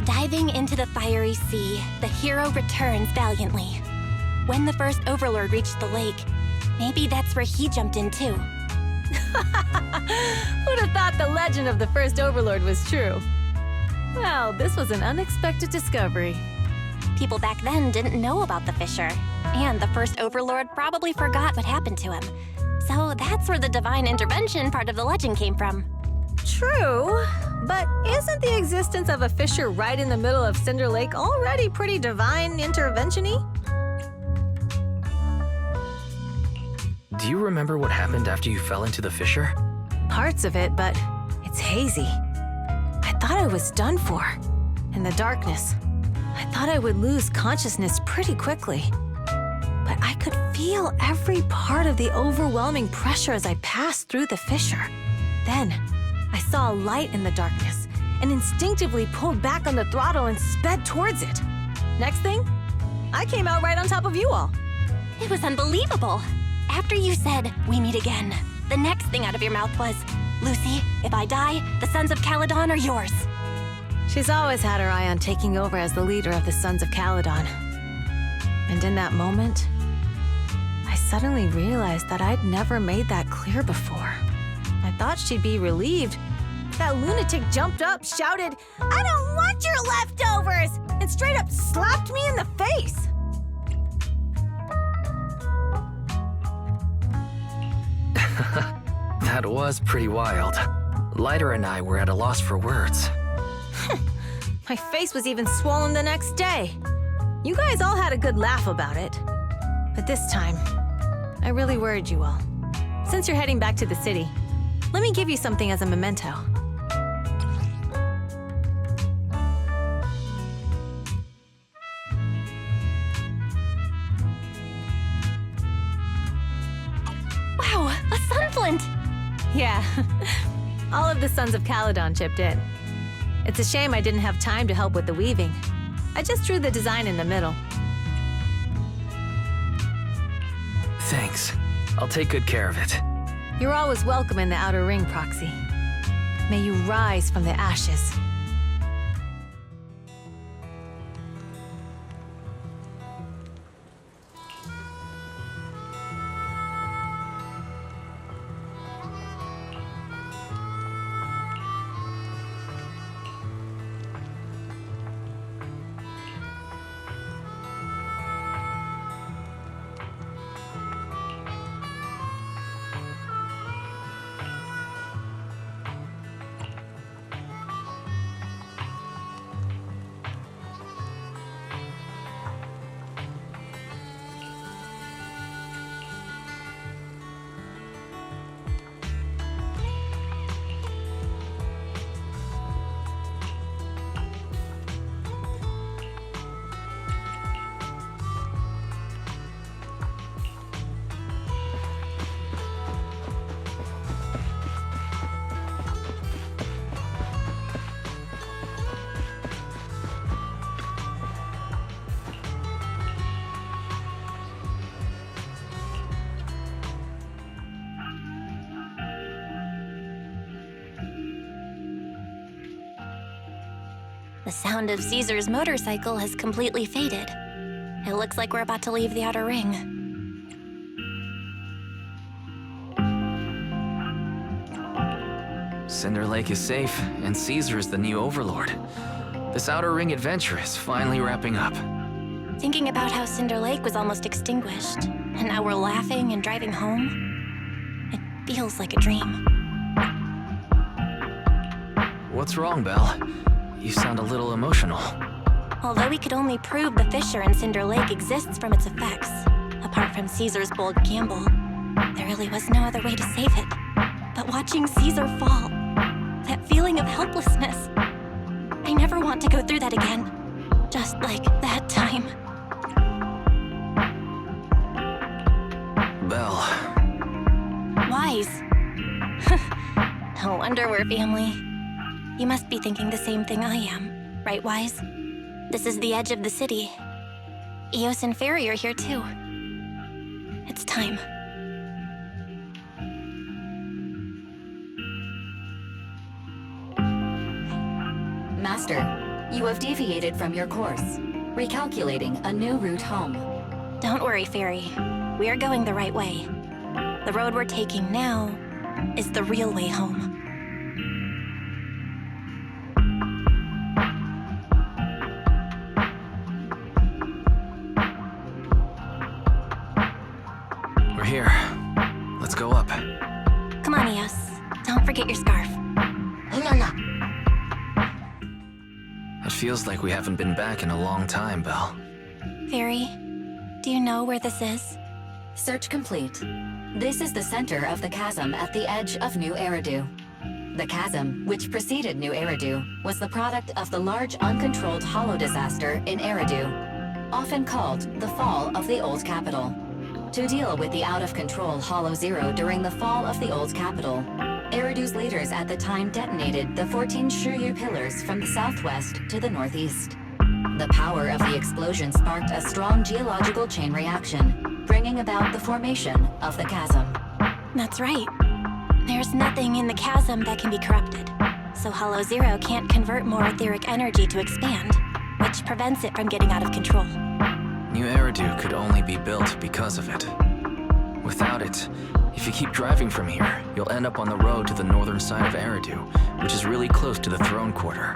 Diving into the fiery sea, the hero returns valiantly. When the first Overlord reached the lake, maybe that's where he jumped in too. Who'd have thought the legend of the first Overlord was true? Well, this was an unexpected discovery. People back then didn't know about the fissure, and the first Overlord probably forgot what happened to him. So that's where the divine intervention part of the legend came from. True, but isn't the existence of a fissure right in the middle of Cinder Lake already pretty divine intervention-y? Do you remember what happened after you fell into the fissure? Parts of it, but it's hazy. I thought I was done for. In the darkness, I thought I would lose consciousness pretty quickly. But I could feel every part of the overwhelming pressure as I passed through the fissure. Then, I saw a light in the darkness and instinctively pulled back on the throttle and sped towards it. Next thing, I came out right on top of you all. It was unbelievable. After you said, "We meet again," the next thing out of your mouth was, "Lucy, if I die, the Sons of Calydon are yours." She's always had her eye on taking over as the leader of the Sons of Calydon. And in that moment, I suddenly realized that I'd never made that clear before. I thought she'd be relieved. That lunatic jumped up, shouted, "I don't want your leftovers!" and straight up slapped me in the face. That was pretty wild. Lighter and I were at a loss for words. My face was even swollen the next day. You guys all had a good laugh about it. But this time, I really worried you all. Since you're heading back to the city, let me give you something as a memento. Wow, a sunflint! Yeah. All of the Sons of Calydon chipped in. It's a shame I didn't have time to help with the weaving. I just drew the design in the middle. Thanks. I'll take good care of it. You're always welcome in the Outer Ring, Proxy. May you rise from the ashes. The sound of Caesar's motorcycle has completely faded. It looks like we're about to leave the Outer Ring. Cinder Lake is safe, and Caesar is the new overlord. This Outer Ring adventure is finally wrapping up. Thinking about how Cinder Lake was almost extinguished, and now we're laughing and driving home, it feels like a dream. What's wrong, Belle? You sound a little emotional. Although we could only prove the fissure in Cinder Lake exists from its effects, apart from Caesar's bold gamble, there really was no other way to save it. But watching Caesar fall, that feeling of helplessness, I never want to go through that again. Just like that time. Belle. Wise. No wonder we're family. You must be thinking the same thing I am, right, Wise? This is the edge of the city. Eos and Fairy are here too. It's time. Master, you have deviated from your course, recalculating a new route home. Don't worry, Fairy. We are going the right way. The road we're taking now is the real way home. We're here. Let's go up. Come on, Eos. Don't forget your scarf. It feels like we haven't been back in a long time, Belle. Fairy, do you know where this is? Search complete. This is the center of the chasm at the edge of New Eridu. The chasm, which preceded New Eridu, was the product of the large uncontrolled hollow disaster in Eridu, often called the fall of the Old Capital. To deal with the out-of-control Hollow Zero during the fall of the Old Capital, Eridu's leaders at the time detonated the 14 Shiryu pillars from the southwest to the northeast. The power of the explosion sparked a strong geological chain reaction, bringing about the formation of the chasm. That's right. There's nothing in the chasm that can be corrupted, so Hollow Zero can't convert more etheric energy to expand, which prevents it from getting out of control. New Eridu could only be built because of it. Without it, if you keep driving from here, you'll end up on the road to the northern side of Eridu, which is really close to the throne quarter.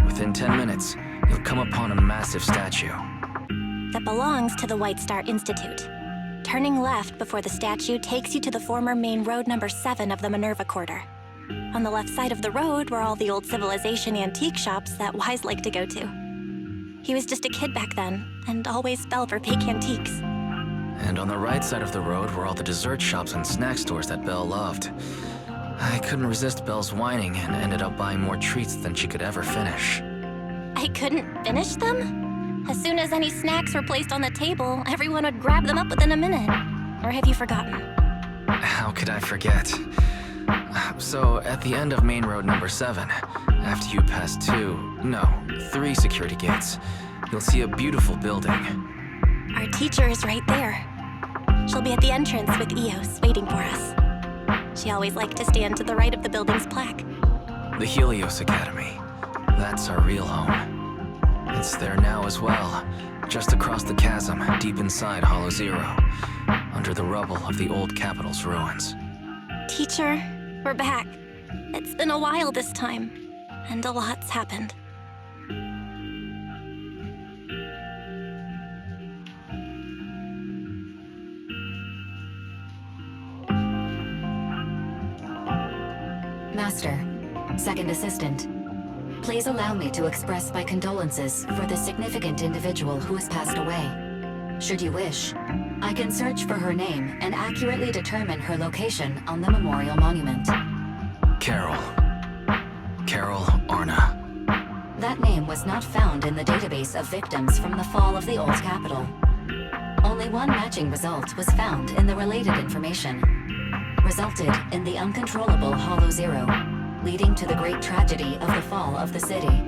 Within 10 minutes, you'll come upon a massive statue. That belongs to the White Star Institute. Turning left before the statue takes you to the former main road number 7 of the Minerva Quarter. On the left side of the road were all the old civilization antique shops that Wise liked to go to. He was just a kid back then, and always fell for fake antiques. And on the right side of the road were all the dessert shops and snack stores that Belle loved. I couldn't resist Belle's whining and ended up buying more treats than she could ever finish. I couldn't finish them? As soon as any snacks were placed on the table, everyone would grab them up within a minute. Or have you forgotten? How could I forget? So, at the end of main road number 7, after you pass 3 security gates, you'll see a beautiful building. Our teacher is right there. She'll be at the entrance with Eos, waiting for us. She always liked to stand to the right of the building's plaque. The Helios Academy. That's our real home. It's there now as well, just across the chasm, deep inside Hollow Zero, under the rubble of the old capital's ruins. Teacher, we're back. It's been a while this time, and a lot's happened. Master, Second Assistant, please allow me to express my condolences for the significant individual who has passed away. Should you wish, I can search for her name and accurately determine her location on the memorial monument. Carol Arna. That name was not found in the database of victims from the fall of the old capital. Only one matching result was found in the related information. Resulted in the uncontrollable Hollow Zero, leading to the great tragedy of the fall of the city.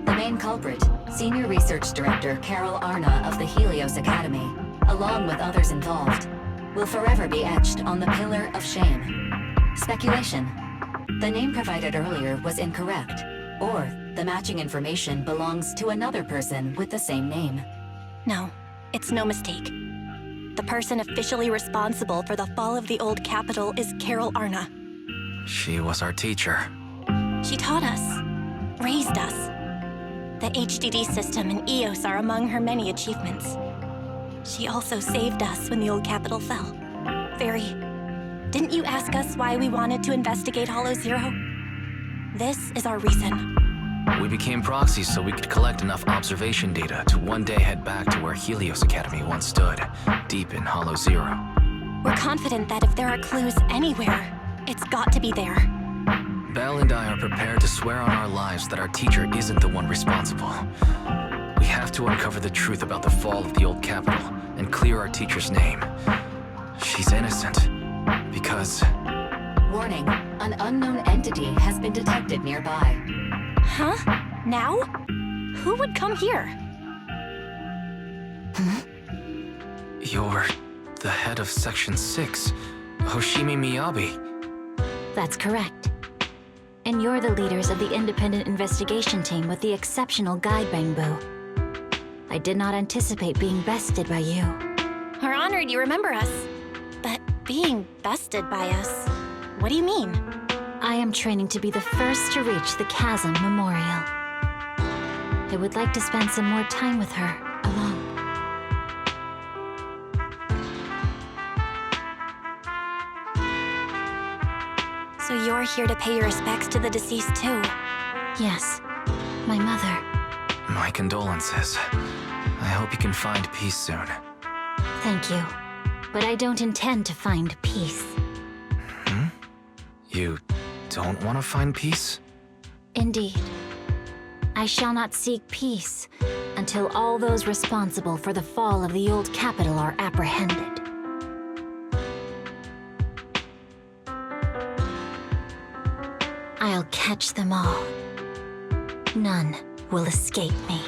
The main culprit, Senior Research Director Carol Arna of the Helios Academy, along with others involved, will forever be etched on the Pillar of Shame. Speculation. The name provided earlier was incorrect, or the matching information belongs to another person with the same name. No, it's no mistake. The person officially responsible for the fall of the old capital is Carol Arna. She was our teacher. She taught us, raised us. The HDD system and Eos are among her many achievements. She also saved us when the old capital fell. Fairy, didn't you ask us why we wanted to investigate Hollow Zero? This is our reason. We became Proxy so we could collect enough observation data to one day head back to where Helios Academy once stood, deep in Hollow Zero. We're confident that if there are clues anywhere, it's got to be there. Belle and I are prepared to swear on our lives that our teacher isn't the one responsible. We have to uncover the truth about the fall of the old capital and clear our teacher's name. She's innocent, because... Warning, an unknown entity has been detected nearby. Huh? Now? Who would come here? You're the head of Section 6, Hoshimi Miyabi. That's correct. And you're the leaders of the independent investigation team with the exceptional guide Bangbu. I did not anticipate being bested by you. We're honored you remember us. But being bested by us, what do you mean? I am training to be the first to reach the Chasm Memorial. I would like to spend some more time with her, alone. So you're here to pay your respects to the deceased too? Yes, my mother. My condolences. I hope you can find peace soon. Thank you. But I don't intend to find peace. You don't want to find peace? Indeed. I shall not seek peace until all those responsible for the fall of the old capital are apprehended. I'll catch them all. None will escape me.